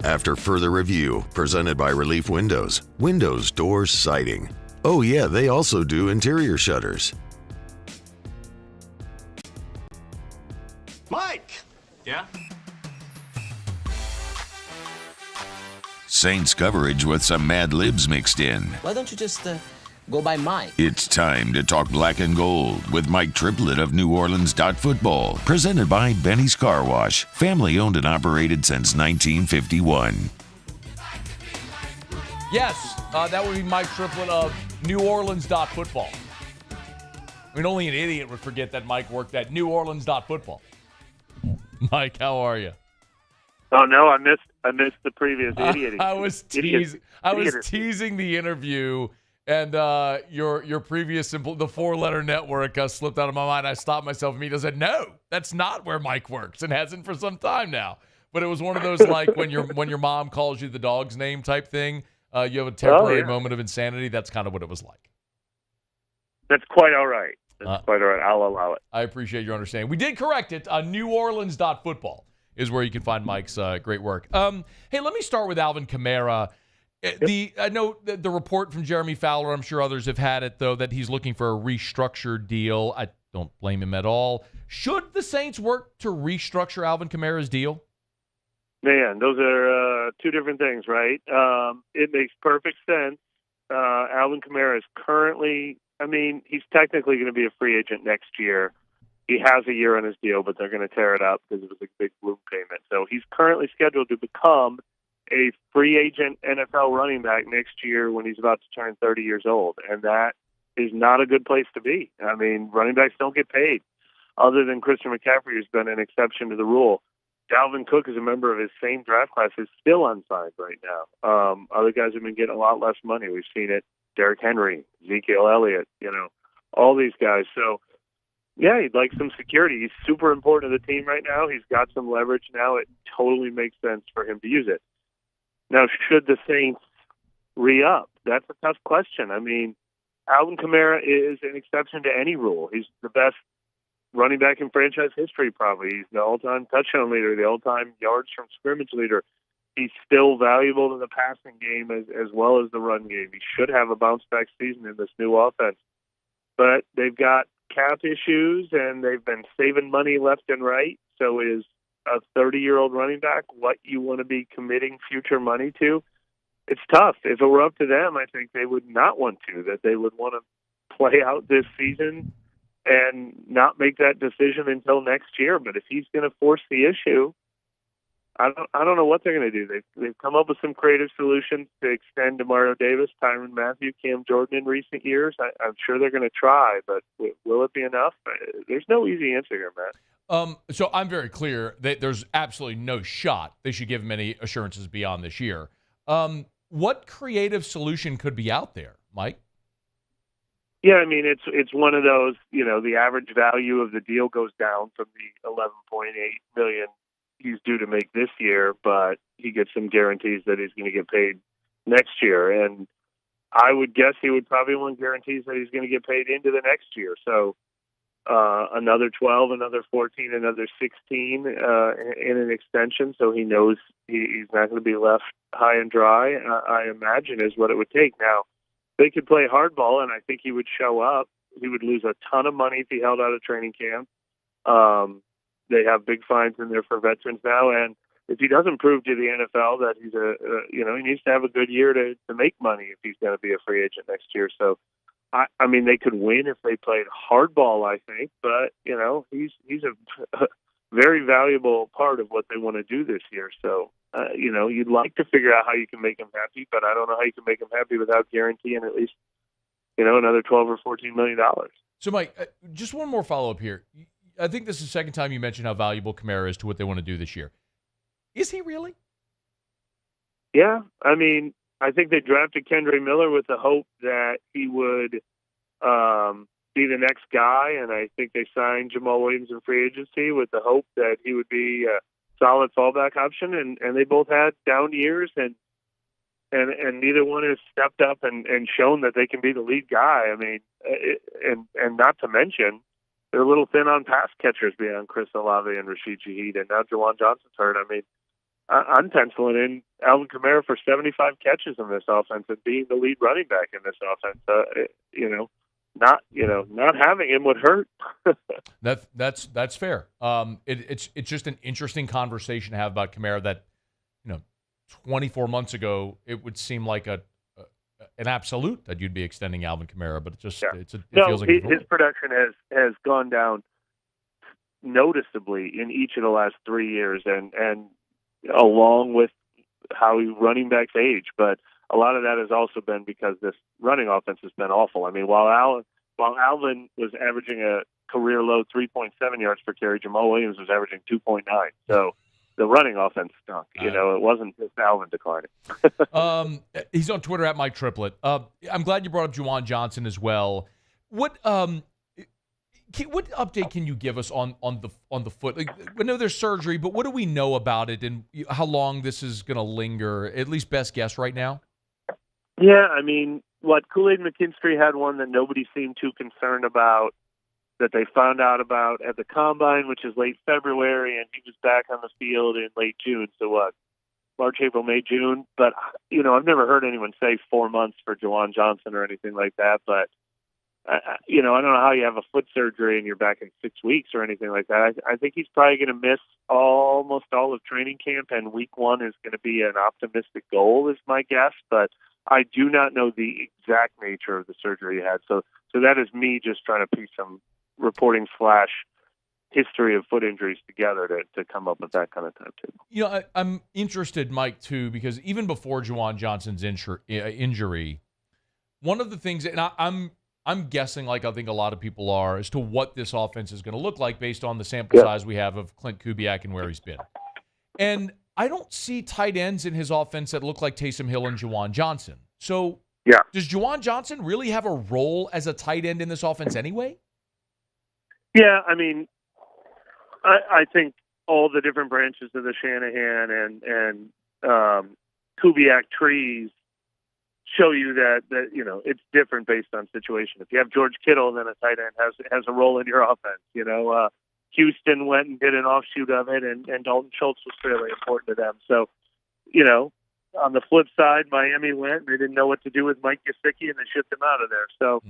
After further review, presented by Relief Windows, windows, doors, siding. Oh yeah, they also do interior shutters. Mike! Yeah? Saints coverage with some Mad Libs mixed in. Why don't you just go by Mike? It's time to talk black and gold with Mike Triplett of New Orleans Football, presented by Benny's Car Wash, family owned and operated since 1951. Yes, that would be Mike Triplett of New Orleans Football. I mean, only an idiot would forget that Mike worked at NewOrleans.football. Mike, how are you? Oh no, I missed the previous idiot. I was teasing the interview, and your previous the 4-letter network slipped out of my mind. I stopped myself immediately. I said, "No, that's not where Mike works, and hasn't for some time now." But it was one of those like when your mom calls you the dog's name type thing. You have a temporary moment of insanity. That's kind of what it was like. That's quite all right. That's quite all right. I'll allow it. I appreciate your understanding. We did correct it. NewOrleans.football is where you can find Mike's great work. Hey, let me start with Alvin Kamara. I know the report from Jeremy Fowler, I'm sure others have had it, though, that he's looking for a restructured deal. I don't blame him at all. Should the Saints work to restructure Alvin Kamara's deal? Man, those are two different things, right? It makes perfect sense. Alvin Kamara is currently, he's technically going to be a free agent next year. He has a year on his deal, but they're going to tear it up because it was a big balloon payment. So he's currently scheduled to become a free agent NFL running back next year when he's about to turn 30 years old. And that is not a good place to be. Running backs don't get paid. Other than Christian McCaffrey, who's been an exception to the rule. Dalvin Cook is a member of his same draft class, is still unsigned right now. Other guys have been getting a lot less money. We've seen it. Derrick Henry, Ezekiel Elliott, all these guys. So, yeah, he'd like some security. He's super important to the team right now. He's got some leverage now. It totally makes sense for him to use it. Now, should the Saints re-up? That's a tough question. Alvin Kamara is an exception to any rule. He's the best running back in franchise history, probably. He's the all-time touchdown leader, the all-time yards from scrimmage leader. He's still valuable to the passing game as well as the run game. He should have a bounce-back season in this new offense. But they've got cap issues, and they've been saving money left and right. So is a 30-year-old running back what you want to be committing future money to? It's tough. If it were up to them, I think they would not want to, that they would want to play out this season and not make that decision until next year. But if he's going to force the issue, I don't know what they're going to do. They've come up with some creative solutions to extend Demario Davis, Tyrann Mathieu, Cam Jordan in recent years. I'm sure they're going to try, but will it be enough? There's no easy answer here, Matt. So I'm very clear that there's absolutely no shot they should give him any assurances beyond this year. What creative solution could be out there, Mike? Yeah, it's one of those, the average value of the deal goes down from the $11.8 million he's due to make this year, but he gets some guarantees that he's going to get paid next year. And I would guess he would probably want guarantees that he's going to get paid into the next year. So another 12, another 14, another 16 in an extension, so he knows he's not going to be left high and dry, I imagine, is what it would take. Now, they could play hardball, and I think he would show up. He would lose a ton of money if he held out of training camp. They have big fines in there for veterans now, and if he doesn't prove to the NFL that he's he needs to have a good year to make money if he's going to be a free agent next year. So, they could win if they played hardball, I think, but he's a very valuable part of what they want to do this year. So, you'd like to figure out how you can make him happy, but I don't know how you can make him happy without guaranteeing at least, another $12 or $14 million. So, Mike, just one more follow-up here. I think this is the second time you mentioned how valuable Kamara is to what they want to do this year. Is he really? Yeah. I think they drafted Kendre Miller with the hope that he would be the next guy, and I think they signed Jamal Williams in free agency with the hope that he would be a solid fallback option, and they both had down years, and neither one has stepped up and shown that they can be the lead guy. And not to mention, they're a little thin on pass catchers beyond Chris Olave and Rashid Shaheed, and now Jawan Johnson's hurt. I'm penciling in Alvin Kamara for 75 catches in this offense and being the lead running back in this offense. Not having him would hurt. That's fair. It's just an interesting conversation to have about Kamara that, 24 months ago it would seem like an absolute that you'd be extending Alvin Kamara, but it feels like his production has gone down noticeably in each of the last 3 years, and along with how running backs age, but a lot of that has also been because this running offense has been awful. While while Alvin was averaging a career low 3.7 yards per carry, Jamal Williams was averaging 2.9. So the running offense stunk. It wasn't just Alvin declining. He's on Twitter at Mike Triplett. I'm glad you brought up Juwan Johnson as well. What update can you give us on the foot? Like, I know there's surgery, but what do we know about it and how long this is going to linger? At least best guess right now. Yeah, I mean, Kool-Aid McKinstry had one that nobody seemed too concerned about, that they found out about at the Combine, which is late February, and he was back on the field in late June. So March, April, May, June. But, I've never heard anyone say 4 months for Juwan Johnson or anything like that. But, I don't know how you have a foot surgery and you're back in 6 weeks or anything like that. I think he's probably going to miss almost all of training camp, and week 1 is going to be an optimistic goal, is my guess. But I do not know the exact nature of the surgery he had. So that is me just trying to piece some reporting / history of foot injuries together to come up with that kind of timetable. I'm interested, Mike, too, because even before Juwan Johnson's injury, one of the things, and I'm guessing, like I think a lot of people are, as to what this offense is going to look like based on the sample size we have of Clint Kubiak and where he's been. And I don't see tight ends in his offense that look like Taysom Hill and Juwan Johnson. So does Juwan Johnson really have a role as a tight end in this offense anyway? Yeah, I mean, I think all the different branches of the Shanahan and Kubiak trees show you that it's different based on situation. If you have George Kittle, then a tight end has a role in your offense. Houston went and did an offshoot of it, and Dalton Schultz was fairly important to them. So, on the flip side, Miami went, and they didn't know what to do with Mike Gesicki, and they shipped him out of there. So,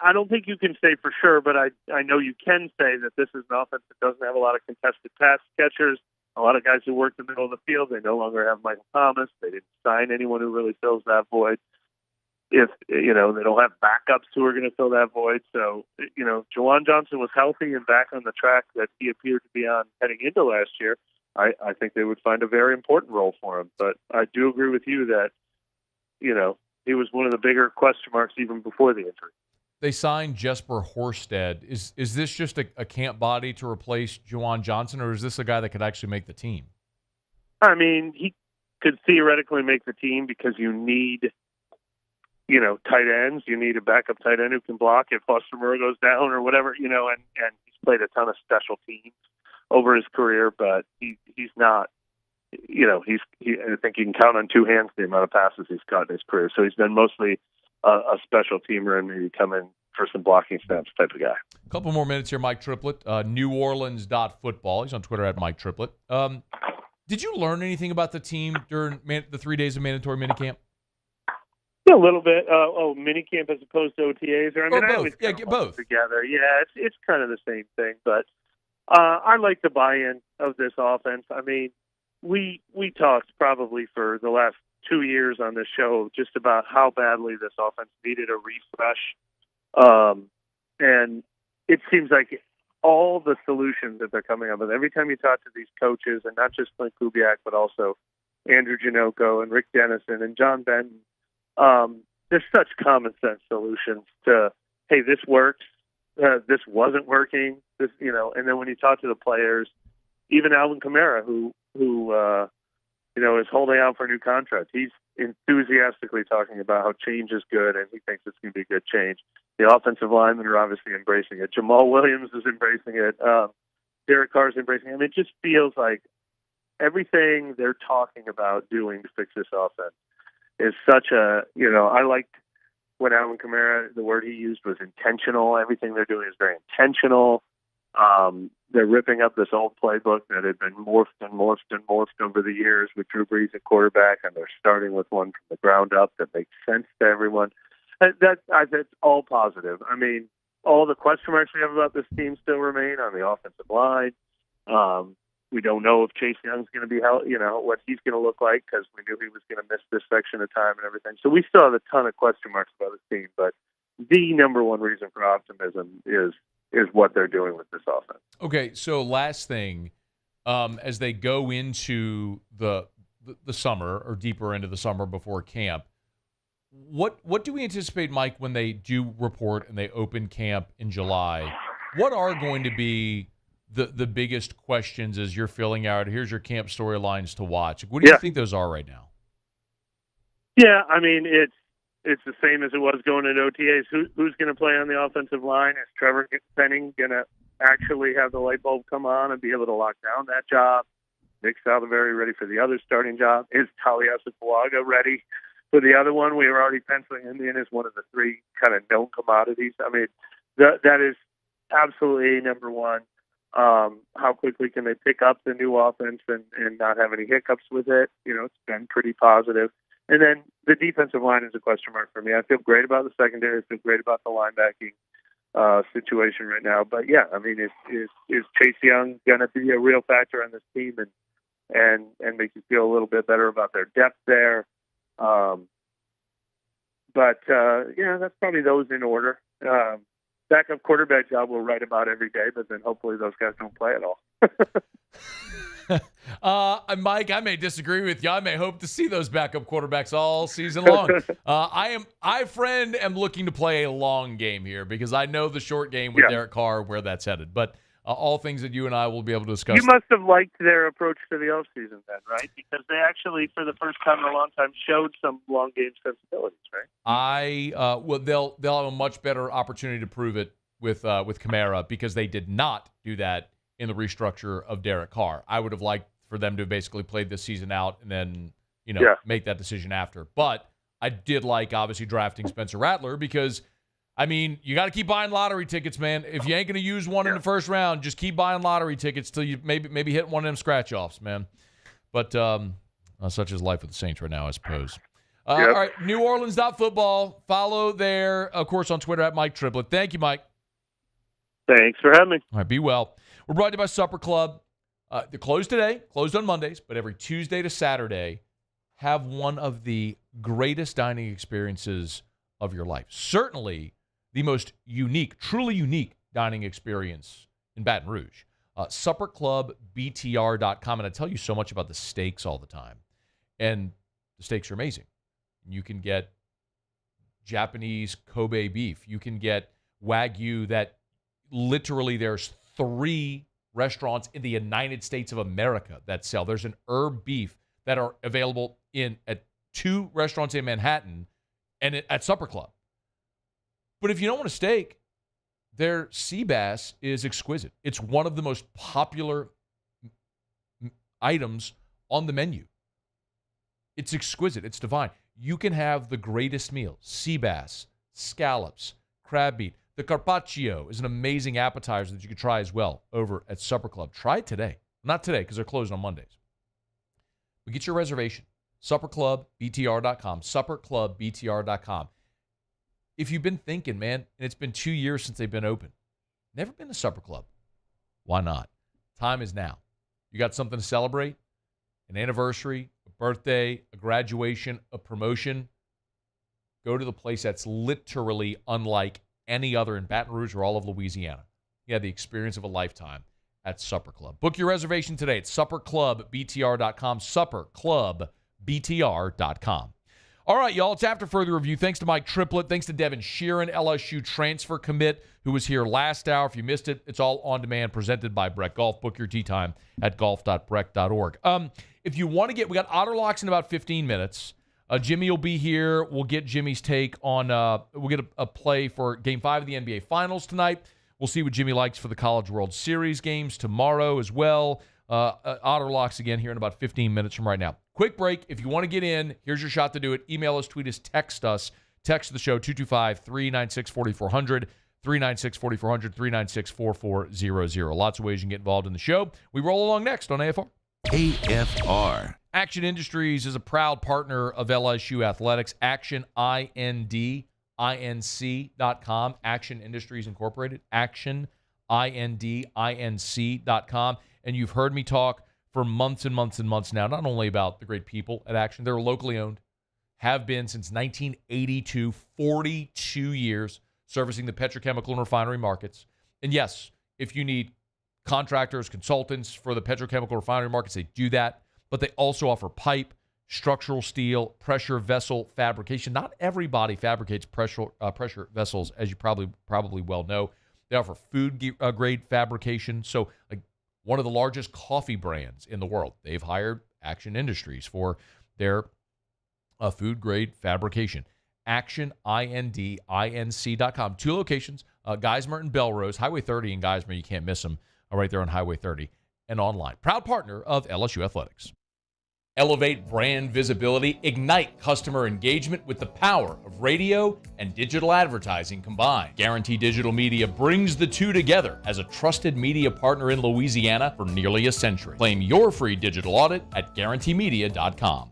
I don't think you can say for sure, but I know you can say that this is an offense that doesn't have a lot of contested pass catchers, a lot of guys who work the middle of the field. They no longer have Michael Thomas. They didn't sign anyone who really fills that void. If, they don't have backups who are going to fill that void. So, Juwan Johnson was healthy and back on the track that he appeared to be on heading into last year. I think they would find a very important role for him. But I do agree with you that, he was one of the bigger question marks even before the injury. They signed Jesper Horsted. Is this just a camp body to replace Juwan Johnson, or is this a guy that could actually make the team? I mean, he could theoretically make the team because you need, tight ends. You need a backup tight end who can block if Foster Moore goes down or whatever, and he's played a ton of special teams over his career, but he's not, I think you can count on 2 hands the amount of passes he's caught in his career. So he's been mostly a special teamer and maybe come in for some blocking snaps type of guy. A couple more minutes here, Mike Triplett, NewOrleans.football. He's on Twitter at Mike Triplett. Did you learn anything about the team during the 3 days of mandatory minicamp? Yeah, a little bit. Minicamp as opposed to OTAs? Or both. Get both. Together. Yeah, it's kind of the same thing. But I like the buy-in of this offense. I mean, we talked probably for the last 2 years on this show just about how badly this offense needed a refresh. And it seems like all the solutions that they're coming up with, every time you talk to these coaches, and not just Clint Kubiak, but also Andrew Janocko and Rick Dennison and John Benton, there's such common sense solutions to, hey, this works, this wasn't working, this, and then when you talk to the players, even Alvin Kamara, who is holding out for a new contract. He's enthusiastically talking about how change is good, and he thinks it's going to be a good change. The offensive linemen are obviously embracing it. Jamal Williams is embracing it. Derek Carr is embracing it. I mean, it just feels like everything they're talking about doing to fix this offense is such a, I liked when Alvin Kamara, the word he used was intentional. Everything they're doing is very intentional. They're ripping up this old playbook that had been morphed over the years with Drew Brees at quarterback, and they're starting with one from the ground up that makes sense to everyone. That's all positive. I mean, all the question marks we have about this team still remain on the offensive line. We don't know if Chase Young's going to be what he's going to look like, because we knew he was going to miss this section of time and everything. So we still have a ton of question marks about this team, but the number one reason for optimism is what they're doing with this offense. Okay, so last thing, as they go into the summer or deeper into the summer before camp, What do we anticipate, Mike, when they do report and they open camp in July? What are going to be the biggest questions as you're filling out? Here's your camp storylines to watch. What do you think those are right now? Yeah, I mean it's the same as it was going into OTAs. Who's going to play on the offensive line? Is Trevor Penning going to actually have the light bulb come on and be able to lock down that job? Nick Saldivari ready for the other starting job? Is Taliasu ready for the other one? We were already penciling him in as one of the three kind of known commodities. I mean, that is absolutely number one. How quickly can they pick up the new offense and not have any hiccups with it? It's been pretty positive. And then the defensive line is a question mark for me. I feel great about the secondary. I feel great about the linebacking situation right now. But yeah, I mean, is Chase Young going to be a real factor on this team and make you feel a little bit better about their depth there? But that's probably those in order. Backup quarterback job we'll write about every day, but then hopefully those guys don't play at all. Mike, I may disagree with you. I may hope to see those backup quarterbacks all season long. I am looking to play a long game here because I know the short game with Derek Carr, where that's headed. But all things that you and I will be able to discuss. You must have liked their approach to the offseason then, right? Because they actually, for the first time in a long time, showed some long game sensibilities, right? They'll have a much better opportunity to prove it with Kamara because they did not do that in the restructure of Derek Carr. I would have liked for them to basically play this season out and then, make that decision after. But I did like, obviously, drafting Spencer Rattler because, I mean, you got to keep buying lottery tickets, man. If you ain't going to use one in the first round, just keep buying lottery tickets till you maybe hit one of them scratch-offs, man. But such is life with the Saints right now, I suppose. All right, NewOrleans.football. Follow there, of course, on Twitter at Mike Triplett. Thank you, Mike. Thanks for having me. All right, be well. We're brought to you by Supper Club. They're closed today, closed on Mondays, but every Tuesday to Saturday, have one of the greatest dining experiences of your life. Certainly the most unique, truly unique dining experience in Baton Rouge. SupperClubBTR.com. And I tell you so much about the steaks all the time. And the steaks are amazing. You can get Japanese Kobe beef. You can get Wagyu that literally there's 3 restaurants in the United States of America that sell. There's an herb beef that are available at 2 restaurants in Manhattan and at Supper Club. But if you don't want a steak, their sea bass is exquisite. It's one of the most popular items on the menu. It's exquisite. It's divine. You can have the greatest meal: sea bass, scallops, crab meat. The carpaccio is an amazing appetizer that you can try as well over at Supper Club. Try it today. Not today because they're closed on Mondays. But get your reservation. SupperClubBTR.com. SupperClubBTR.com. If you've been thinking, man, and it's been 2 years since they've been open, never been to Supper Club, why not? Time is now. You got something to celebrate? An anniversary, a birthday, a graduation, a promotion? Go to the place that's literally unlike any other in Baton Rouge or all of Louisiana. You have the experience of a lifetime at Supper Club. Book your reservation today at SupperClubBTR.com. SupperClubBTR.com. All right, y'all, it's After Further Review. Thanks to Mike Triplett. Thanks to Devin Sheeran, LSU transfer commit, who was here last hour. If you missed it, it's all on demand, presented by Breck Golf. Book your tee time at golf.breck.org. If you want to we got Otterlocks in about 15 minutes. Jimmy will be here. We'll get Jimmy's take on, we'll get a play for Game 5 of the NBA Finals tonight. We'll see what Jimmy likes for the College World Series games tomorrow as well. Otterlocks again here in about 15 minutes from right now. Quick break. If you want to get in, here's your shot to do it. Email us, tweet us, text us. Text the show, 225-396-4400, 396-4400, 396-4400. Lots of ways you can get involved in the show. We roll along next on AFR. AFR. Action Industries is a proud partner of LSU Athletics. Action, INDINC.com. Action Industries Incorporated. Action, INDINC.com. And you've heard me talk for months and months and months now, not only about the great people at Action. They're locally owned, have been since 1982, 42 years, servicing the petrochemical and refinery markets. And yes, if you need contractors, consultants for the petrochemical refinery markets, they do that. But they also offer pipe, structural steel, pressure vessel fabrication. Not everybody fabricates pressure vessels, as you probably well know. They offer food grade fabrication. So, like one of the largest coffee brands in the world, they've hired Action Industries for their food grade fabrication. Action, INDINC.com. 2 locations, Geismar and Belrose. Highway 30 in Geismar, you can't miss them, right there on Highway 30 and online. Proud partner of LSU Athletics. Elevate brand visibility, ignite customer engagement with the power of radio and digital advertising combined. Guarantee Digital Media brings the two together as a trusted media partner in Louisiana for nearly a century. Claim your free digital audit at guaranteemedia.com.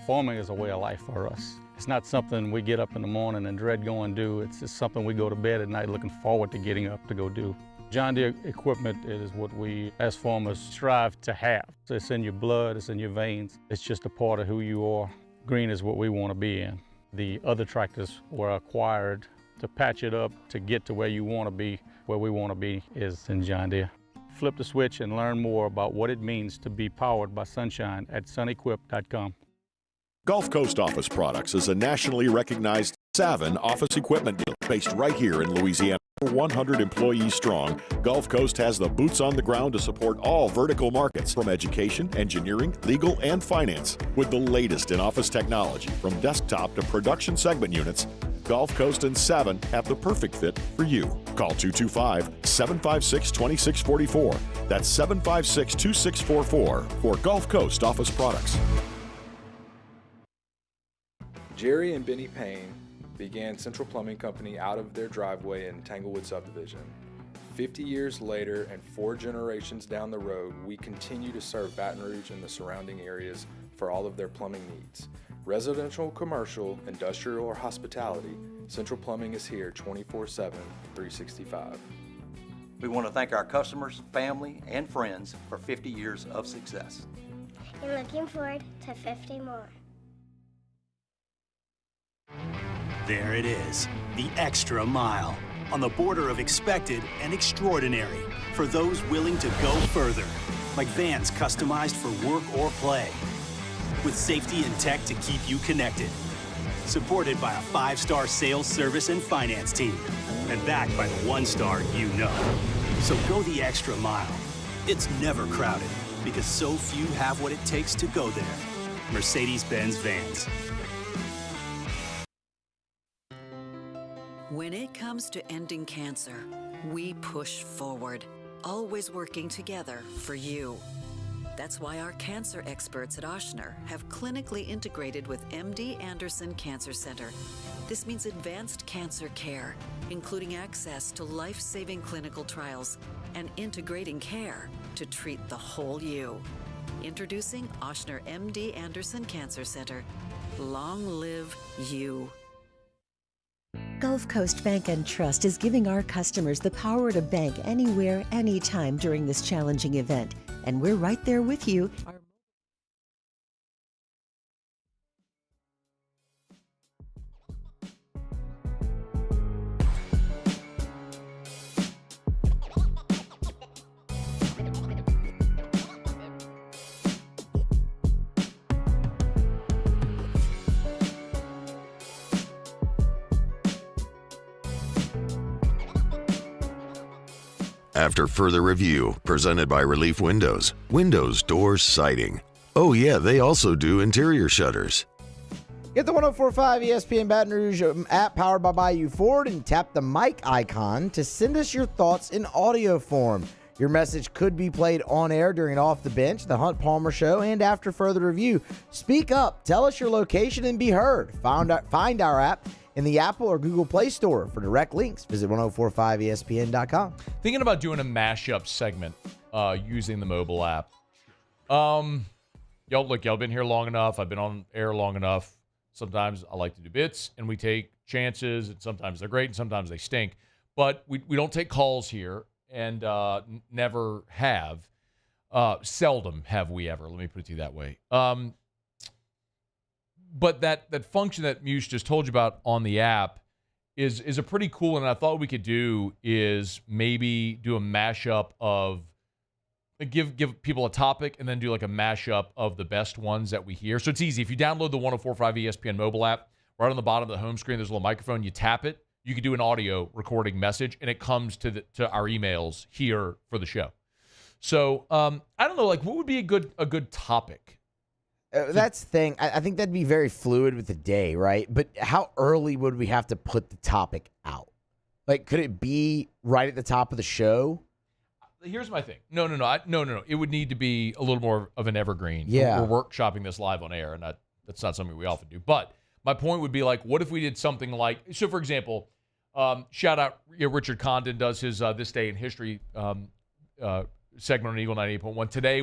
Farming is a way of life for us. It's not something we get up in the morning and dread going do. It's just something we go to bed at night looking forward to getting up to go do. John Deere equipment is what we as farmers strive to have. It's in your blood, it's in your veins. It's just a part of who you are. Green is what we want to be in. The other tractors were acquired to patch it up to get to where you want to be. Where we want to be is in John Deere. Flip the switch and learn more about what it means to be powered by sunshine at sunequip.com. Gulf Coast Office Products is a nationally recognized Savin office equipment dealer based right here in Louisiana. 100 employees strong, Gulf Coast has the boots on the ground to support all vertical markets from education, engineering, legal, and finance. With the latest in office technology from desktop to production segment units, Gulf Coast and Savin have the perfect fit for you. Call 225-756-2644. That's 756-2644 for Gulf Coast Office Products. Jerry and Benny Payne began Central Plumbing Company out of their driveway in Tanglewood Subdivision. 50 years later and 4 generations down the road, we continue to serve Baton Rouge and the surrounding areas for all of their plumbing needs. Residential, commercial, industrial, or hospitality, Central Plumbing is here 24/7, 365. We want to thank our customers, family, and friends for 50 years of success. And looking forward to 50 more. There it is, the extra mile, on the border of expected and extraordinary, for those willing to go further, like vans customized for work or play, with safety and tech to keep you connected, supported by a 5-star sales, service, and finance team, and backed by the 1-star you know. So go the extra mile. It's never crowded, because so few have what it takes to go there. Mercedes-Benz Vans. When it comes to ending cancer, we push forward, always working together for you. That's why our cancer experts at Ochsner have clinically integrated with MD Anderson Cancer Center. This means advanced cancer care, including access to life-saving clinical trials and integrating care to treat the whole you. Introducing Ochsner MD Anderson Cancer Center. Long live you. Gulf Coast Bank and Trust is giving our customers the power to bank anywhere, anytime during this challenging event. And we're right there with you. After further review, presented by Relief Windows, Windows, Doors, Siding. Oh yeah, they also do interior shutters. Get the 104.5 ESPN Baton Rouge app powered by Bayou Ford and tap the mic icon to send us your thoughts in audio form. Your message could be played on air during Off the Bench, the Hunt Palmer Show, and after further review. Speak up, tell us your location, and be heard. Find our app in the Apple or Google Play Store. For direct links, visit 1045ESPN.com. Thinking about doing a mashup segment using the mobile app. Y'all been here long enough. I've been on air long enough. Sometimes I like to do bits, and we take chances, and sometimes they're great, and sometimes they stink. But we don't take calls here, and never have. Seldom have we ever. Let me put it to you that way. But that function that Muse just told you about on the app is a pretty cool one. And I thought we could do is maybe do a mashup of give people a topic and then do like a mashup of the best ones that we hear. So it's easy. If you download the 104.5 ESPN mobile app, right on the bottom of the home screen, there's a little microphone. You tap it. You can do an audio recording message, and it comes to our emails here for the show. So I don't know, like what would be a good topic? That's the thing. I think that'd be very fluid with the day, right? But how early would we have to put the topic out? Like, could it be right at the top of the show? Here's my thing. No. It would need to be a little more of an evergreen. Yeah. We're workshopping this live on air, and that's not something we often do. But my point would be like, what if we did something like, so for example, shout out, Richard Condon does his This Day in History segment on Eagle 98.1. Today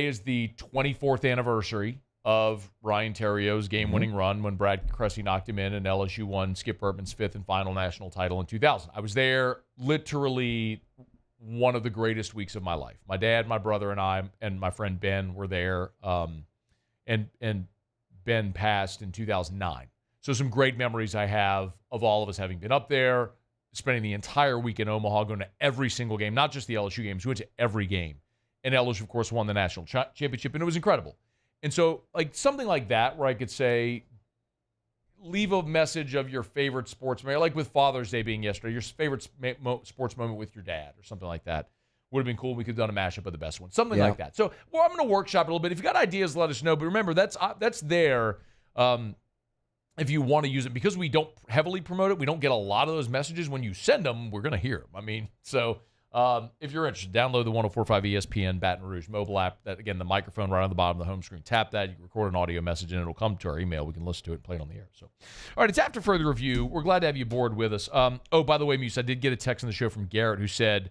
is the 24th anniversary of Ryan Terrio's game-winning run when Brad Cressy knocked him in and LSU won Skip Bertman's 5th and final national title in 2000. I was there, literally one of the greatest weeks of my life. My dad, my brother, and I, and my friend Ben were there, and Ben passed in 2009. So some great memories I have of all of us having been up there, spending the entire week in Omaha, going to every single game, not just the LSU games. We went to every game. And LSU, of course, won the national championship, and it was incredible. And so, like, something like that where I could say, leave a message of your favorite sports memory, like with Father's Day being yesterday, your favorite sports moment with your dad or something like that. Would have been cool. We could have done a mashup of the best one. Something like that. So, well, I'm going to workshop it a little bit. If you got ideas, let us know. But remember, that's there if you want to use it. Because we don't heavily promote it, we don't get a lot of those messages. When you send them, we're going to hear them. I mean, so... if you're interested, download the 104.5 ESPN Baton Rouge mobile app. That, again, the microphone right on the bottom of the home screen. Tap that. You can record an audio message, and it'll come to our email. We can listen to it and play it on the air. So, all right, it's After Further Review. We're glad to have you aboard with us. Oh, by the way, Muse, I did get a text in the show from Garrett who said,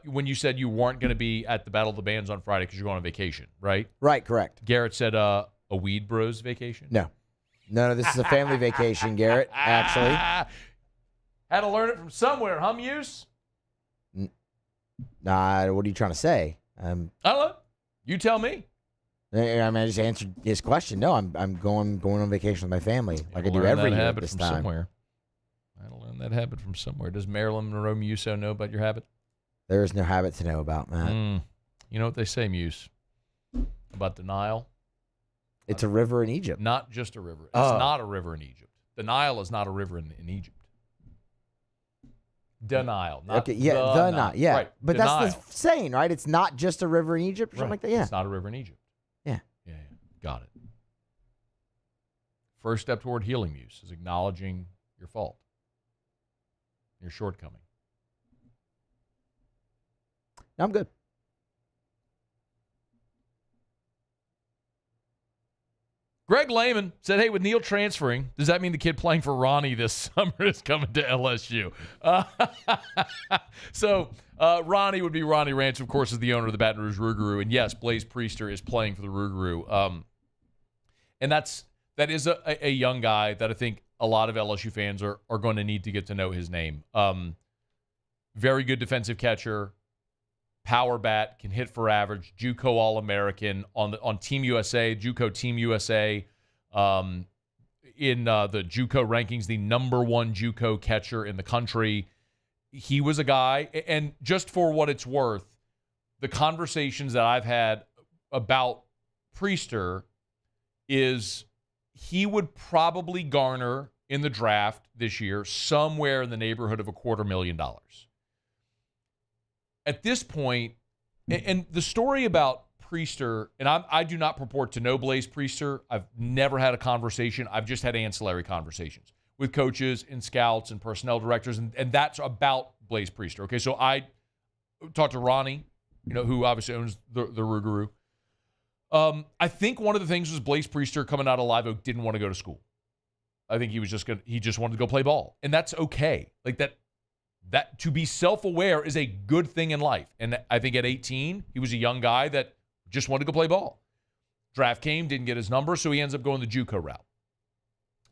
when you said you weren't going to be at the Battle of the Bands on Friday because you're going on vacation, right? Right, correct. Garrett said a Weed Bros vacation? No, this is a family vacation, Garrett, actually. Had to learn it from somewhere, huh, Muse? Nah, what are you trying to say? I don't know. You tell me. I mean, I just answered his question. No, I'm going on vacation with my family, like I do every year this time. Somewhere. I had to learn that habit from somewhere. Does Marilyn Monroe Musso know about your habit? There is no habit to know about, Matt. You know what they say, Muse, about denial? It's a river in Egypt. Not just a river. It's not a river in Egypt. The Nile is not a river in Egypt. Denial. Not okay, yeah, the Nile. Yeah, right. But denial. That's the saying, right? It's not just a river in Egypt or something like that. Yeah, it's not a river in Egypt. Yeah. Got it. First step toward healing, Muse, is acknowledging your fault, your shortcoming. I'm good. Greg Lehman said, hey, with Neil transferring, does that mean the kid playing for Ronnie this summer is coming to LSU? So Ronnie would be Ronnie Ranch, of course, is the owner of the Baton Rouge Rougarou. And, yes, Blaze Priester is playing for the Rougarou. And that is a young guy that I think a lot of LSU fans are going to need to get to know his name. Very good defensive catcher. Power bat, can hit for average, JUCO All-American on Team USA, JUCO Team USA, in the JUCO rankings, the #1 JUCO catcher in the country. He was a guy, and just for what it's worth, the conversations that I've had about Priester is he would probably garner in the draft this year somewhere in the neighborhood of $250,000. At this point, and the story about Priester, and I do not purport to know Blaze Priester. I've never had a conversation. I've just had ancillary conversations with coaches and scouts and personnel directors, and that's about Blaze Priester. Okay, so I talked to Ronnie, who obviously owns the Rougarou. I think one of the things was Blaze Priester coming out of Live Oak didn't want to go to school. I think he just wanted to go play ball, and that's okay. Like that to be self-aware is a good thing in life. And I think at 18, he was a young guy that just wanted to go play ball. Draft came, didn't get his number, so he ends up going the JUCO route.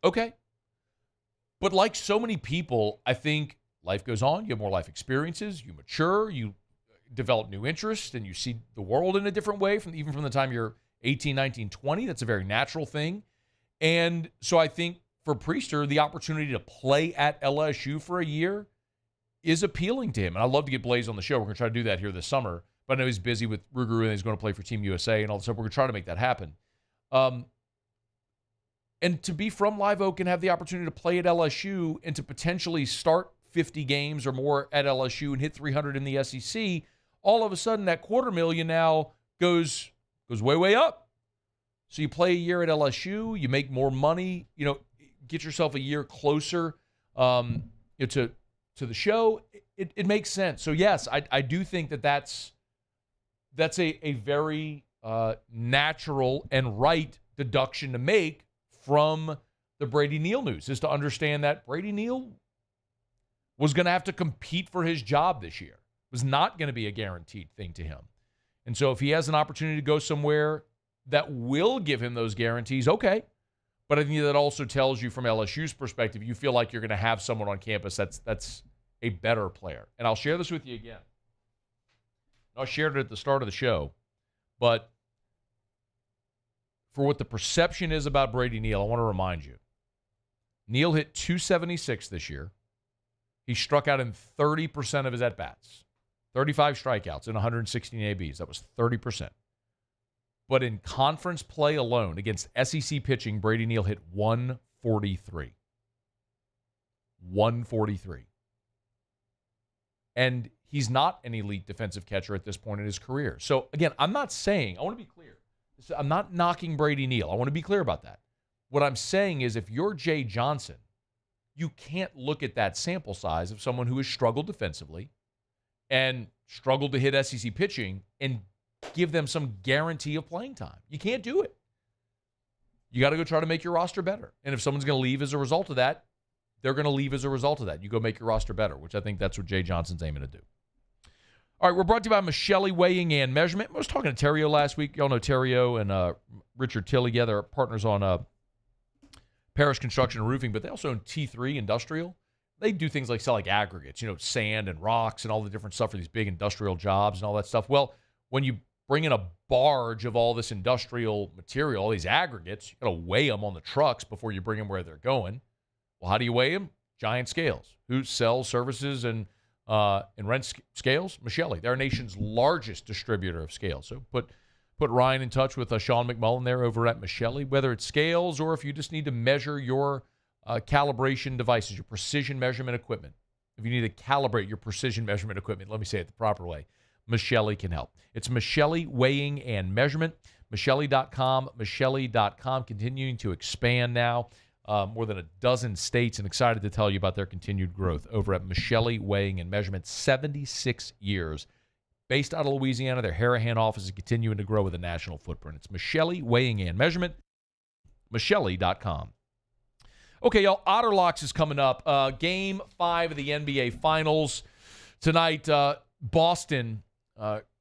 Okay. But like so many people, I think life goes on. You have more life experiences. You mature. You develop new interests, and you see the world in a different way, even from the time you're 18, 19, 20. That's a very natural thing. And so I think for Priester, the opportunity to play at LSU for a year is appealing to him. And I'd love to get Blaze on the show. We're going to try to do that here this summer. But I know he's busy with Ruger and he's going to play for Team USA and all that stuff. We're going to try to make that happen. And to be from Live Oak and have the opportunity to play at LSU and to potentially start 50 games or more at LSU and hit 300 in the SEC, all of a sudden that $250,000 now goes way, way up. So you play a year at LSU, you make more money, get yourself a year closer to the show. It makes sense. So yes, I do think that's a very natural and right deduction to make from the Brady Neal news, is to understand that Brady Neal was going to have to compete for his job this year. It was not going to be a guaranteed thing to him. And so if he has an opportunity to go somewhere that will give him those guarantees, okay. But I think that also tells you from LSU's perspective, you feel like you're going to have someone on campus that's a better player. And I'll share this with you again. I shared it at the start of the show, but for what the perception is about Brady Neal, I want to remind you. Neal hit .276 this year. He struck out in 30% of his at-bats. 35 strikeouts and 116 ABs. That was 30%. But in conference play alone, against SEC pitching, Brady Neal hit 143. 143. And he's not an elite defensive catcher at this point in his career. So, again, I'm not saying, I want to be clear. I'm not knocking Brady Neal. I want to be clear about that. What I'm saying is if you're Jay Johnson, you can't look at that sample size of someone who has struggled defensively and struggled to hit SEC pitching and give them some guarantee of playing time. You can't do it. You got to go try to make your roster better. And if someone's going to leave as a result of that, they're going to leave as a result of that. You go make your roster better, which I think that's what Jay Johnson's aiming to do. All right, we're brought to you by Michele Weighing and Measurement. I was talking to Terrio last week. Y'all know Terrio and Richard Tilley. Yeah, they're partners on Parish Construction and Roofing, but they also own T3 Industrial. They do things like sell like aggregates, sand and rocks and all the different stuff for these big industrial jobs and all that stuff. Well, when you bring in a barge of all this industrial material, all these aggregates, you got to weigh them on the trucks before you bring them where they're going. Well, how do you weigh them? Giant scales. Who sells services and rents scales? Michele. They're our nation's largest distributor of scales. So put Ryan in touch with Sean McMullen there over at Michele, whether it's scales or if you just need to measure your calibration devices, your precision measurement equipment. If you need to calibrate your precision measurement equipment, let me say it the proper way, Michele can help. It's Michele Weighing and Measurement. Michele.com. Michele.com continuing to expand now. More than a dozen states, and excited to tell you about their continued growth over at Michele Weighing and Measurement. 76 years. Based out of Louisiana, their Harahan office is continuing to grow with a national footprint. It's Michele Weighing and Measurement. Michele.com. Okay, y'all, Otter Locks is coming up. Game 5 of the NBA Finals. Tonight, Boston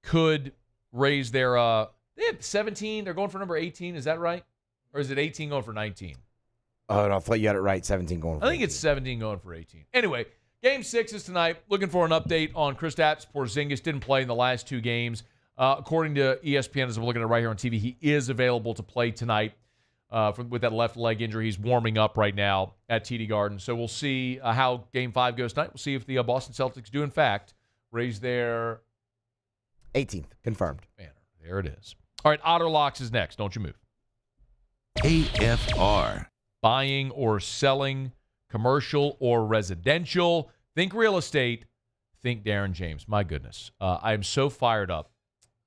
could raise their they have 17. They're going for number 18. Is that right? Or is it 18 going for 19? Oh, no, I thought you had it right. 17 going for 18. I think it's 17 going for 18. Anyway, Game 6 is tonight. Looking for an update on Kristaps Porzingis. Didn't play in the last 2 games. According to ESPN, as I'm looking at it right here on TV, he is available to play tonight with that left leg injury. He's warming up right now at TD Garden. So we'll see how Game 5 goes tonight. We'll see if the Boston Celtics do, in fact, raise their 18th. Confirmed. Banner. There it is. All right, Otter Locks is next. Don't you move. AFR. Buying or selling, commercial or residential. Think real estate. Think Darren James. My goodness. I am so fired up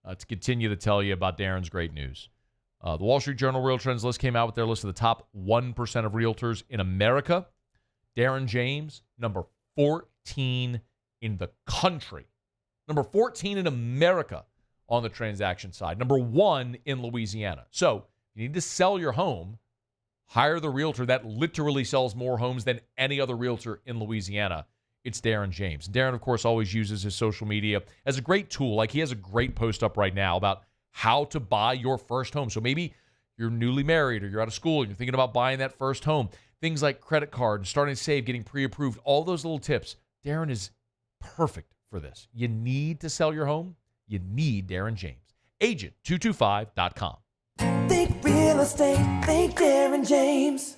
to continue to tell you about Darren's great news. The Wall Street Journal Real Trends list came out with their list of the top 1% of realtors in America. Darren James, number 14 in the country. Number 14 in America on the transaction side. Number 1 in Louisiana. So you need to sell your home. Hire the realtor that literally sells more homes than any other realtor in Louisiana. It's Darren James. Darren, of course, always uses his social media as a great tool. Like, he has a great post up right now about how to buy your first home. So maybe you're newly married or you're out of school and you're thinking about buying that first home. Things like credit card, starting to save, getting pre-approved, all those little tips. Darren is perfect for this. You need to sell your home. You need Darren James. Agent225.com. Think real estate, think Darren James.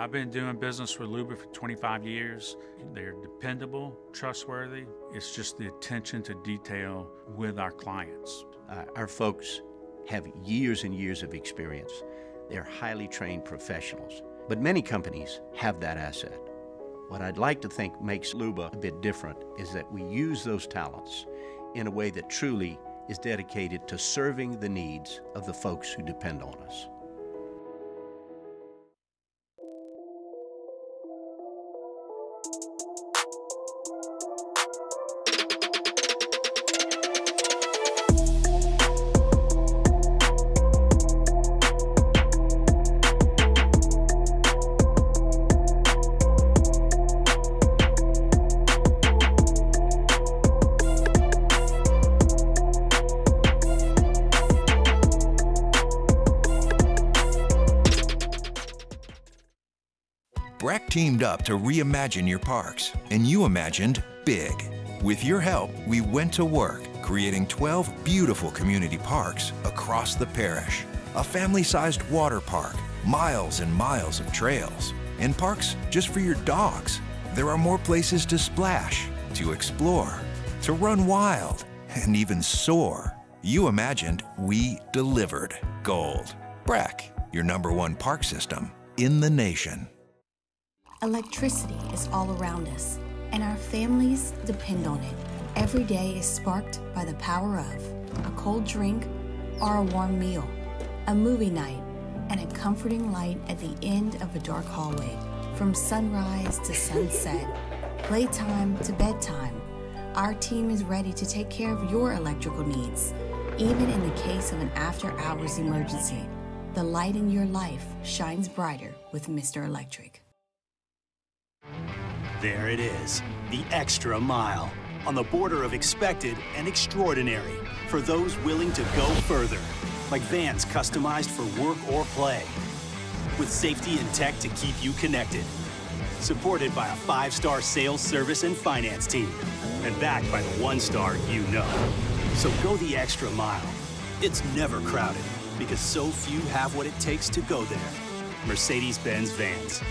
I've been doing business with Luba for 25 years. They're dependable, trustworthy. It's just the attention to detail with our clients. Our folks have years and years of experience. They're highly trained professionals. But many companies have that asset. What I'd like to think makes Luba a bit different is that we use those talents in a way that truly is dedicated to serving the needs of the folks who depend on us. Breck teamed up to reimagine your parks, and you imagined big. With your help, we went to work, creating 12 beautiful community parks across the parish. A family-sized water park, miles and miles of trails, and parks just for your dogs. There are more places to splash, to explore, to run wild, and even soar. You imagined, we delivered. Gold. Breck, your #1 park system in the nation. Electricity is all around us, and our families depend on it. Every day is sparked by the power of a cold drink or a warm meal, a movie night, and a comforting light at the end of a dark hallway. From sunrise to sunset, playtime to bedtime, our team is ready to take care of your electrical needs. Even in the case of an after-hours emergency, the light in your life shines brighter with Mr. Electric. There it is, the extra mile, on the border of expected and extraordinary, for those willing to go further, like vans customized for work or play, with safety and tech to keep you connected, supported by a 5-star sales, service, and finance team, and backed by the 1-star you know. So go the extra mile. It's never crowded, because so few have what it takes to go there. Mercedes-Benz Vans.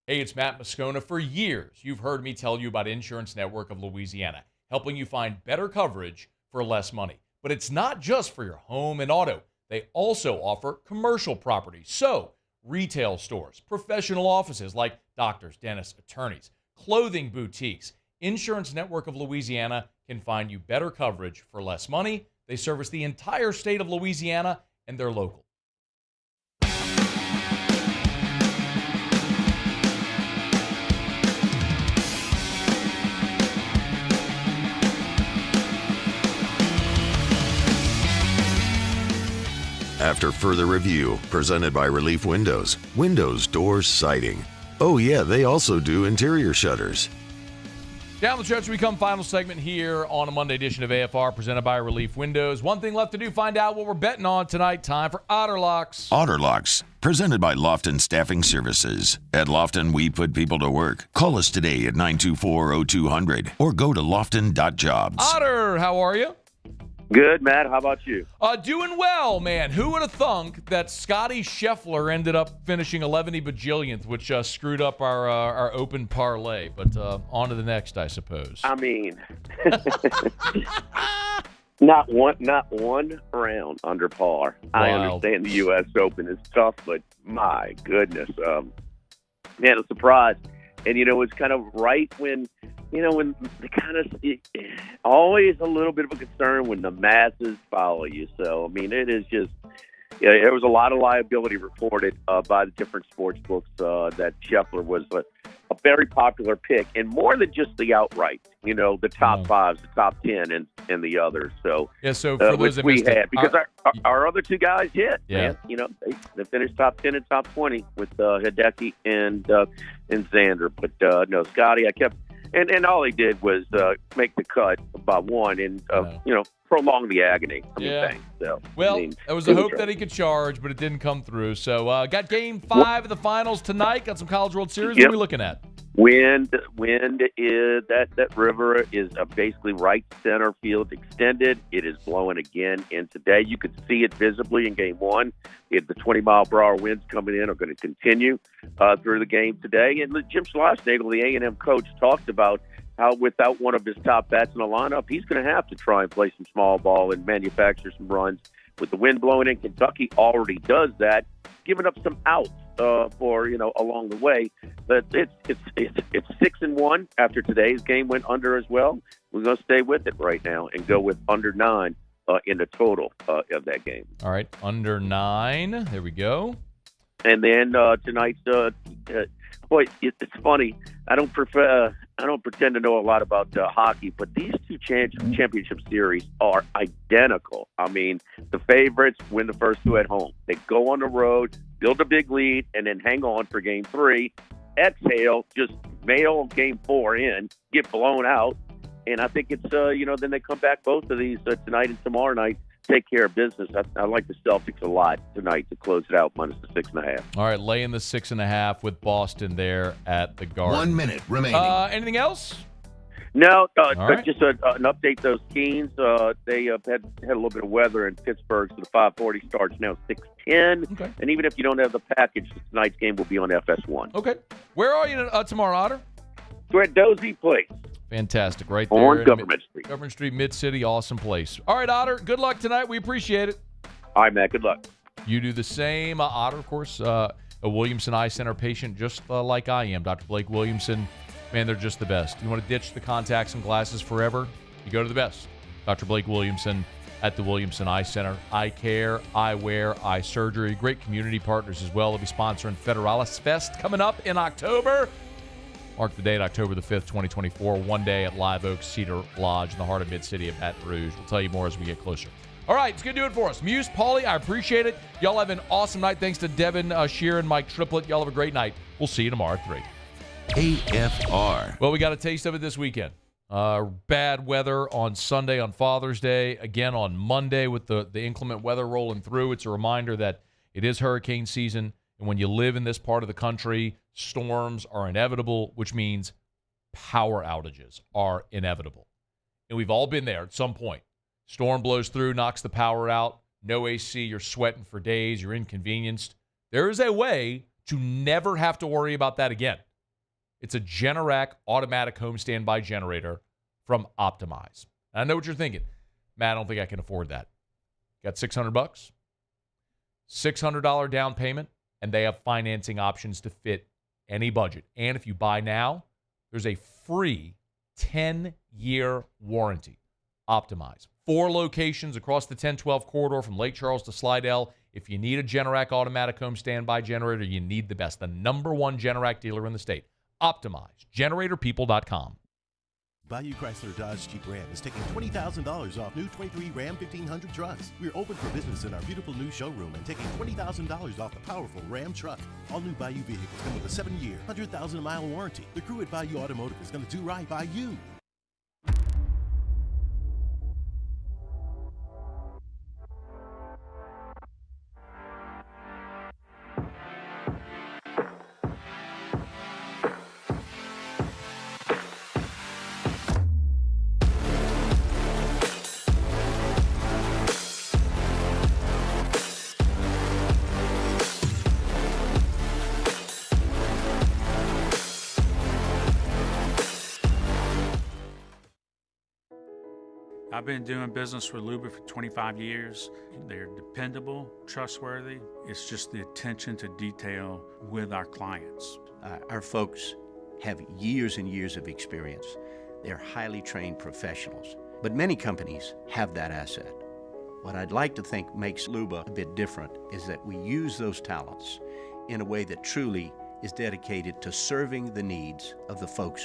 Hey, it's Matt Moscona. For years, you've heard me tell you about Insurance Network of Louisiana, helping you find better coverage for less money. But it's not just for your home and auto. They also offer commercial property. So, retail stores, professional offices like doctors, dentists, attorneys, clothing boutiques. Insurance Network of Louisiana can find you better coverage for less money. They service the entire state of Louisiana, and they're local. After further review, presented by Relief Windows, Windows, Doors, Siding. Oh yeah, they also do interior shutters. Down the stretch we come, final segment here on a Monday edition of AFR, presented by Relief Windows. One thing left to do, find out what we're betting on tonight. Time for Otter Locks. Otter Locks, presented by Lofton Staffing Services. At Lofton, we put people to work. Call us today at 924-0200 or go to lofton.jobs. Otter, how are you? Good, Matt. How about you? Doing well, man. Who would have thunk that Scotty Scheffler ended up finishing 11 bajillionth, which screwed up our open parlay. But on to the next, I suppose. I mean, not one round under par. Wild. I understand the U.S. Open is tough, but my goodness, man, a surprise. And it's kind of right when. When the kind of always a little bit of a concern when the masses follow you. So, I mean, it is just, there was a lot of liability reported by the different sports books that Scheffler was a very popular pick, and more than just the outright, the top fives, the top 10, and the others. So, yeah, so for those that missed it, because our other two guys hit, yeah. man. They finished top 10 and top 20 with Hideki and Xander. But no, Scotty, I kept. And all he did was make the cut by one and, prolong the agony. So, well, it was a hope that he could charge, but it didn't come through. So, got game 5 of the finals tonight. Got some College World Series. What are we looking at? Wind is that river is basically right center field extended. It is blowing again, and today you could see it visibly in Game 1. The 20-mile-per-hour winds coming in are going to continue through the game today. And Jim Schlossnagle, the A&M coach, talked about how without one of his top bats in the lineup, he's going to have to try and play some small ball and manufacture some runs. With the wind blowing in, Kentucky already does that, giving up some outs for along the way. But it's 6-1 after today's game went under as well. We're going to stay with it right now and go with under 9 in the total of that game. All right, under 9. There we go. And then tonight's boy, it's funny. I don't pretend to know a lot about hockey, but these two championship series are identical. I mean, the favorites win the first 2 at home. They go on the road, build a big lead, and then hang on for Game 3. Exhale, just mail Game 4 in, get blown out, and I think it's then they come back both of these tonight and tomorrow night. Take care of business. I like the Celtics a lot tonight to close it out minus the 6.5. All right, laying the 6.5 with Boston there at the Garden. 1 minute remaining. Anything else? No, but right. Just an update. Those Keens, they had a little bit of weather in Pittsburgh, so the 5:40 starts now 6:10. Okay. And even if you don't have the package, tonight's game will be on FS1. Okay. Where are you tomorrow, Otter? We're at Dozy Place. Fantastic. Right there. On Government Street. Government Street, Mid-City. Awesome place. All right, Otter. Good luck tonight. We appreciate it. All right, Matt. Good luck. You do the same. Otter, of course, a Williamson Eye Center patient just like I am. Dr. Blake Williamson. Man, they're just the best. You want to ditch the contacts and glasses forever? You go to the best. Dr. Blake Williamson at the Williamson Eye Center. Eye care, eyewear, eye surgery. Great community partners as well. They'll be sponsoring Federalis Fest coming up in October. Mark the date, October the 5th, 2024. 1 day at Live Oak Cedar Lodge in the heart of Mid-City of Baton Rouge. We'll tell you more as we get closer. All right, it's going to do it for us. Muse, Paulie, I appreciate it. Y'all have an awesome night. Thanks to Devin Sheeran, Mike Triplett. Y'all have a great night. We'll see you tomorrow at 3. AFR. Well, we got a taste of it this weekend. Bad weather on Sunday on Father's Day. Again on Monday with the inclement weather rolling through. It's a reminder that it is hurricane season. And when you live in this part of the country, storms are inevitable, which means power outages are inevitable. And we've all been there at some point. Storm blows through, knocks the power out. No AC, you're sweating for days. You're inconvenienced. There is a way to never have to worry about that again. It's a Generac automatic home standby generator from Optimize. And I know what you're thinking. Matt, I don't think I can afford that. Got $600? $600 down payment, and they have financing options to fit any budget. And if you buy now, there's a free 10-year warranty. Optimize. 4 locations across the 1012 corridor from Lake Charles to Slidell. If you need a Generac automatic home standby generator, you need the best. The #1 Generac dealer in the state. Optimize. GeneratorPeople.com. Bayou Chrysler Dodge Jeep Ram is taking $20,000 off new 23 Ram 1500 trucks. We're open for business in our beautiful new showroom and taking $20,000 off the powerful Ram truck. All new Bayou vehicles come with a 7-year, 100,000-mile warranty. The crew at Bayou Automotive is going to do right by you. I've been doing business with Luba for 25 years. They're dependable, trustworthy. It's just the attention to detail with our clients. Our folks have years and years of experience. They're highly trained professionals, but many companies have that asset. What I'd like to think makes Luba a bit different is that we use those talents in a way that truly is dedicated to serving the needs of the folks